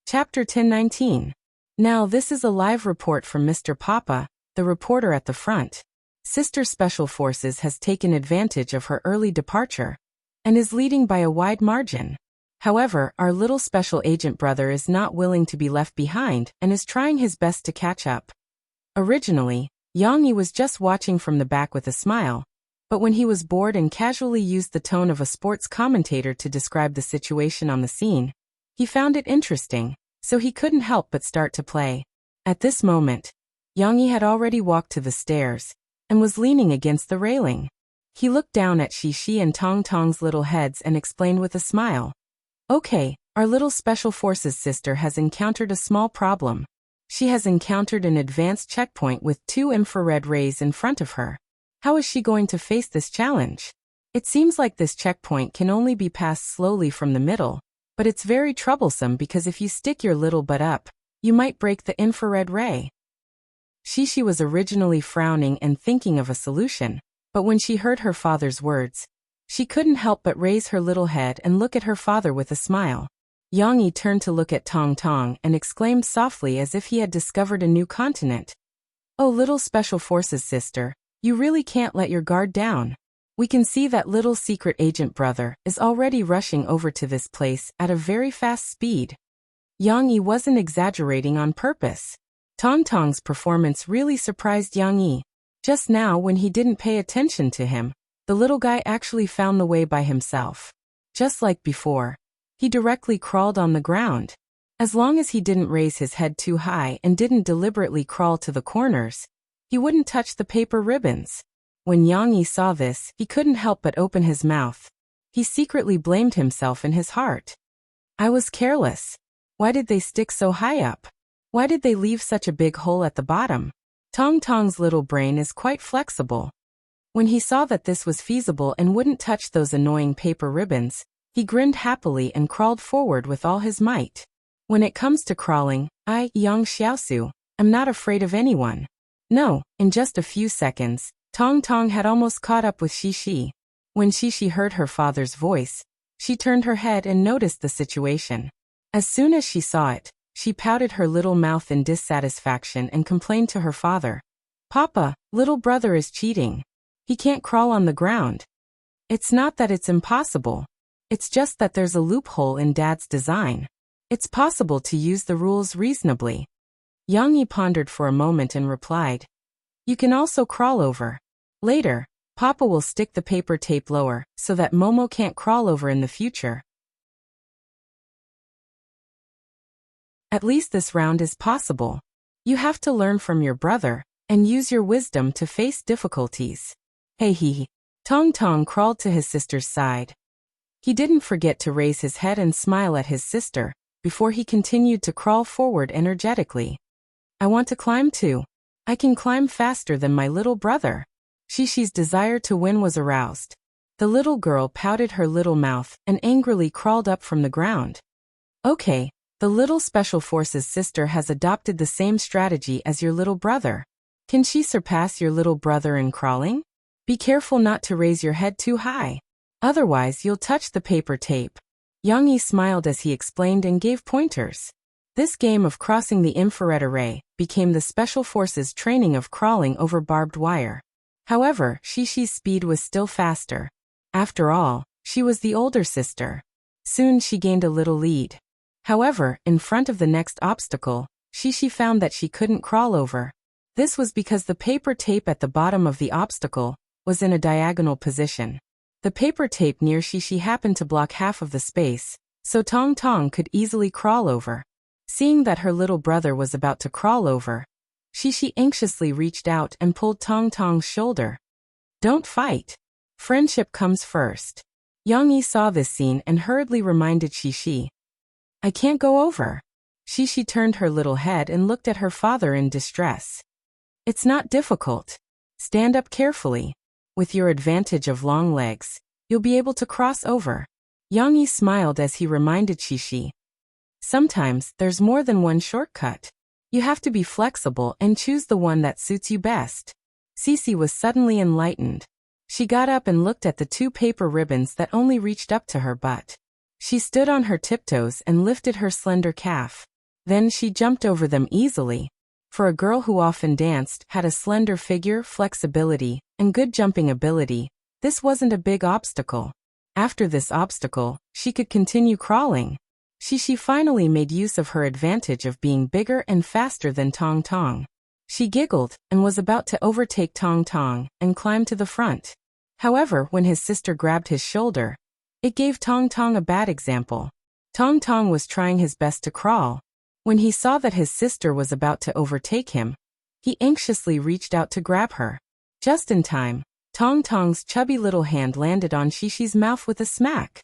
Speaker 1: Chapter 1019. Now this is a live report from Mr. Papa, the reporter at the front. Sister Special Forces has taken advantage of her early departure, and is leading by a wide margin. However, our little special agent brother is not willing to be left behind and is trying his best to catch up. Originally, Yang Yi was just watching from the back with a smile, but when he was bored and casually used the tone of a sports commentator to describe the situation on the scene, he found it interesting, so he couldn't help but start to play. At this moment, Yang Yi had already walked to the stairs, and was leaning against the railing. He looked down at Shishi and Tong Tong's little heads and explained with a smile, "Okay, our little Special Forces sister has encountered a small problem. She has encountered an advanced checkpoint with 2 infrared rays in front of her. How is she going to face this challenge? It seems like this checkpoint can only be passed slowly from the middle, but it's very troublesome because if you stick your little butt up, you might break the infrared ray." Shishi was originally frowning and thinking of a solution, but when she heard her father's words, she couldn't help but raise her little head and look at her father with a smile. Yang Yi turned to look at Tong Tong and exclaimed softly as if he had discovered a new continent, "Oh, little Special Forces sister, you really can't let your guard down. We can see that little secret agent brother is already rushing over to this place at a very fast speed." Yang Yi wasn't exaggerating on purpose. Tong Tong's performance really surprised Yang Yi. Just now, when he didn't pay attention to him, the little guy actually found the way by himself. Just like before, he directly crawled on the ground. As long as he didn't raise his head too high and didn't deliberately crawl to the corners, he wouldn't touch the paper ribbons. When Yang Yi saw this, he couldn't help but open his mouth. He secretly blamed himself in his heart. "I was careless. Why did they stick so high up? Why did they leave such a big hole at the bottom?" Tong Tong's little brain is quite flexible. When he saw that this was feasible and wouldn't touch those annoying paper ribbons, he grinned happily and crawled forward with all his might. When it comes to crawling, I, Yang Xiaosu, am not afraid of anyone. No, in just a few seconds, Tong Tong had almost caught up with Shishi. When Shishi heard her father's voice, she turned her head and noticed the situation. As soon as she saw it, she pouted her little mouth in dissatisfaction and complained to her father, "Papa, little brother is cheating. He can't crawl on the ground." "It's not that it's impossible. It's just that there's a loophole in Dad's design. It's possible to use the rules reasonably." Yang Yi pondered for a moment and replied, "You can also crawl over. Later, Papa will stick the paper tape lower so that Momo can't crawl over in the future. At least this round is possible. You have to learn from your brother and use your wisdom to face difficulties." Hey he. Tong Tong crawled to his sister's side. He didn't forget to raise his head and smile at his sister before he continued to crawl forward energetically. "I want to climb too. I can climb faster than my little brother." Shishi's desire to win was aroused. The little girl pouted her little mouth and angrily crawled up from the ground. "Okay, the little Special Forces sister has adopted the same strategy as your little brother. Can she surpass your little brother in crawling? Be careful not to raise your head too high. Otherwise you'll touch the paper tape." Yang Yi smiled as he explained and gave pointers. This game of crossing the infrared array became the Special Forces training of crawling over barbed wire. However, Shishi's speed was still faster. After all, she was the older sister. Soon she gained a little lead. However, in front of the next obstacle, Shishi found that she couldn't crawl over. This was because the paper tape at the bottom of the obstacle was in a diagonal position. The paper tape near Shishi happened to block half of the space, so Tong Tong could easily crawl over. Seeing that her little brother was about to crawl over, Shishi anxiously reached out and pulled Tong Tong's shoulder. "Don't fight. Friendship comes first." Yang Yi saw this scene and hurriedly reminded Shishi. "I can't go over." Shishi turned her little head and looked at her father in distress. "It's not difficult. Stand up carefully. With your advantage of long legs, you'll be able to cross over." Yang Yi smiled as he reminded Shishi. "Sometimes there's more than one shortcut. You have to be flexible and choose the one that suits you best." Cece was suddenly enlightened. She got up and looked at the two paper ribbons that only reached up to her butt. She stood on her tiptoes and lifted her slender calf. Then she jumped over them easily. For a girl who often danced, had a slender figure, flexibility, and good jumping ability, this wasn't a big obstacle. After this obstacle, she could continue crawling. Shishi finally made use of her advantage of being bigger and faster than Tong Tong. She giggled and was about to overtake Tong Tong and climb to the front. However, when his sister grabbed his shoulder, it gave Tong Tong a bad example. Tong Tong was trying his best to crawl. When he saw that his sister was about to overtake him, he anxiously reached out to grab her. Just in time, Tong Tong's chubby little hand landed on Shishi's mouth with a smack.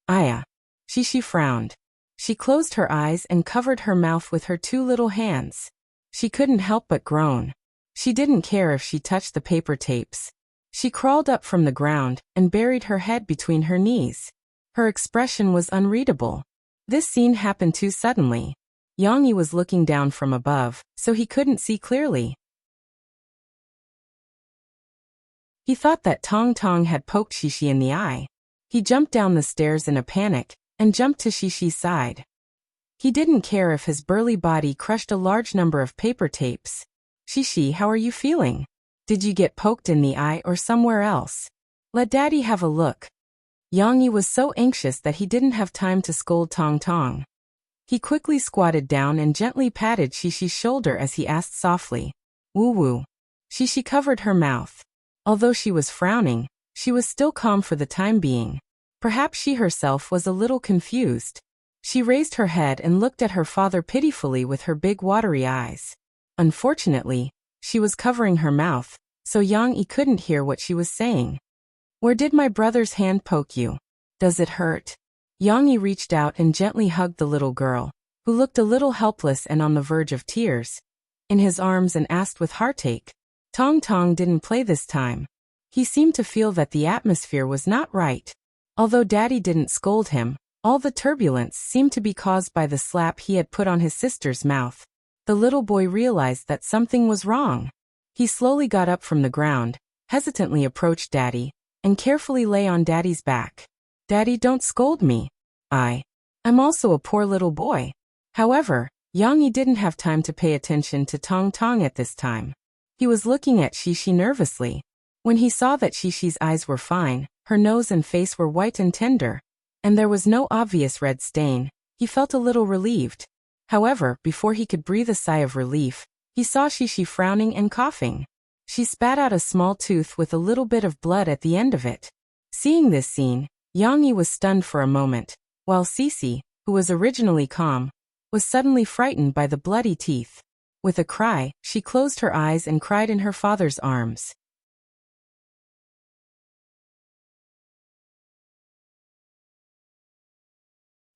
Speaker 1: "Aya." Shishi frowned. She closed her eyes and covered her mouth with her two little hands. She couldn't help but groan. She didn't care if she touched the paper tapes. She crawled up from the ground and buried her head between her knees. Her expression was unreadable. This scene happened too suddenly. Yang Yi was looking down from above, so he couldn't see clearly. He thought that Tong Tong had poked Shishi in the eye. He jumped down the stairs in a panic and jumped to Shishi's side. He didn't care if his burly body crushed a large number of paper tapes. "Shishi, how are you feeling? Did you get poked in the eye or somewhere else? Let Daddy have a look." Yang Yi was so anxious that he didn't have time to scold Tong Tong. He quickly squatted down and gently patted Shishi's shoulder as he asked softly, "Woo-woo." Shishi covered her mouth. Although she was frowning, she was still calm for the time being. Perhaps she herself was a little confused. She raised her head and looked at her father pitifully with her big watery eyes. Unfortunately, she was covering her mouth, so Yang Yi couldn't hear what she was saying. "Where did my brother's hand poke you? Does it hurt?" Yang Yi reached out and gently hugged the little girl, who looked a little helpless and on the verge of tears, in his arms and asked with heartache. Tong Tong didn't play this time. He seemed to feel that the atmosphere was not right. Although Daddy didn't scold him, all the turbulence seemed to be caused by the slap he had put on his sister's mouth. The little boy realized that something was wrong. He slowly got up from the ground, hesitantly approached Daddy, and carefully lay on Daddy's back. "Daddy, don't scold me. I'm also a poor little boy." However, Yang Yi didn't have time to pay attention to Tong Tong at this time. He was looking at Shishi nervously. When he saw that Shishi's eyes were fine, her nose and face were white and tender, and there was no obvious red stain, he felt a little relieved. However, before he could breathe a sigh of relief, he saw Shishi frowning and coughing. She spat out a small tooth with a little bit of blood at the end of it. Seeing this scene, Yang Yi was stunned for a moment, while Cece, who was originally calm, was suddenly frightened by the bloody teeth. With a cry, she closed her eyes and cried in her father's arms.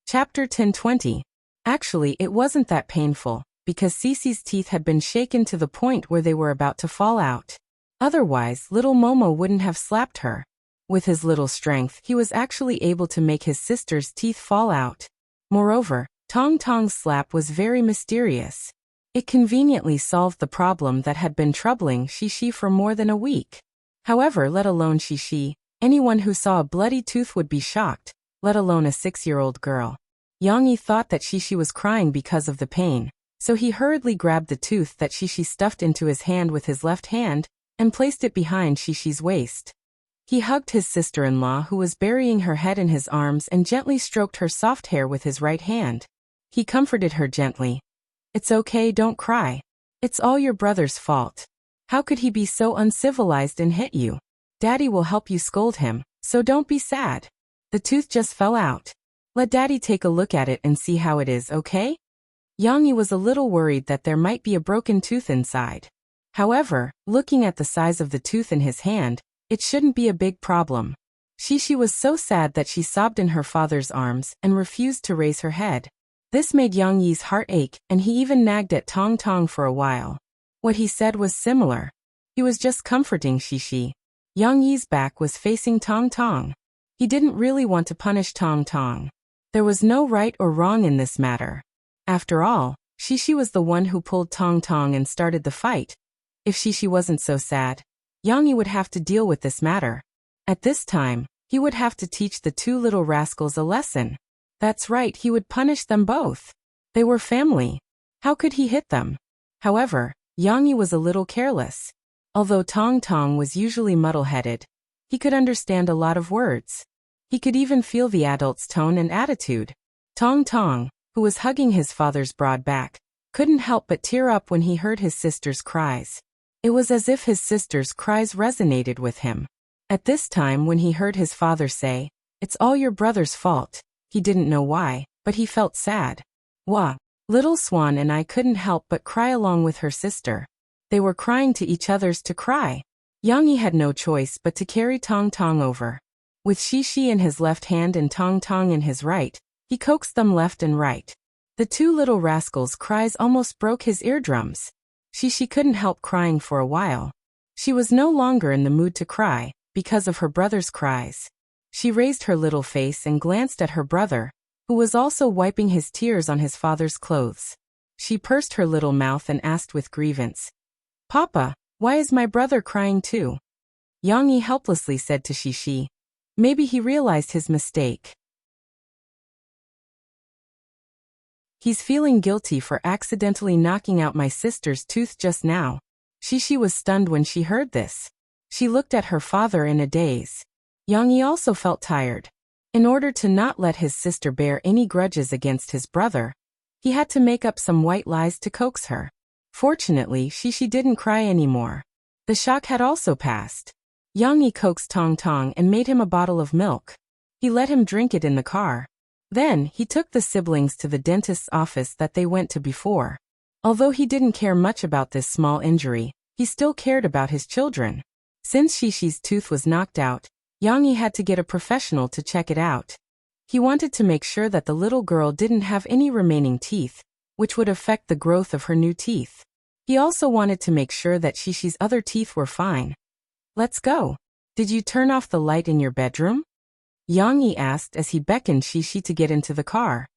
Speaker 1: Chapter 10:20. Actually, it wasn't that painful, because Cece's teeth had been shaken to the point where they were about to fall out. Otherwise, little Momo wouldn't have slapped her. With his little strength, he was actually able to make his sister's teeth fall out. Moreover, Tong Tong's slap was very mysterious. It conveniently solved the problem that had been troubling Shishi for more than a week. However, let alone Shishi, anyone who saw a bloody tooth would be shocked, let alone a 6-year-old girl. Yang Yi thought that Shishi was crying because of the pain, so he hurriedly grabbed the tooth that Shishi stuffed into his hand with his left hand and placed it behind Shishi's waist. He hugged his sister-in-law who was burying her head in his arms and gently stroked her soft hair with his right hand. He comforted her gently. "It's okay, don't cry. It's all your brother's fault. How could he be so uncivilized and hit you? Daddy will help you scold him, so don't be sad. The tooth just fell out. Let Daddy take a look at it and see how it is, okay?" Yang Yi was a little worried that there might be a broken tooth inside. However, looking at the size of the tooth in his hand, it shouldn't be a big problem. Shishi was so sad that she sobbed in her father's arms and refused to raise her head. This made Yang Yi's heart ache, and he even nagged at Tong Tong for a while. What he said was similar. He was just comforting Shishi. Yang Yi's back was facing Tong Tong. He didn't really want to punish Tong Tong. There was no right or wrong in this matter. After all, Shishi was the one who pulled Tong Tong and started the fight. If Shishi wasn't so sad, Yang Yi would have to deal with this matter. At this time, he would have to teach the two little rascals a lesson. That's right, he would punish them both. They were family. How could he hit them? However, Yang Yi was a little careless. Although Tong Tong was usually muddle-headed, he could understand a lot of words. He could even feel the adult's tone and attitude. Tong Tong, who was hugging his father's broad back, couldn't help but tear up when he heard his sister's cries. It was as if his sister's cries resonated with him. At this time when he heard his father say, "It's all your brother's fault," he didn't know why, but he felt sad. Wah! Little Swan and I couldn't help but cry along with her sister. They were crying to each other's to cry. Yang Yi had no choice but to carry Tong Tong over. With Shishi in his left hand and Tong Tong in his right, he coaxed them left and right. The two little rascals' cries almost broke his eardrums. Shishi couldn't help crying for a while. She was no longer in the mood to cry, because of her brother's cries. She raised her little face and glanced at her brother, who was also wiping his tears on his father's clothes. She pursed her little mouth and asked with grievance, "Papa, why is my brother crying too?" Yang Yi helplessly said to Shishi, "Maybe he realized his mistake. He's feeling guilty for accidentally knocking out my sister's tooth just now." Shishi was stunned when she heard this. She looked at her father in a daze. Yang Yi also felt tired. In order to not let his sister bear any grudges against his brother, he had to make up some white lies to coax her. Fortunately, Shishi didn't cry anymore. The shock had also passed. Yang Yi coaxed Tong Tong and made him a bottle of milk. He let him drink it in the car. Then, he took the siblings to the dentist's office that they went to before. Although he didn't care much about this small injury, he still cared about his children. Since Shishi's tooth was knocked out, Yang Yi had to get a professional to check it out. He wanted to make sure that the little girl didn't have any remaining teeth, which would affect the growth of her new teeth. He also wanted to make sure that Shishi's other teeth were fine. "Let's go. Did you turn off the light in your bedroom?" Yang Yi asked as he beckoned Shishi to get into the car.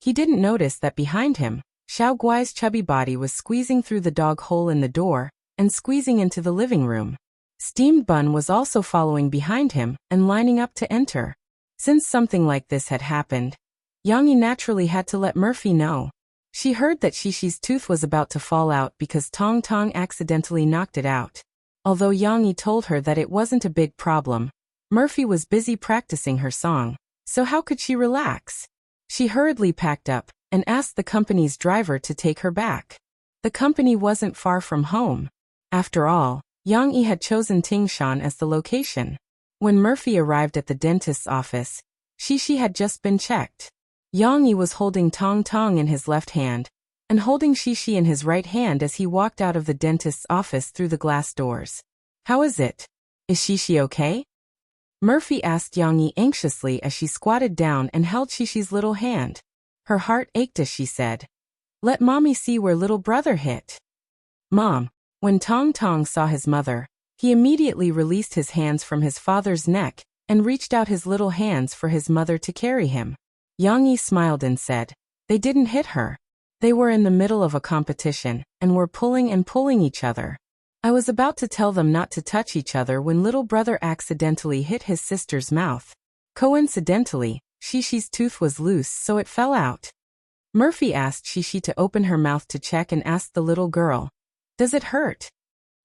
Speaker 1: He didn't notice that behind him, Xiao Guai's chubby body was squeezing through the dog hole in the door and squeezing into the living room. Steamed Bun was also following behind him and lining up to enter. Since something like this had happened, Yang Yi naturally had to let Murphy know. She heard that Shishi's tooth was about to fall out because Tong Tong accidentally knocked it out. Although Yang Yi told her that it wasn't a big problem, Murphy was busy practicing her song, so how could she relax? She hurriedly packed up and asked the company's driver to take her back. The company wasn't far from home. After all, Yang Yi had chosen Tingshan as the location. When Murphy arrived at the dentist's office, Shishi had just been checked. Yang Yi was holding Tong Tong in his left hand, and holding Shishi in his right hand as he walked out of the dentist's office through the glass doors. "How is it? Is Shishi okay?" Murphy asked Yang Yi anxiously as she squatted down and held Shishi's little hand. Her heart ached as she said, "Let mommy see where little brother hit." "Mom." When Tong Tong saw his mother, he immediately released his hands from his father's neck and reached out his little hands for his mother to carry him. Yang Yi smiled and said, "They didn't hit her. They were in the middle of a competition and were pulling and pulling each other. I was about to tell them not to touch each other when little brother accidentally hit his sister's mouth. Coincidentally, Shishi's tooth was loose, so it fell out." Murphy asked Shishi to open her mouth to check and asked the little girl, "Does it hurt?"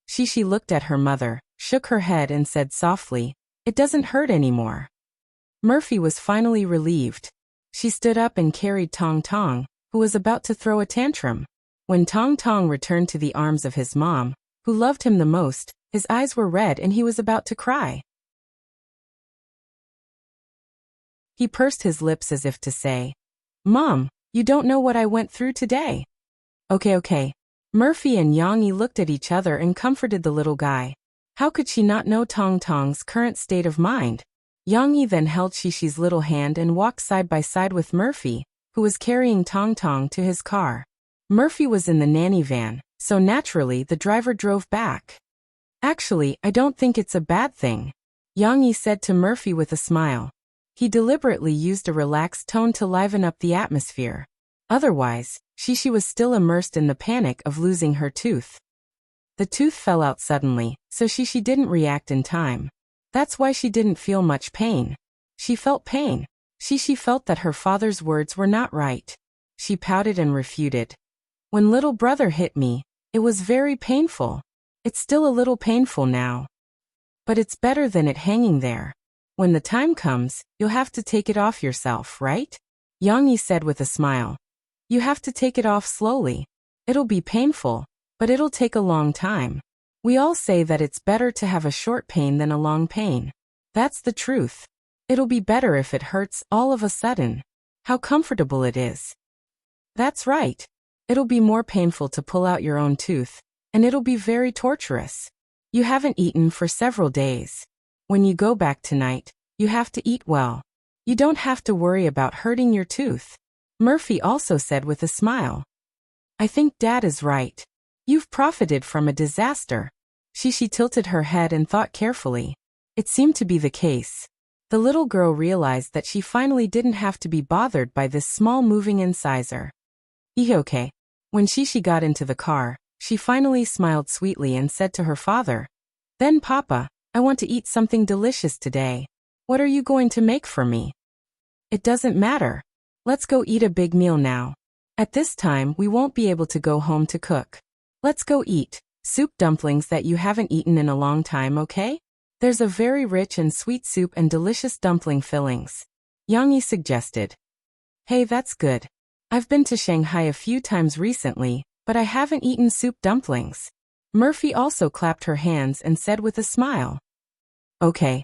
Speaker 1: Shishi looked at her mother, shook her head and said softly, "It doesn't hurt anymore." Murphy was finally relieved. She stood up and carried Tong Tong, who was about to throw a tantrum. When Tong Tong returned to the arms of his mom, who loved him the most, his eyes were red and he was about to cry. He pursed his lips as if to say, "Mom, you don't know what I went through today." Okay. Murphy and Yang Yi looked at each other and comforted the little guy. How could she not know Tong Tong's current state of mind? Yang Yi then held Shishi's little hand and walked side by side with Murphy, who was carrying Tong Tong to his car. Murphy was in the nanny van, so naturally the driver drove back. "Actually, I don't think it's a bad thing," Yang Yi said to Murphy with a smile. He deliberately used a relaxed tone to liven up the atmosphere. Otherwise, Shishi was still immersed in the panic of losing her tooth. The tooth fell out suddenly, so Shishi didn't react in time. That's why she didn't feel much pain. She felt pain. Shishi felt that her father's words were not right. She pouted and refuted. "When little brother hit me, it was very painful. It's still a little painful now. But it's better than it hanging there. When the time comes, you'll have to take it off yourself, right?" Yang Yi said with a smile. "You have to take it off slowly. It'll be painful, but it'll take a long time. We all say that it's better to have a short pain than a long pain. That's the truth. It'll be better if it hurts all of a sudden. How comfortable it is." "That's right. It'll be more painful to pull out your own tooth, and it'll be very torturous. You haven't eaten for several days. When you go back tonight, you have to eat well. You don't have to worry about hurting your tooth." Murphy also said with a smile. "I think Dad is right. You've profited from a disaster." Shishi tilted her head and thought carefully. It seemed to be the case. The little girl realized that she finally didn't have to be bothered by this small moving incisor. Okay. When Shishi got into the car, she finally smiled sweetly and said to her father, "Then Papa, I want to eat something delicious today. What are you going to make for me?" "It doesn't matter. Let's go eat a big meal now. At this time we won't be able to go home to cook. Let's go eat soup dumplings that you haven't eaten in a long time, okay? There's a very rich and sweet soup and delicious dumpling fillings," Yang Yi suggested. "Hey, that's good. I've been to Shanghai a few times recently, but I haven't eaten soup dumplings." Murphy also clapped her hands and said with a smile, Okay.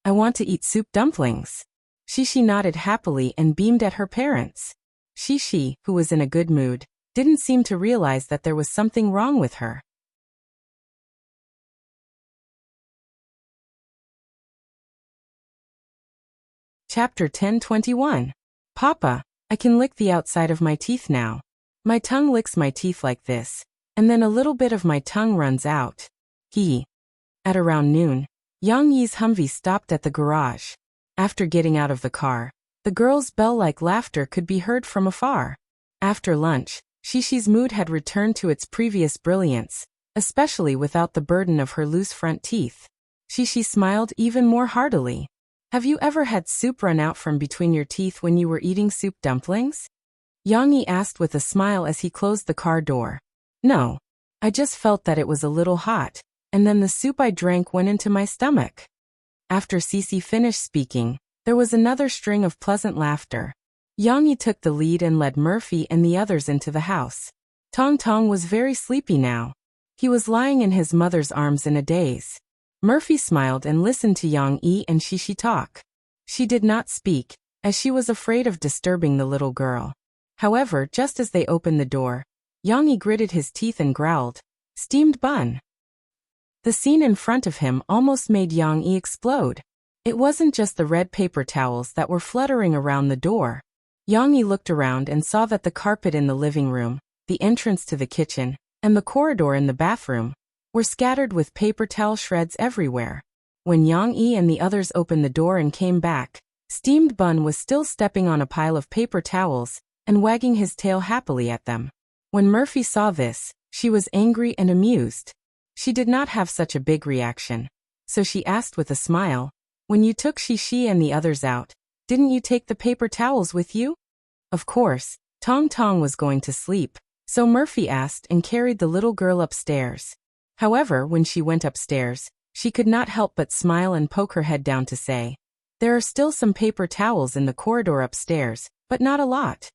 Speaker 1: I want to eat soup dumplings." Shishi nodded happily and beamed at her parents. Shishi, who was in a good mood, didn't seem to realize that there was something wrong with her. Chapter 10:21. Papa, I can lick the outside of my teeth now. My tongue licks my teeth like this, and then a little bit of my tongue runs out. At around noon, Yang Yi's Humvee stopped at the garage. After getting out of the car, the girls' bell-like laughter could be heard from afar. After lunch, Shishi's mood had returned to its previous brilliance, especially without the burden of her loose front teeth. Shishi smiled even more heartily. "Have you ever had soup run out from between your teeth when you were eating soup dumplings?" Yang Yi asked with a smile as he closed the car door. "No. I just felt that it was a little hot, and then the soup I drank went into my stomach." After Sisi finished speaking, there was another string of pleasant laughter. Yang Yi took the lead and led Murphy and the others into the house. Tong Tong was very sleepy now. He was lying in his mother's arms in a daze. Murphy smiled and listened to Yang Yi and Shishi talk. She did not speak, as she was afraid of disturbing the little girl. However, just as they opened the door, Yang Yi gritted his teeth and growled, "Steamed bun." The scene in front of him almost made Yang Yi explode. It wasn't just the red paper towels that were fluttering around the door. Yang Yi looked around and saw that the carpet in the living room, the entrance to the kitchen, and the corridor in the bathroom were scattered with paper towel shreds everywhere. When Yang Yi and the others opened the door and came back, Steamed Bun was still stepping on a pile of paper towels and wagging his tail happily at them. When Murphy saw this, she was angry and amused. She did not have such a big reaction, so she asked with a smile, "When you took Shishi and the others out, didn't you take the paper towels with you?" Of course, Tong Tong was going to sleep, so Murphy asked and carried the little girl upstairs. However, when she went upstairs, she could not help but smile and poke her head down to say, "There are still some paper towels in the corridor upstairs, but not a lot."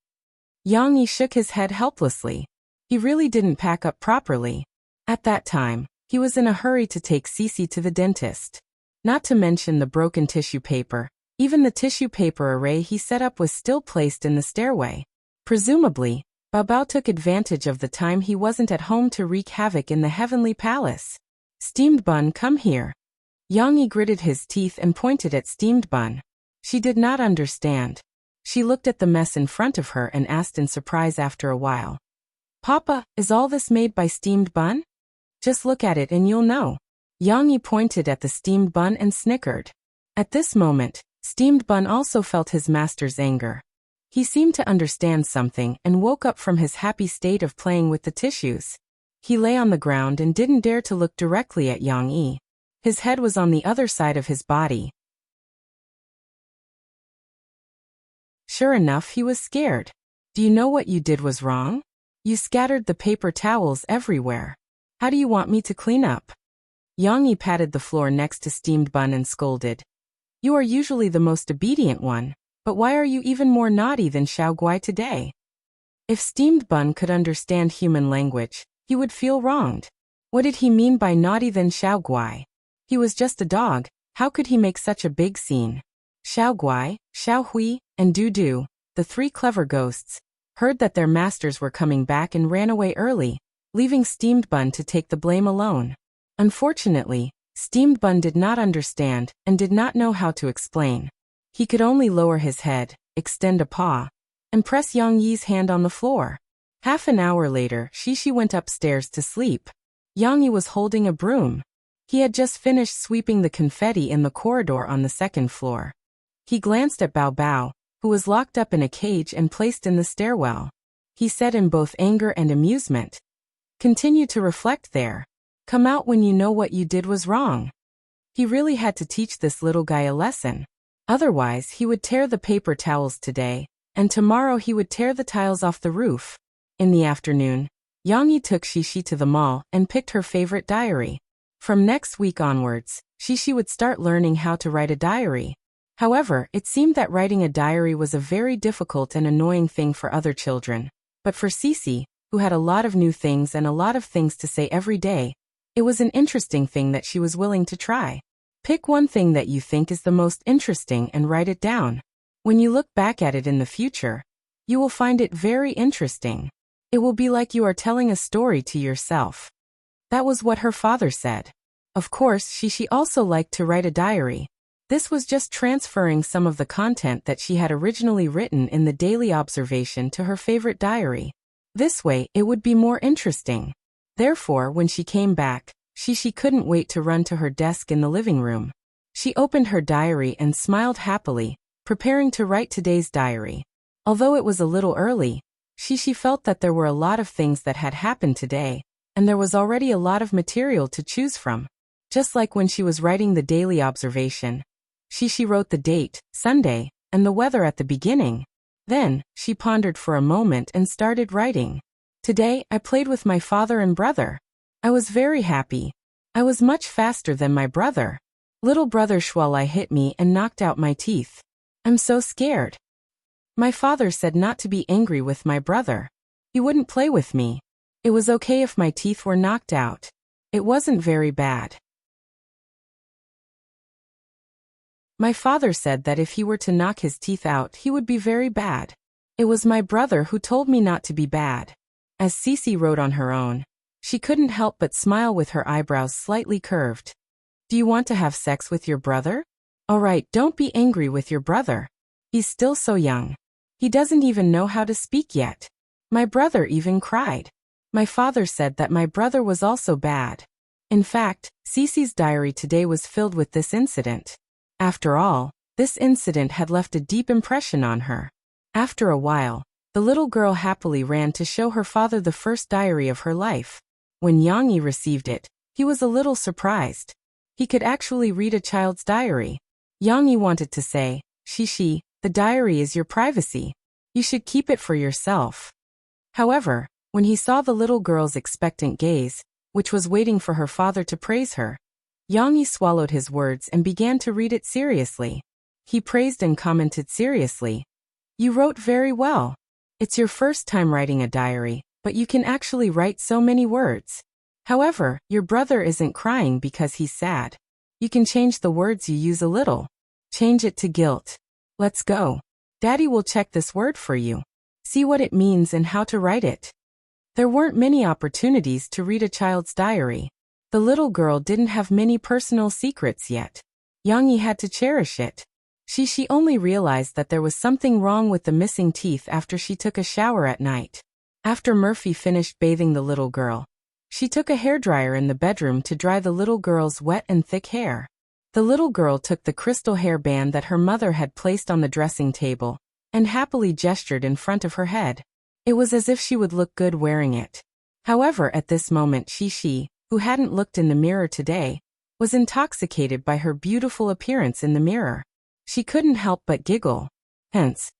Speaker 1: Yang Yi shook his head helplessly. He really didn't pack up properly. At that time, he was in a hurry to take Cece to the dentist. Not to mention the broken tissue paper. Even the tissue paper array he set up was still placed in the stairway. Presumably, Bao Bao took advantage of the time he wasn't at home to wreak havoc in the heavenly palace. "Steamed Bun, come here." Yang Yi gritted his teeth and pointed at Steamed Bun. She did not understand. She looked at the mess in front of her and asked in surprise after a while, "Papa, is all this made by Steamed Bun?" "Just look at it and you'll know." Yang Yi pointed at the Steamed Bun and snickered. At this moment, Steamed Bun also felt his master's anger. He seemed to understand something and woke up from his happy state of playing with the tissues. He lay on the ground and didn't dare to look directly at Yang Yi. His head was on the other side of his body. Sure enough, he was scared. "Do you know what you did was wrong? You scattered the paper towels everywhere. How do you want me to clean up?" Yang Yi patted the floor next to Steamed Bun and scolded, "You are usually the most obedient one, but why are you even more naughty than Xiao Guai today?" If Steamed Bun could understand human language, he would feel wronged. What did he mean by naughty than Xiao Guai? He was just a dog. How could he make such a big scene? Xiao Guai, Xiao Hui, and Du Du, the three clever ghosts, heard that their masters were coming back and ran away early, leaving Steamed Bun to take the blame alone. Unfortunately, Steamed Bun did not understand and did not know how to explain. He could only lower his head, extend a paw, and press Yang Yi's hand on the floor. Half an hour later, Shishi went upstairs to sleep. Yang Yi was holding a broom. He had just finished sweeping the confetti in the corridor on the second floor. He glanced at Bao Bao, who was locked up in a cage and placed in the stairwell. He said in both anger and amusement, "Continue to reflect there. Come out when you know what you did was wrong." He really had to teach this little guy a lesson. Otherwise, he would tear the paper towels today, and tomorrow he would tear the tiles off the roof. In the afternoon, Yang Yi took Shishi to the mall and picked her favorite diary. From next week onwards, Shishi would start learning how to write a diary. However, it seemed that writing a diary was a very difficult and annoying thing for other children. But for Cece, who had a lot of new things and a lot of things to say every day, it was an interesting thing that she was willing to try. Pick one thing that you think is the most interesting and write it down. When you look back at it in the future, you will find it very interesting. It will be like you are telling a story to yourself. That was what her father said. Of course, Shishi also liked to write a diary. This was just transferring some of the content that she had originally written in the daily observation to her favorite diary. This way, it would be more interesting. Therefore, when she came back, Shishi couldn't wait to run to her desk in the living room. She opened her diary and smiled happily, preparing to write today's diary. Although it was a little early, Shishi felt that there were a lot of things that had happened today, and there was already a lot of material to choose from. Just like when she was writing the daily observation, Shishi wrote the date, Sunday, and the weather at the beginning. Then, she pondered for a moment and started writing. "Today, I played with my father and brother. I was very happy. I was much faster than my brother. Little brother Shualai hit me and knocked out my teeth. I'm so scared." My father said not to be angry with my brother. He wouldn't play with me. It was okay if my teeth were knocked out. It wasn't very bad. My father said that if he were to knock his teeth out, he would be very bad. It was my brother who told me not to be bad. As Cece wrote on her own, she couldn't help but smile with her eyebrows slightly curved. Do you want to have sex with your brother? All right, don't be angry with your brother. He's still so young. He doesn't even know how to speak yet. My brother even cried. My father said that my brother was also bad. In fact, Cece's diary today was filled with this incident. After all, this incident had left a deep impression on her. After a while, the little girl happily ran to show her father the first diary of her life. When Yang Yi received it, he was a little surprised. He could actually read a child's diary. Yang Yi wanted to say, Shishi, the diary is your privacy. You should keep it for yourself. However, when he saw the little girl's expectant gaze, which was waiting for her father to praise her, Yang Yi swallowed his words and began to read it seriously. He praised and commented seriously. You wrote very well. It's your first time writing a diary, but you can actually write so many words. However, your brother isn't crying because he's sad. You can change the words you use a little. Change it to guilt. Let's go. Daddy will check this word for you. See what it means and how to write it. There weren't many opportunities to read a child's diary. The little girl didn't have many personal secrets yet. Yang Yi had to cherish it. She only realized that there was something wrong with the missing teeth after she took a shower at night. After Murphy finished bathing the little girl, she took a hairdryer in the bedroom to dry the little girl's wet and thick hair. The little girl took the crystal hairband that her mother had placed on the dressing table and happily gestured in front of her head. It was as if she would look good wearing it. However, at this moment she, who hadn't looked in the mirror today, was intoxicated by her beautiful appearance in the mirror. She couldn't help but giggle. Hence,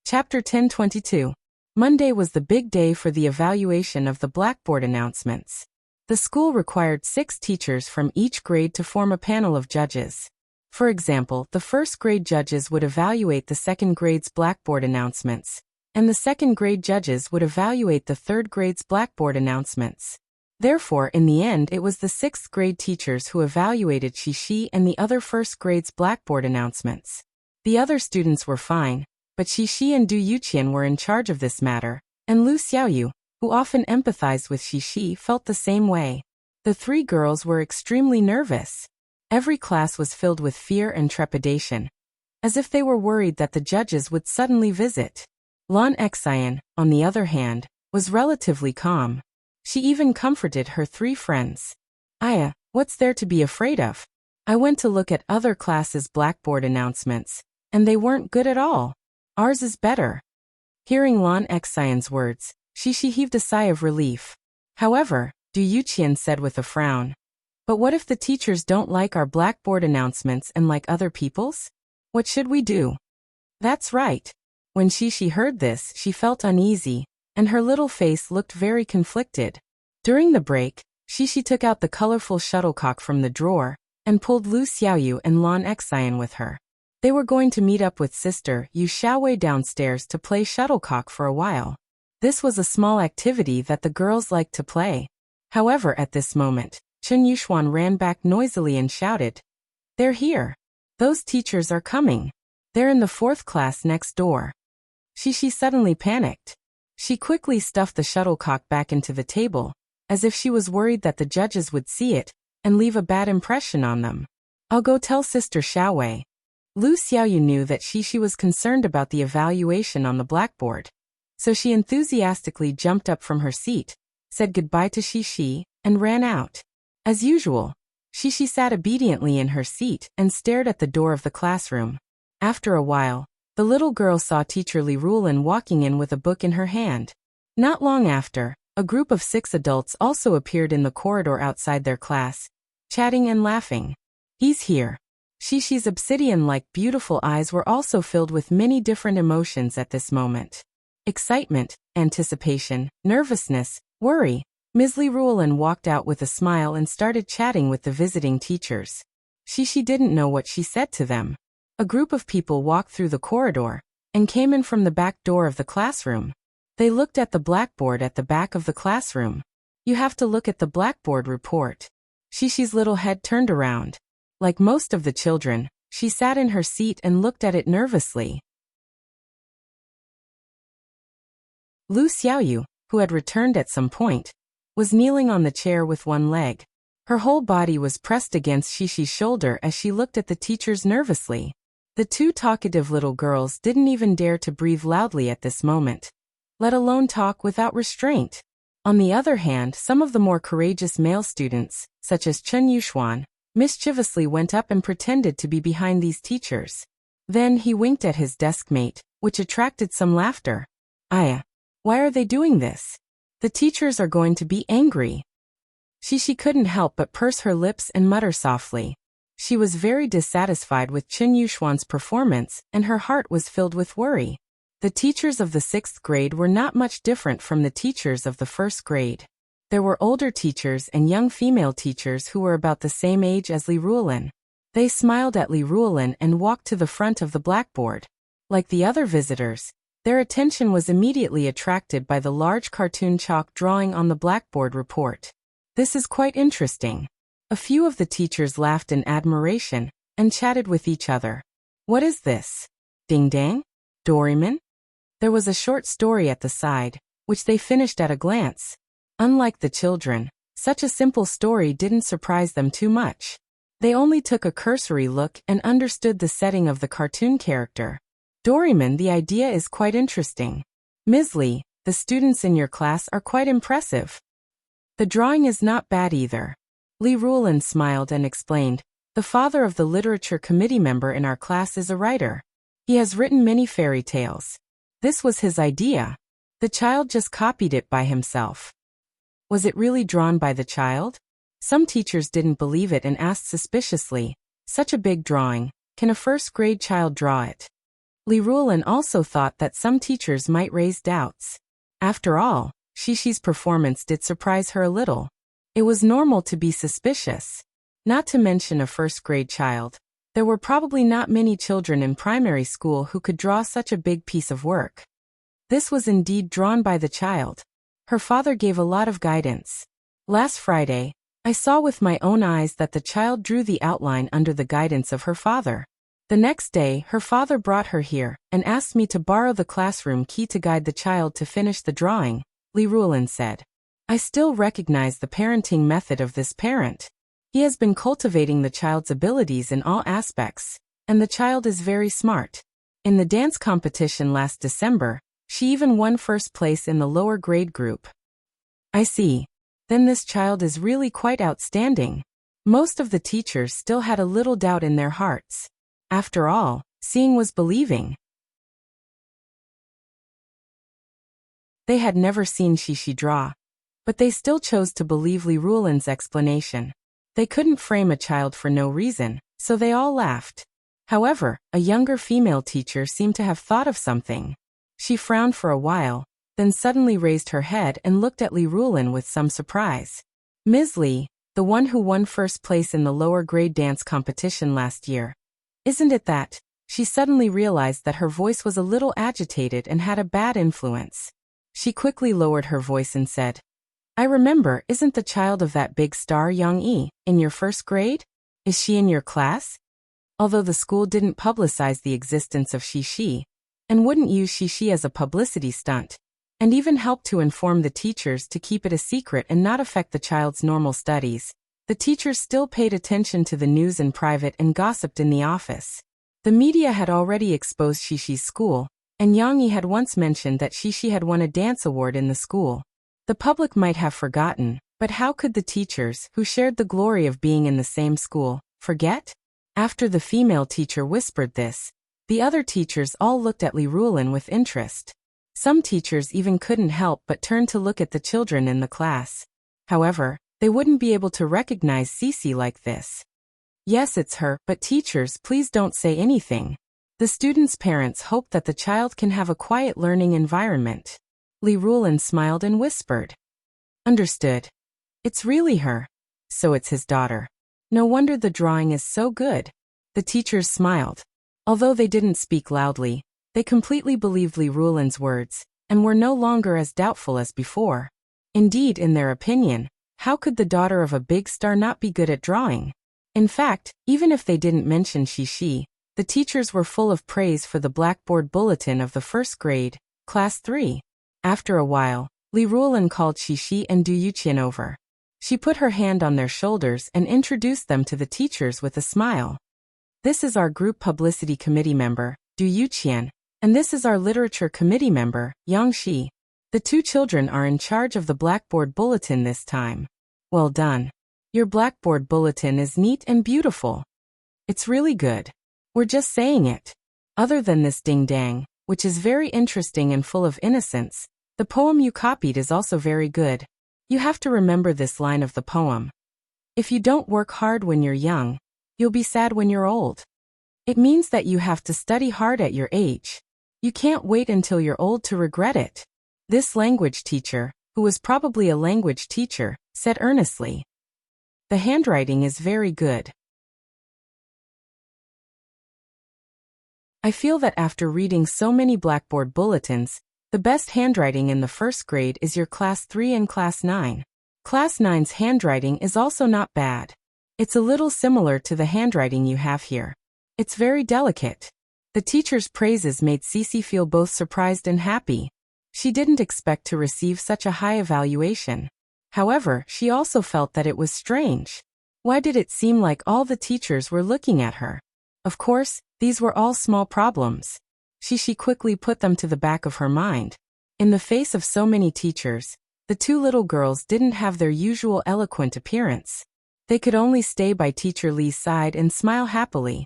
Speaker 1: Chapter 1022. Monday was the big day for the evaluation of the blackboard announcements. The school required 6 teachers from each grade to form a panel of judges. For example, the first grade judges would evaluate the second grade's blackboard announcements, and the second grade judges would evaluate the third grade's blackboard announcements. Therefore, in the end, it was the 6th grade teachers who evaluated Shishi and the other first grade's blackboard announcements. The other students were fine, but Shishi and Du Yuqian were in charge of this matter, and Lu Xiaoyu, who often empathized with Shishi, felt the same way. The 3 girls were extremely nervous. Every class was filled with fear and trepidation, as if they were worried that the judges would suddenly visit. Lan Xian, on the other hand, was relatively calm. She even comforted her 3 friends. Aya, what's there to be afraid of? I went to look at other classes' blackboard announcements, and they weren't good at all. Ours is better. Hearing Lan Xian's words, Shishi heaved a sigh of relief. However, Du Yuqian said with a frown, but what if the teachers don't like our blackboard announcements and like other people's? What should we do? That's right. When Shishi heard this, she felt uneasy, and her little face looked very conflicted. During the break, Shishi took out the colorful shuttlecock from the drawer and pulled Lu Xiaoyu and Lan Xian with her. They were going to meet up with sister Yu Xiaowei downstairs to play shuttlecock for a while. This was a small activity that the girls liked to play. However, at this moment, Chen Yuxuan ran back noisily and shouted, "They're here. Those teachers are coming. They're in the 4th class next door." Shishi suddenly panicked. She quickly stuffed the shuttlecock back into the table, as if she was worried that the judges would see it and leave a bad impression on them. I'll go tell Sister Xiaowei. Lu Xiaoyu knew that Shishi was concerned about the evaluation on the blackboard, so she enthusiastically jumped up from her seat, said goodbye to Shishi, and ran out. As usual, Shishi sat obediently in her seat and stared at the door of the classroom. After a while, the little girl saw Teacher Li Rulin walking in with a book in her hand. Not long after, a group of 6 adults also appeared in the corridor outside their class, chatting and laughing. He's here. Shishi's obsidian-like beautiful eyes were also filled with many different emotions at this moment. Excitement, anticipation, nervousness, worry, Ms. Li Ruolin walked out with a smile and started chatting with the visiting teachers. She didn't know what she said to them. A group of people walked through the corridor and came in from the back door of the classroom. They looked at the blackboard at the back of the classroom. You have to look at the blackboard report. Shishi's little head turned around. Like most of the children, she sat in her seat and looked at it nervously. Lu Xiaoyu, who had returned at some point, was kneeling on the chair with one leg. Her whole body was pressed against Shishi's shoulder as she looked at the teachers nervously. The two talkative little girls didn't even dare to breathe loudly at this moment, let alone talk without restraint. On the other hand, some of the more courageous male students, such as Chen Yuxuan, mischievously went up and pretended to be behind these teachers. Then he winked at his deskmate, which attracted some laughter. Aya, why are they doing this? The teachers are going to be angry. Shishi couldn't help but purse her lips and mutter softly. She was very dissatisfied with Chen Yuxuan's performance, and her heart was filled with worry. The teachers of the 6th grade were not much different from the teachers of the 1st grade. There were older teachers and young female teachers who were about the same age as Li Ruolin. They smiled at Li Ruolin and walked to the front of the blackboard. Like the other visitors, their attention was immediately attracted by the large cartoon chalk drawing on the blackboard report. This is quite interesting. A few of the teachers laughed in admiration and chatted with each other. What is this? Ding dang? Doraemon? There was a short story at the side, which they finished at a glance. Unlike the children, such a simple story didn't surprise them too much. They only took a cursory look and understood the setting of the cartoon character. Doraemon, the idea is quite interesting. Ms. Li, the students in your class are quite impressive. The drawing is not bad either. Li Ruolin smiled and explained, the father of the literature committee member in our class is a writer. He has written many fairy tales. This was his idea. The child just copied it by himself. Was it really drawn by the child? Some teachers didn't believe it and asked suspiciously, such a big drawing, can a 1st grade child draw it? Li Ruolin also thought that some teachers might raise doubts. After all, Shishi's performance did surprise her a little. It was normal to be suspicious. Not to mention a 1st grade child. There were probably not many children in primary school who could draw such a big piece of work. This was indeed drawn by the child. Her father gave a lot of guidance. Last Friday, I saw with my own eyes that the child drew the outline under the guidance of her father. The next day, her father brought her here and asked me to borrow the classroom key to guide the child to finish the drawing, Li Ruolin said. I still recognize the parenting method of this parent. He has been cultivating the child's abilities in all aspects, and the child is very smart. In the dance competition last December, she even won 1st place in the lower grade group. I see. Then this child is really quite outstanding. Most of the teachers still had a little doubt in their hearts. After all, seeing was believing. They had never seen Shishi draw, but they still chose to believe Li Ruolin's explanation. They couldn't frame a child for no reason, so they all laughed. However, a younger female teacher seemed to have thought of something. She frowned for a while, then suddenly raised her head and looked at Li Ruolin with some surprise. Ms. Li, the one who won 1st place in the lower grade dance competition last year. Isn't it that? She suddenly realized that her voice was a little agitated and had a bad influence. She quickly lowered her voice and said, I remember, isn't the child of that big star Yang Yi in your 1st grade? Is she in your class? Although the school didn't publicize the existence of Shishi, and wouldn't use Shishi as a publicity stunt, and even help to inform the teachers to keep it a secret and not affect the child's normal studies, the teachers still paid attention to the news in private and gossiped in the office. The media had already exposed Shishi's school, and Yang Yi had once mentioned that Shishi had won a dance award in the school. The public might have forgotten, but how could the teachers, who shared the glory of being in the same school, forget? After the female teacher whispered this, the other teachers all looked at Li Ruolin with interest. Some teachers even couldn't help but turn to look at the children in the class. However, they wouldn't be able to recognize Cici like this. Yes, it's her, but teachers, please don't say anything. The students' parents hope that the child can have a quiet learning environment. Li Ruolin smiled and whispered. Understood. It's really her. So it's his daughter. No wonder the drawing is so good. The teachers smiled. Although they didn't speak loudly, they completely believed Li Ruolin's words, and were no longer as doubtful as before. Indeed, in their opinion, how could the daughter of a big star not be good at drawing? In fact, even if they didn't mention Shishi, the teachers were full of praise for the blackboard bulletin of the first grade, Class 3. After a while, Li Ruolin called Shishi and Du Yuqian over. She put her hand on their shoulders and introduced them to the teachers with a smile. This is our group publicity committee member, Du Yuqian, and this is our literature committee member, Yang Shi. The two children are in charge of the blackboard bulletin this time. Well done. Your blackboard bulletin is neat and beautiful. It's really good. We're just saying it. Other than this ding-dang, which is very interesting and full of innocence, the poem you copied is also very good. You have to remember this line of the poem. If you don't work hard when you're young, you'll be sad when you're old. It means that you have to study hard at your age. You can't wait until you're old to regret it. This language teacher, who was probably a language teacher, said earnestly. The handwriting is very good. I feel that after reading so many blackboard bulletins, the best handwriting in the first grade is your Class 3 and Class 9. Class 9's handwriting is also not bad. It's a little similar to the handwriting you have here. It's very delicate. The teacher's praises made Cece feel both surprised and happy. She didn't expect to receive such a high evaluation. However, she also felt that it was strange. Why did it seem like all the teachers were looking at her? Of course, these were all small problems. She quickly put them to the back of her mind. In the face of so many teachers, the two little girls didn't have their usual eloquent appearance. They could only stay by Teacher Li's side and smile happily.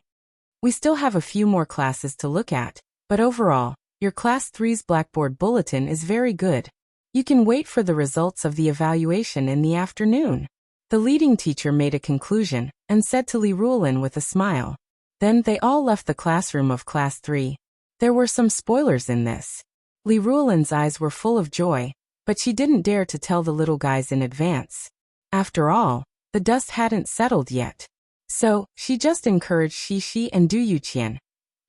Speaker 1: We still have a few more classes to look at, but overall, your Class 3's blackboard bulletin is very good. You can wait for the results of the evaluation in the afternoon. The leading teacher made a conclusion and said to Li Ruolin with a smile. Then they all left the classroom of Class 3. There were some spoilers in this. Li Ruolin's eyes were full of joy, but she didn't dare to tell the little guys in advance. After all, the dust hadn't settled yet. So, she just encouraged Shishi and Du Yuqian,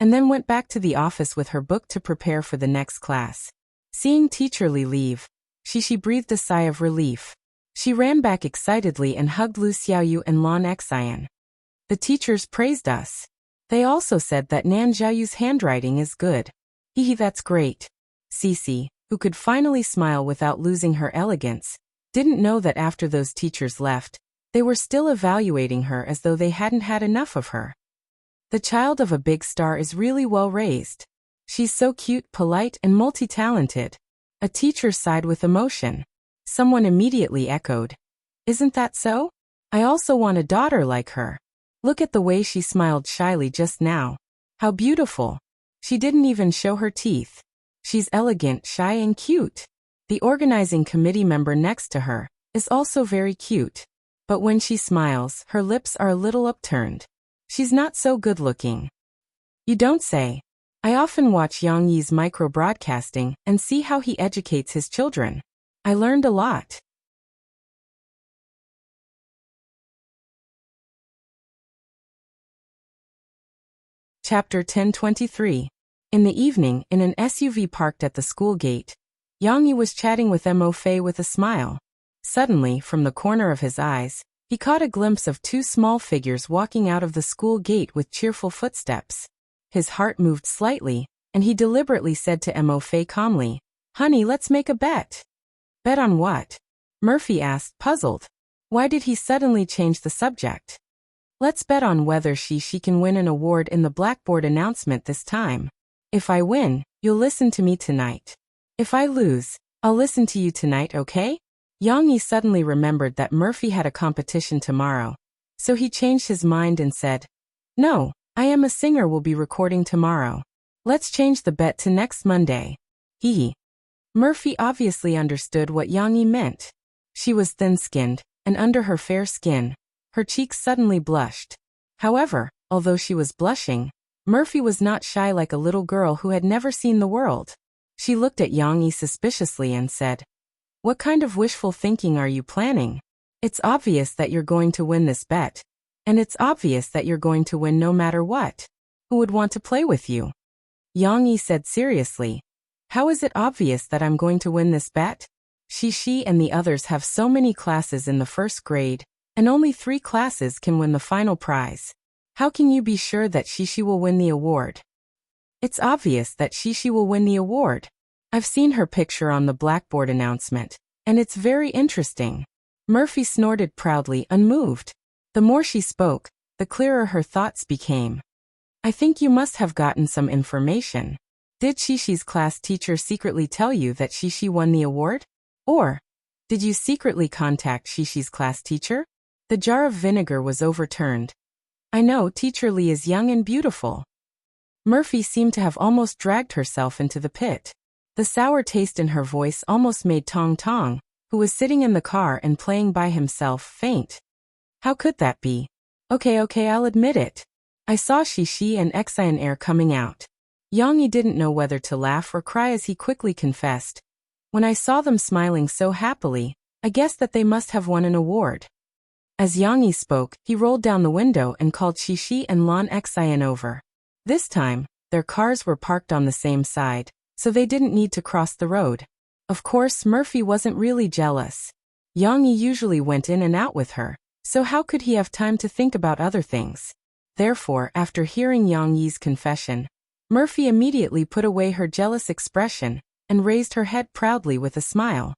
Speaker 1: and then went back to the office with her book to prepare for the next class. Seeing Teacher Li leave, Shishi breathed a sigh of relief. She ran back excitedly and hugged Lu Xiaoyu and Lan Xian. The teachers praised us. They also said that Nan Xiaoyu's handwriting is good. Hehe, that's great. Cece, who could finally smile without losing her elegance, didn't know that after those teachers left, they were still evaluating her as though they hadn't had enough of her. The child of a big star is really well raised. She's so cute, polite, and multi-talented. A teacher sighed with emotion. Someone immediately echoed. Isn't that so? I also want a daughter like her. Look at the way she smiled shyly just now. How beautiful. She didn't even show her teeth. She's elegant, shy, and cute. The organizing committee member next to her is also very cute. But when she smiles, her lips are a little upturned. She's not so good-looking. You don't say. I often watch Yang Yi's micro-broadcasting and see how he educates his children. I learned a lot. Chapter 1023. In the evening, in an SUV parked at the school gate, Yang Yi was chatting with Mo Fei with a smile. Suddenly, from the corner of his eyes, he caught a glimpse of two small figures walking out of the school gate with cheerful footsteps. His heart moved slightly, and he deliberately said to Mo Fei calmly, "Honey, let's make a bet." Bet on what? Murphy asked, puzzled. Why did he suddenly change the subject? Let's bet on whether she can win an award in the blackboard announcement this time. If I win, you'll listen to me tonight. If I lose, I'll listen to you tonight, okay? Yang Yi suddenly remembered that Murphy had a competition tomorrow. So he changed his mind and said, "No, I Am a Singer will be recording tomorrow. Let's change the bet to next Monday." Hee. Murphy obviously understood what Yang Yi meant. She was thin-skinned, and under her fair skin, her cheeks suddenly blushed. However, although she was blushing, Murphy was not shy like a little girl who had never seen the world. She looked at Yang Yi suspiciously and said, What kind of wishful thinking are you planning? It's obvious that you're going to win this bet. And it's obvious that you're going to win no matter what. Who would want to play with you? Yang Yi said seriously. How is it obvious that I'm going to win this bet? She and the others have so many classes in the first grade, and only 3 classes can win the final prize. How can you be sure that Shishi will win the award? It's obvious that Shishi will win the award. I've seen her picture on the blackboard announcement, and it's very interesting. Murphy snorted proudly, unmoved. The more she spoke, the clearer her thoughts became. I think you must have gotten some information. Did Shishi's class teacher secretly tell you that Shishi won the award? Or, did you secretly contact Shishi's class teacher? The jar of vinegar was overturned. I know Teacher Lee is young and beautiful. Murphy seemed to have almost dragged herself into the pit. The sour taste in her voice almost made Tong Tong, who was sitting in the car and playing by himself, faint. How could that be? Okay, I'll admit it. I saw Shishi and Xian Air coming out. Yang Yi didn't know whether to laugh or cry as he quickly confessed. When I saw them smiling so happily, I guessed that they must have won an award. As Yang Yi spoke, he rolled down the window and called Shishi and Lan Xian over. This time, their cars were parked on the same side, so they didn't need to cross the road. Of course, Murphy wasn't really jealous. Yang Yi usually went in and out with her, so how could he have time to think about other things? Therefore, after hearing Yang Yi's confession, Murphy immediately put away her jealous expression and raised her head proudly with a smile.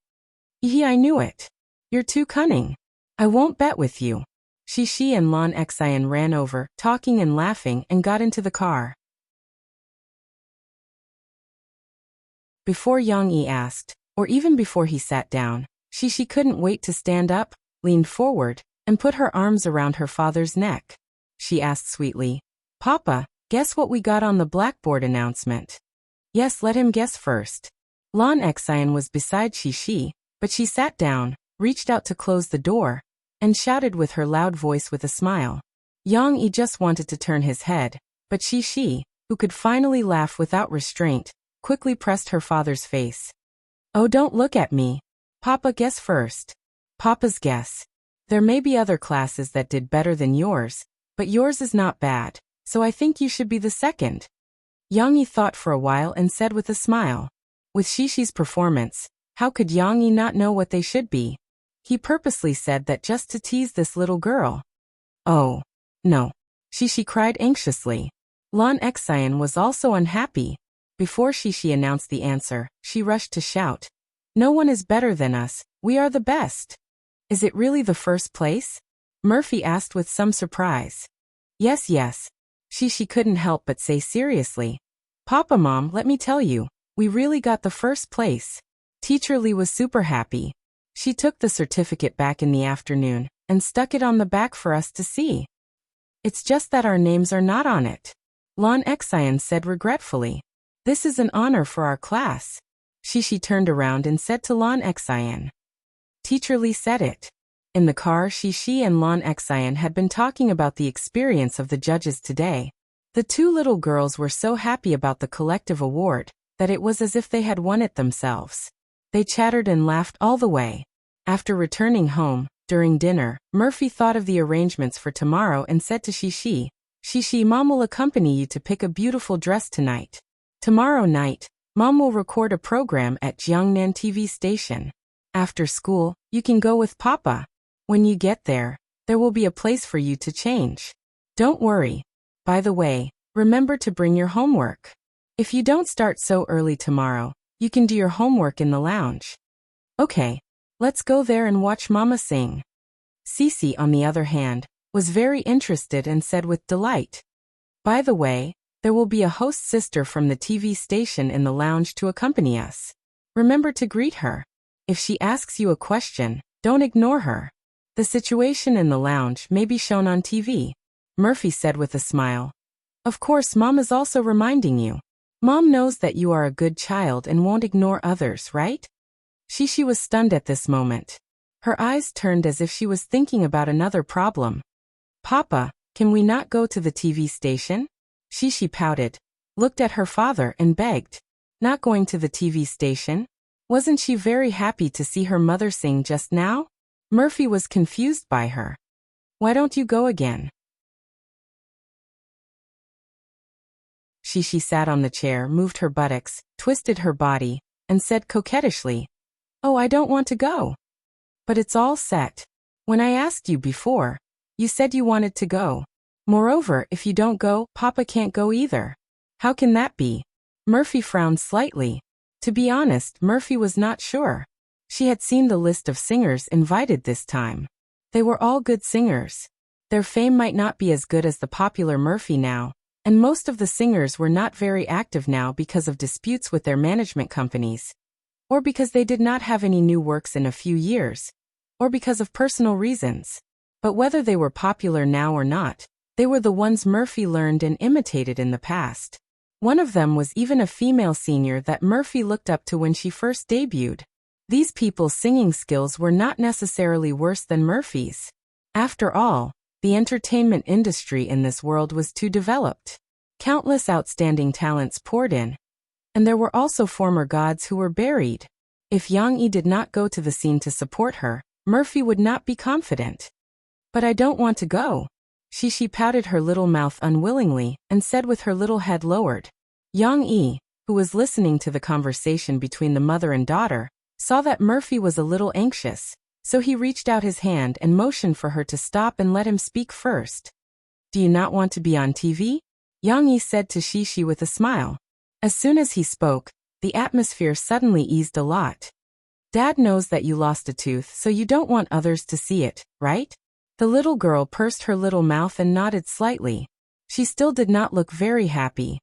Speaker 1: I knew it. You're too cunning. I won't bet with you. Shishi and Lan Xian ran over, talking and laughing, and got into the car. Before Yang Yi asked, or even before he sat down, Shishi couldn't wait to stand up, leaned forward, and put her arms around her father's neck. She asked sweetly, Papa, guess what we got on the blackboard announcement? Yes, let him guess first. Lan Xian was beside Shishi, but she sat down, reached out to close the door, and shouted with her loud voice with a smile. Yang Yi just wanted to turn his head, but Shishi, who could finally laugh without restraint, quickly pressed her father's face. Oh, don't look at me. Papa, guess first. Papa's guess. There may be other classes that did better than yours, but yours is not bad, so I think you should be the second. Yang Yi thought for a while and said with a smile. With Shishi's performance, how could Yang Yi not know what they should be? He purposely said that just to tease this little girl. Oh, no. Shishi cried anxiously. Lan Xian was also unhappy. Before Shishi announced the answer, she rushed to shout. No one is better than us, we are the best. Is it really the first place? Murphy asked with some surprise. Yes. Shishi couldn't help but say seriously. Papa, Mom, let me tell you, we really got the first place. Teacher Lee was super happy. She took the certificate back in the afternoon and stuck it on the back for us to see. It's just that our names are not on it. Lan Xian said regretfully. This is an honor for our class. Shishi turned around and said to Lan Xian. Teacher Lee said it. In the car, Shishi and Lan Xian had been talking about the experience of the judges today. The 2 little girls were so happy about the collective award that it was as if they had won it themselves. They chattered and laughed all the way. After returning home, during dinner, Murphy thought of the arrangements for tomorrow and said to Shishi, Shishi, Mom will accompany you to pick a beautiful dress tonight. Tomorrow night, Mom will record a program at Jiangnan TV station. After school, you can go with Papa. When you get there, there will be a place for you to change. Don't worry. By the way, remember to bring your homework. If you don't start so early tomorrow, you can do your homework in the lounge. Okay, let's go there and watch Mama sing. Cece, on the other hand, was very interested and said with delight. By the way, there will be a host sister from the TV station in the lounge to accompany us. Remember to greet her. If she asks you a question, don't ignore her. The situation in the lounge may be shown on TV. Murphy said with a smile. Of course, Mom is also reminding you. Mom knows that you are a good child and won't ignore others, right? Shishi was stunned at this moment. Her eyes turned as if she was thinking about another problem. Papa, can we not go to the TV station? Shishi pouted, looked at her father and begged. Not going to the TV station? Wasn't she very happy to see her mother sing just now? Murphy was confused by her. Why don't you go again? She sat on the chair, moved her buttocks, twisted her body, and said coquettishly, "Oh, I don't want to go." "But it's all set. When I asked you before, you said you wanted to go. Moreover, if you don't go, Papa can't go either." "How can that be?" Murphy frowned slightly. To be honest, Murphy was not sure. She had seen the list of singers invited this time. They were all good singers. Their fame might not be as good as the popular Murphy now, and most of the singers were not very active now because of disputes with their management companies, or because they did not have any new works in a few years, or because of personal reasons. But whether they were popular now or not, they were the ones Murphy learned and imitated in the past. One of them was even a female senior that Murphy looked up to when she first debuted. These people's singing skills were not necessarily worse than Murphy's. After all, the entertainment industry in this world was too developed. Countless outstanding talents poured in, and there were also former gods who were buried. If Yang Yi did not go to the scene to support her, Murphy would not be confident. "But I don't want to go." She pouted her little mouth unwillingly and said with her little head lowered. Yang Yi, who was listening to the conversation between the mother and daughter, saw that Murphy was a little anxious, so he reached out his hand and motioned for her to stop and let him speak first. "Do you not want to be on TV?" Yang Yi said to Shi with a smile. As soon as he spoke, the atmosphere suddenly eased a lot. "Dad knows that you lost a tooth, so you don't want others to see it, right?" The little girl pursed her little mouth and nodded slightly. She still did not look very happy.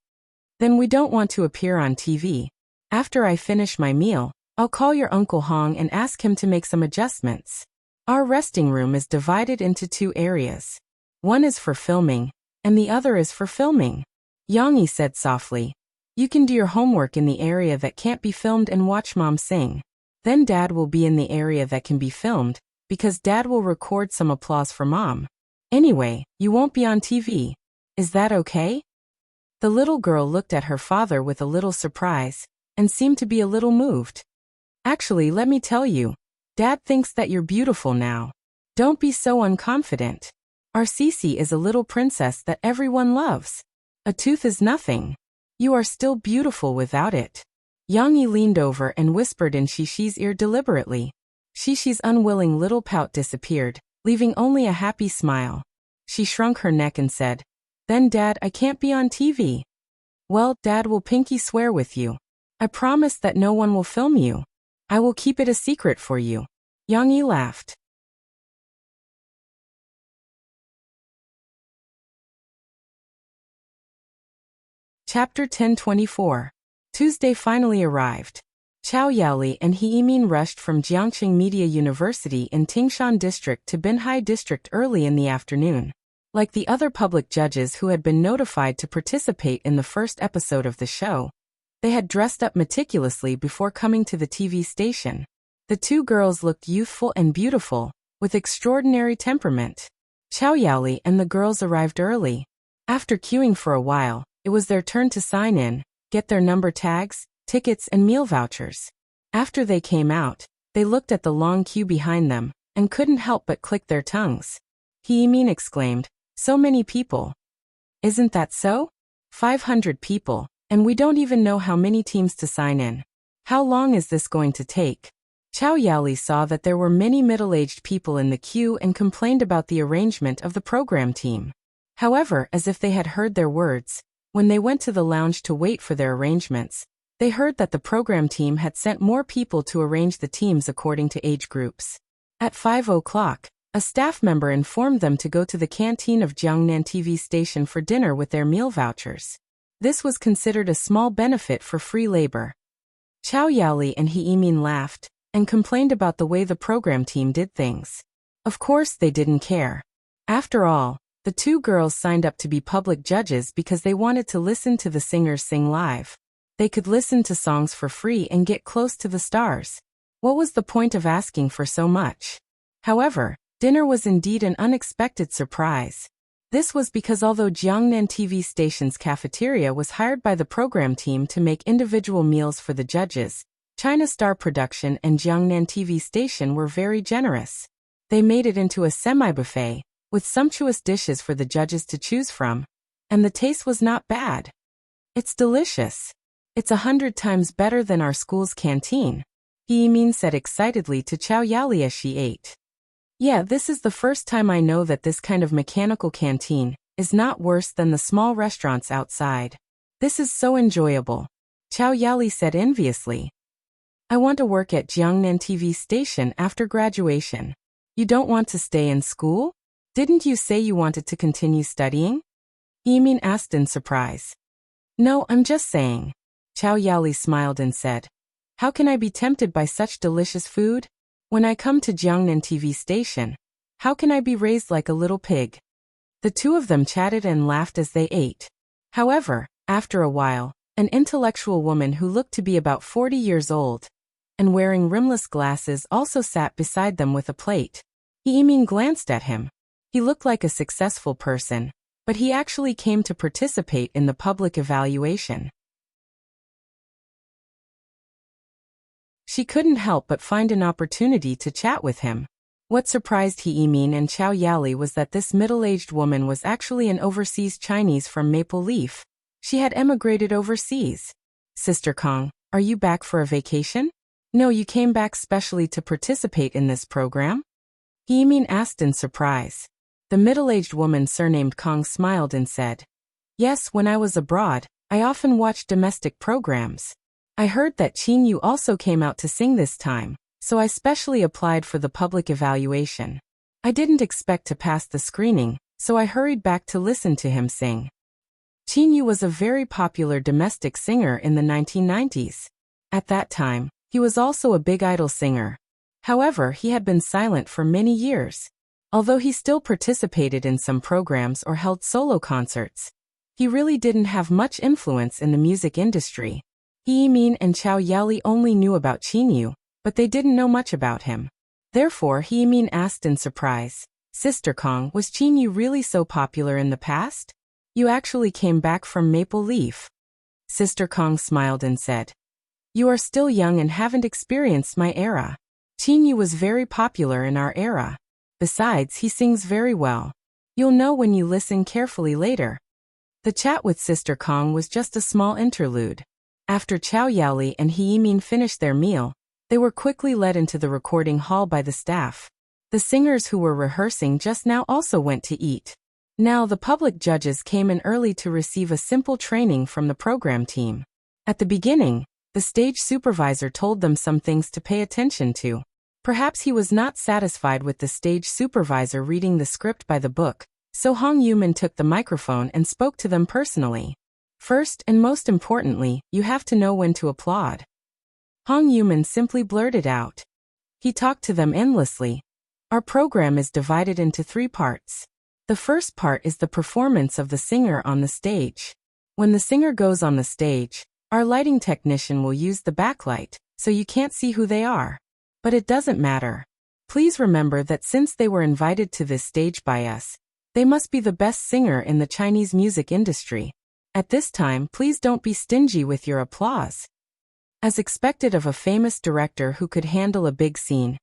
Speaker 1: "Then we don't want to appear on TV. After I finish my meal, I'll call your Uncle Hong and ask him to make some adjustments. Our resting room is divided into two areas. One is for filming, and the other is for filming." Yang Yi said softly, "You can do your homework in the area that can't be filmed and watch Mom sing. Then Dad will be in the area that can be filmed, because Dad will record some applause for Mom. Anyway, you won't be on TV. Is that okay?" The little girl looked at her father with a little surprise, and seemed to be a little moved. "Actually, let me tell you, Dad thinks that you're beautiful now. Don't be so unconfident. Our Cece is a little princess that everyone loves. A tooth is nothing. You are still beautiful without it." Yang Yi leaned over and whispered in Shishi's ear deliberately. Shishi's unwilling little pout disappeared, leaving only a happy smile. She shrunk her neck and said, "Then Dad, I can't be on TV." "Well, Dad will pinky swear with you. I promise that no one will film you. I will keep it a secret for you." Yang Yi laughed. Chapter 1024. Tuesday finally arrived. Chao Yaoli and He Yimin rushed from Jiangqing Media University in Tingshan District to Binhai District early in the afternoon. Like the other public judges who had been notified to participate in the first episode of the show, they had dressed up meticulously before coming to the TV station. The two girls looked youthful and beautiful, with extraordinary temperament. Chao Yaoli and the girls arrived early. After queuing for a while, it was their turn to sign in, get their number tags, tickets and meal vouchers. After they came out, they looked at the long queue behind them, and couldn't help but click their tongues. He Yimin exclaimed, "So many people." "Isn't that so? 500 people, and we don't even know how many teams to sign in. How long is this going to take?" Chao Yaoli saw that there were many middle-aged people in the queue and complained about the arrangement of the program team. However, as if they had heard their words, when they went to the lounge to wait for their arrangements, they heard that the program team had sent more people to arrange the teams according to age groups. At 5 o'clock, a staff member informed them to go to the canteen of Jiangnan TV station for dinner with their meal vouchers. This was considered a small benefit for free labor. Chao Yaoli and He Yimin laughed, and complained about the way the program team did things. Of course they didn't care. After all, the two girls signed up to be public judges because they wanted to listen to the singers sing live. They could listen to songs for free and get close to the stars. What was the point of asking for so much? However, dinner was indeed an unexpected surprise. This was because although Jiangnan TV station's cafeteria was hired by the program team to make individual meals for the judges, China Star Production and Jiangnan TV station were very generous. They made it into a semi-buffet, with sumptuous dishes for the judges to choose from, and the taste was not bad. It's delicious. It's 100 times better than our school's canteen, He Yimin said excitedly to Chow Yali as she ate. Yeah, this is the first time I know that this kind of mechanical canteen is not worse than the small restaurants outside. This is so enjoyable, Chow Yali said enviously. I want to work at Jiangnan TV station after graduation. You don't want to stay in school? Didn't you say you wanted to continue studying? Yimin asked in surprise. No, I'm just saying. Chow Yali smiled and said, how can I be tempted by such delicious food? When I come to Jiangnan TV station, how can I be raised like a little pig? The two of them chatted and laughed as they ate. However, after a while, an intellectual woman who looked to be about 40 years old and wearing rimless glasses also sat beside them with a plate. Yimin glanced at him. He looked like a successful person, but he actually came to participate in the public evaluation. She couldn't help but find an opportunity to chat with him. What surprised Yimin and Chow Yali was that this middle-aged woman was actually an overseas Chinese from Maple Leaf. She had emigrated overseas. Sister Kong, are you back for a vacation? No, you came back specially to participate in this program? Yimin asked in surprise. The middle-aged woman surnamed Kong smiled and said, yes, when I was abroad, I often watched domestic programs. I heard that Qin Yu also came out to sing this time, so I specially applied for the public evaluation. I didn't expect to pass the screening, so I hurried back to listen to him sing. Qin Yu was a very popular domestic singer in the 1990s. At that time, he was also a big idol singer. However, he had been silent for many years. Although he still participated in some programs or held solo concerts, he really didn't have much influence in the music industry. Yimin and Chow Yali only knew about Qin Yu, but they didn't know much about him. Therefore, Yimin asked in surprise, Sister Kong, was Qin Yu really so popular in the past? You actually came back from Maple Leaf. Sister Kong smiled and said, you are still young and haven't experienced my era. Qin Yu was very popular in our era. Besides, he sings very well. You'll know when you listen carefully later. The chat with Sister Kong was just a small interlude. After Chow Yali and Yimin finished their meal, they were quickly led into the recording hall by the staff. The singers who were rehearsing just now also went to eat. Now the public judges came in early to receive a simple training from the program team. At the beginning, the stage supervisor told them some things to pay attention to. Perhaps he was not satisfied with the stage supervisor reading the script by the book, so Hong Yuman took the microphone and spoke to them personally. First and most importantly, you have to know when to applaud. Hong Yuman simply blurted out. He talked to them endlessly. Our program is divided into 3 parts. The first part is the performance of the singer on the stage. When the singer goes on the stage, our lighting technician will use the backlight, so you can't see who they are. But it doesn't matter. Please remember that since they were invited to this stage by us, they must be the best singer in the Chinese music industry. At this time, please don't be stingy with your applause. As expected of a famous director who could handle a big scene,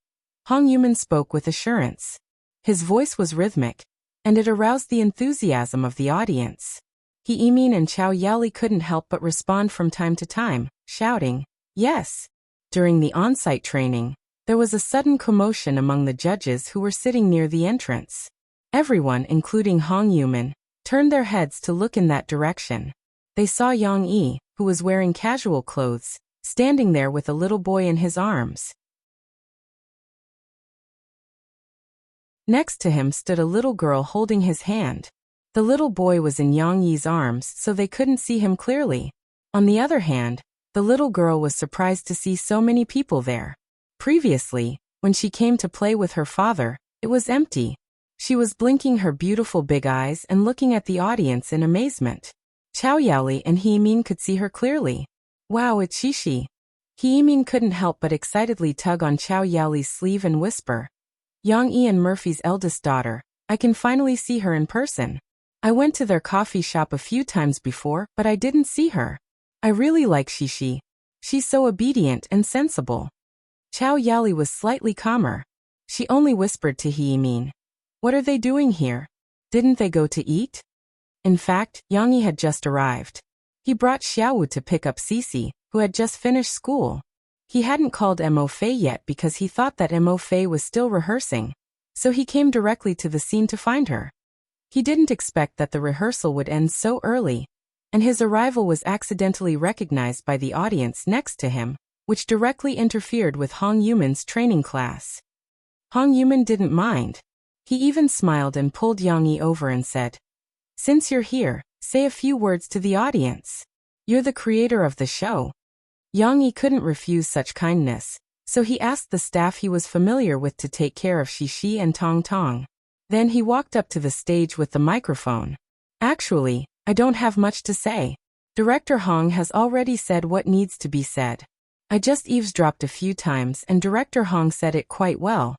Speaker 1: Hong Yuman spoke with assurance. His voice was rhythmic, and it aroused the enthusiasm of the audience. Yimin and Chow Yali couldn't help but respond from time to time, shouting, yes. During the on-site training, there was a sudden commotion among the judges who were sitting near the entrance. Everyone, including Hong Yuman, turned their heads to look in that direction. They saw Yang Yi, who was wearing casual clothes, standing there with a little boy in his arms. Next to him stood a little girl holding his hand. The little boy was in Yang Yi's arms, so they couldn't see him clearly. On the other hand, the little girl was surprised to see so many people there. Previously, when she came to play with her father, it was empty. She was blinking her beautiful big eyes and looking at the audience in amazement. Chow Yali and Yimin could see her clearly. Wow, it's Shishi. Yimin couldn't help but excitedly tug on Chow Yali's sleeve and whisper, Yang Yi and Murphy's eldest daughter, I can finally see her in person. I went to their coffee shop a few times before, but I didn't see her. I really like Shishi. She's so obedient and sensible. Chow Yali was slightly calmer. She only whispered to Heemin, "What are they doing here? Didn't they go to eat?" In fact, Yang Yi had just arrived. He brought Xiaowu to pick up Cici, who had just finished school. He hadn't called Mo Fei yet because he thought that Mo Fei was still rehearsing, so he came directly to the scene to find her. He didn't expect that the rehearsal would end so early, and his arrival was accidentally recognized by the audience next to him, which directly interfered with Hong Yuman's training class. Hong Yuman didn't mind. He even smiled and pulled Yang Yi over and said, "Since you're here, say a few words to the audience. You're the creator of the show." Yang Yi couldn't refuse such kindness, so he asked the staff he was familiar with to take care of Shishi and Tong Tong. Then he walked up to the stage with the microphone. "Actually, I don't have much to say. Director Hong has already said what needs to be said. I just eavesdropped a few times and Director Hong said it quite well."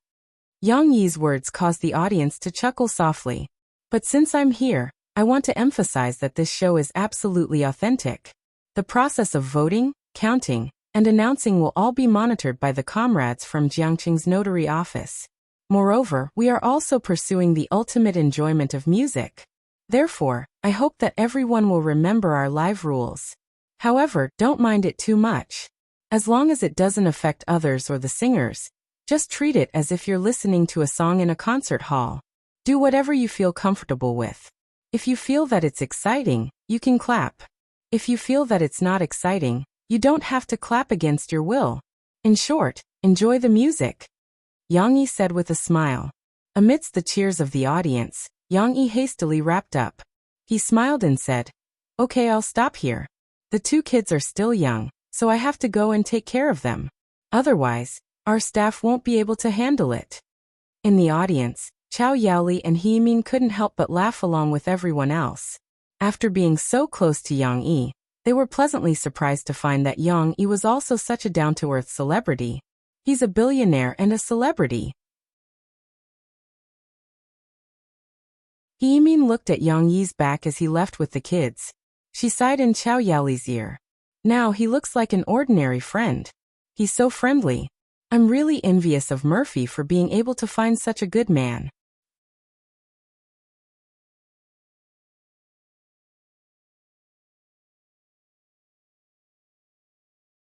Speaker 1: Yang Yi's words caused the audience to chuckle softly. "But since I'm here, I want to emphasize that this show is absolutely authentic. The process of voting, counting, and announcing will all be monitored by the comrades from Jiangqing's notary office. Moreover, we are also pursuing the ultimate enjoyment of music. Therefore, I hope that everyone will remember our live rules. However, don't mind it too much. As long as it doesn't affect others or the singers, just treat it as if you're listening to a song in a concert hall. Do whatever you feel comfortable with. If you feel that it's exciting, you can clap. If you feel that it's not exciting, you don't have to clap against your will. In short, enjoy the music," Yang Yi said with a smile. Amidst the cheers of the audience, Yang Yi hastily wrapped up. He smiled and said, "Okay, I'll stop here. The two kids are still young, so I have to go and take care of them. Otherwise, our staff won't be able to handle it." In the audience, Chow Yaoli and Heemin couldn't help but laugh along with everyone else. After being so close to Yang Yi, they were pleasantly surprised to find that Yang Yi was also such a down-to-earth celebrity. He's a billionaire and a celebrity. Heemin looked at Yang Yi's back as he left with the kids. She sighed in Chow Yaoli's ear. "Now he looks like an ordinary friend. He's so friendly. I'm really envious of Murphy for being able to find such a good man."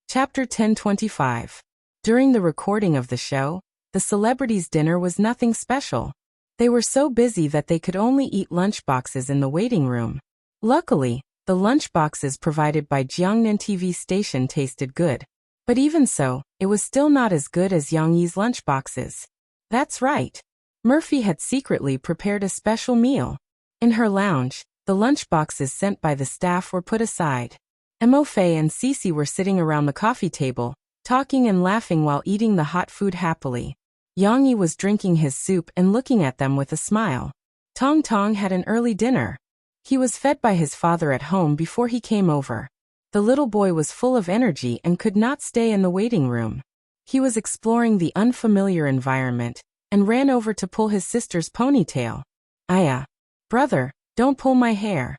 Speaker 1: Chapter 1025. During the recording of the show, the celebrities' dinner was nothing special. They were so busy that they could only eat lunchboxes in the waiting room. Luckily, the lunchboxes provided by Jiangnan TV station tasted good. But even so, it was still not as good as Yang Yi's lunchboxes. That's right. Murphy had secretly prepared a special meal. In her lounge, the lunchboxes sent by the staff were put aside. Mo Fei and Cici were sitting around the coffee table, talking and laughing while eating the hot food happily. Yang Yi was drinking his soup and looking at them with a smile. Tong Tong had an early dinner. He was fed by his father at home before he came over. The little boy was full of energy and could not stay in the waiting room. He was exploring the unfamiliar environment and ran over to pull his sister's ponytail. "Aya, brother, don't pull my hair."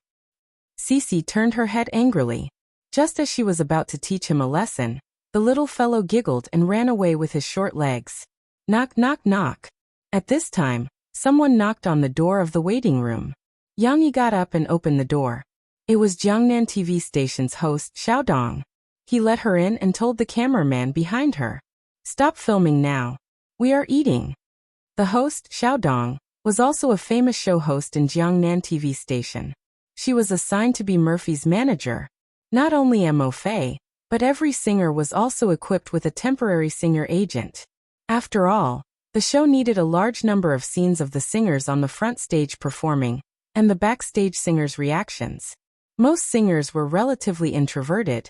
Speaker 1: Cici turned her head angrily. Just as she was about to teach him a lesson, the little fellow giggled and ran away with his short legs. Knock, knock, knock. At this time, someone knocked on the door of the waiting room. Yang Yi got up and opened the door. It was Jiangnan TV station's host, Xiaodong. He let her in and told the cameraman behind her, "Stop filming now. We are eating." The host, Xiaodong, was also a famous show host in Jiangnan TV station. She was assigned to be Murphy's manager. Not only Mo Fei, but every singer was also equipped with a temporary singer agent. After all, the show needed a large number of scenes of the singers on the front stage performing, and the backstage singers' reactions. Most singers were relatively introverted,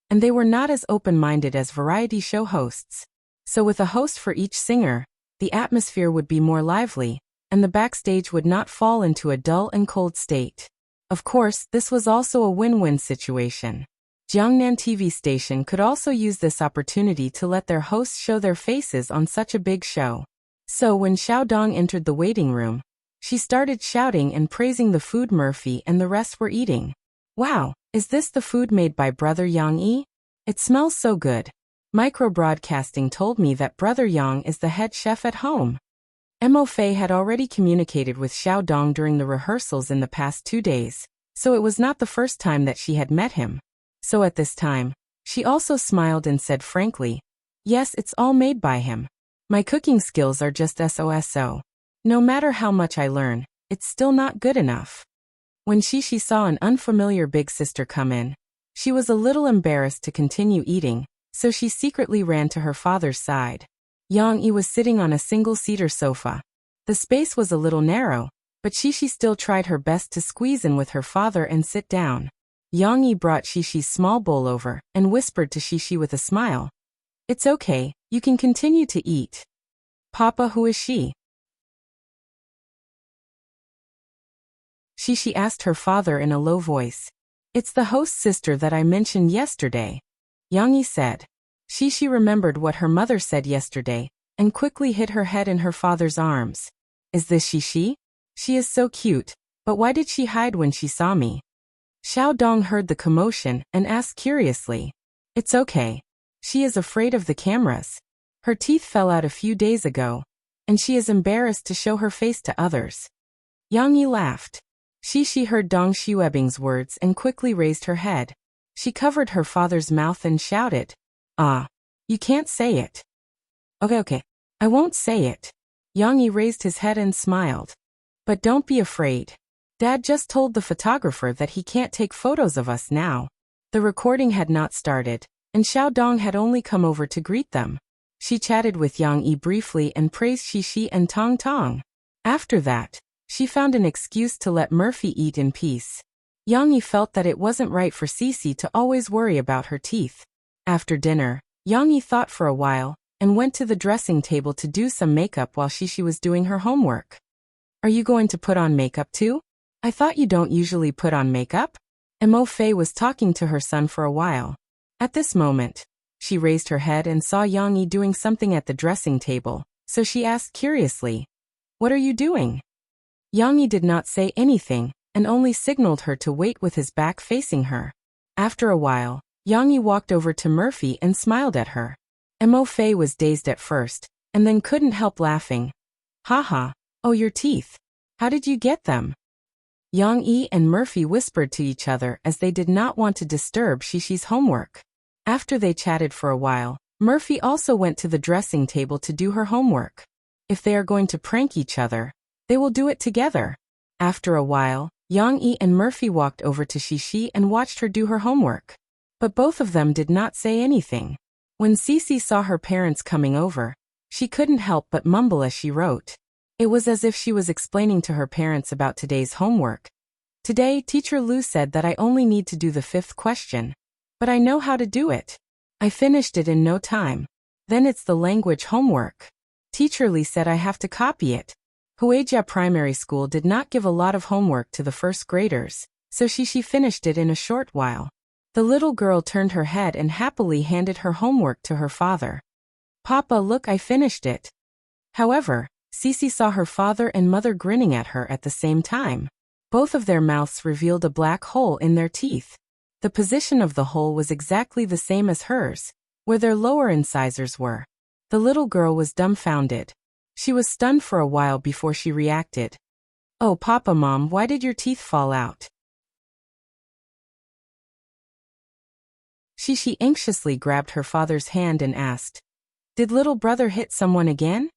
Speaker 1: and they were not as open-minded as variety show hosts. So with a host for each singer, the atmosphere would be more lively, and the backstage would not fall into a dull and cold state. Of course, this was also a win-win situation. Jiangnan TV station could also use this opportunity to let their hosts show their faces on such a big show. So when Xiaodong entered the waiting room, she started shouting and praising the food Murphy and the rest were eating. "Wow, is this the food made by brother Yang Yi? It smells so good. Micro-broadcasting told me that Brother Yang is the head chef at home. Mo Fei had already communicated with Xiao Dong during the rehearsals in the past 2 days, so it was not the first time that she had met him. So at this time, she also smiled and said frankly, "Yes, it's all made by him. My cooking skills are just so. No matter how much I learn, it's still not good enough." When she saw an unfamiliar big sister come in, she was a little embarrassed to continue eating, so she secretly ran to her father's side. Yang Yi was sitting on a single-seater sofa. The space was a little narrow, but she still tried her best to squeeze in with her father and sit down. Yang Yi brought Shi's small bowl over and whispered to Shi with a smile, "It's okay, you can continue to eat." "Papa, who is she?" She asked her father in a low voice. "It's the host's sister that I mentioned yesterday," Yang Yi said. She remembered what her mother said yesterday, and quickly hid her head in her father's arms. "Is this Shi? She is so cute, but why did she hide when she saw me?" Xiao Dong heard the commotion and asked curiously. "It's okay. She is afraid of the cameras. Her teeth fell out a few days ago, and she is embarrassed to show her face to others." Yang Yi laughed. She heard Dong Xuebing's words and quickly raised her head. She covered her father's mouth and shouted, "Ah, you can't say it." Okay, I won't say it." Yang Yi raised his head and smiled. "But don't be afraid. Dad just told the photographer that he can't take photos of us now." The recording had not started, and Xiao Dong had only come over to greet them. She chatted with Yang Yi briefly and praised Shi and Tong Tong. After that, she found an excuse to let Murphy eat in peace. Yang Yi felt that it wasn't right for Cici to always worry about her teeth. After dinner, Yang Yi thought for a while, and went to the dressing table to do some makeup while Shi was doing her homework. "Are you going to put on makeup too? I thought you don't usually put on makeup?" Mo Fei was talking to her son for a while. At this moment, she raised her head and saw Yang Yi doing something at the dressing table, so she asked curiously, "What are you doing?" Yang Yi did not say anything, and only signaled her to wait with his back facing her. After a while, Yang Yi walked over to Murphy and smiled at her. Mo Fei was dazed at first, and then couldn't help laughing. "Haha, oh, your teeth. How did you get them?" Yang Yi and Murphy whispered to each other as they did not want to disturb Shi's homework. After they chatted for a while, Murphy also went to the dressing table to do her homework. If they are going to prank each other, they will do it together. After a while, Yang Yi and Murphy walked over to Shi and watched her do her homework. But both of them did not say anything. When Cici saw her parents coming over, she couldn't help but mumble as she wrote. It was as if she was explaining to her parents about today's homework. "Today, Teacher Lu said that I only need to do the 5th question. But I know how to do it. I finished it in no time. Then it's the language homework. Teacher Li said I have to copy it." Huijia Primary School did not give a lot of homework to the first graders, so she finished it in a short while. The little girl turned her head and happily handed her homework to her father. "Papa, look, I finished it." However, Cici saw her father and mother grinning at her at the same time. Both of their mouths revealed a black hole in their teeth. The position of the hole was exactly the same as hers, where their lower incisors were. The little girl was dumbfounded. She was stunned for a while before she reacted. "Oh, Papa, Mom, why did your teeth fall out?" She anxiously grabbed her father's hand and asked, "Did little brother hit someone again?"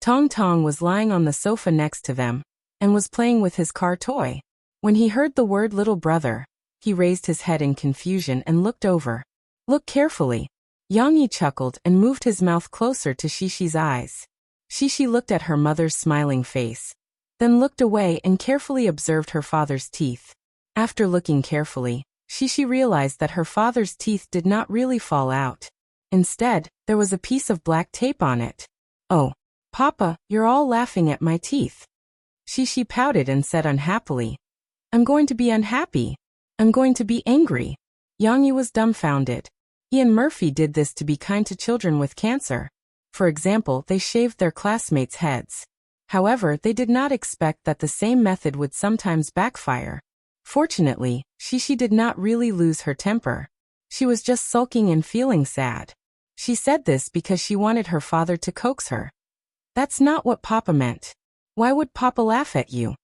Speaker 1: Tong Tong was lying on the sofa next to them, and was playing with his car toy. When he heard the word little brother, he raised his head in confusion and looked over. "Look carefully." Yang Yi chuckled and moved his mouth closer to Shi's eyes. Shi looked at her mother's smiling face, then looked away and carefully observed her father's teeth. After looking carefully, Shi realized that her father's teeth did not really fall out. Instead, there was a piece of black tape on it. "Oh, Papa, you're all laughing at my teeth." Shi pouted and said unhappily, "I'm going to be unhappy. I'm going to be angry." Yang Yi was dumbfounded. He and Murphy did this to be kind to children with cancer. For example, they shaved their classmates' heads. However, they did not expect that the same method would sometimes backfire. Fortunately, Shi did not really lose her temper. She was just sulking and feeling sad. She said this because she wanted her father to coax her. That's not what Papa meant. Why would Papa laugh at you?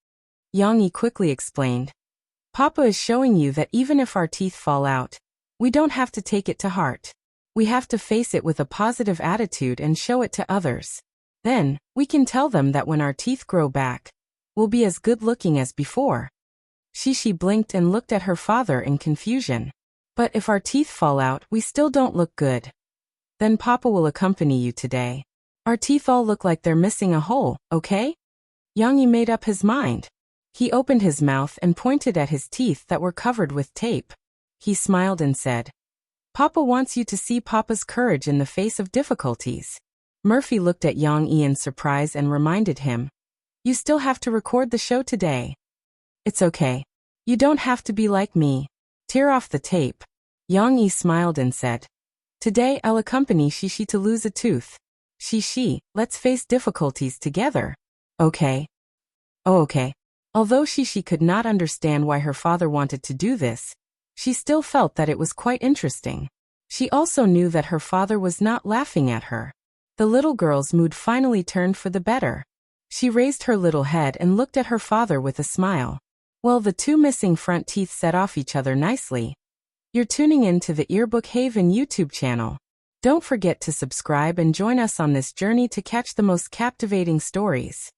Speaker 1: Yang quickly explained. Papa is showing you that even if our teeth fall out, we don't have to take it to heart. We have to face it with a positive attitude and show it to others. Then, we can tell them that when our teeth grow back, we'll be as good looking as before. She blinked and looked at her father in confusion. But if our teeth fall out, we still don't look good. Then Papa will accompany you today. Our teeth all look like they're missing a hole, okay? Yang made up his mind. He opened his mouth and pointed at his teeth that were covered with tape. He smiled and said, Papa wants you to see Papa's courage in the face of difficulties. Murphy looked at Yang in surprise and reminded him, You still have to record the show today. It's okay. You don't have to be like me. Tear off the tape. Yang smiled and said, Today I'll accompany Shishi to lose a tooth. Shishi, let's face difficulties together. Okay. Oh, okay. Although Shishi could not understand why her father wanted to do this, she still felt that it was quite interesting. She also knew that her father was not laughing at her. The little girl's mood finally turned for the better. She raised her little head and looked at her father with a smile. Well, the two missing front teeth set off each other nicely. You're tuning in to the Earbook Haven YouTube channel. Don't forget to subscribe and join us on this journey to catch the most captivating stories.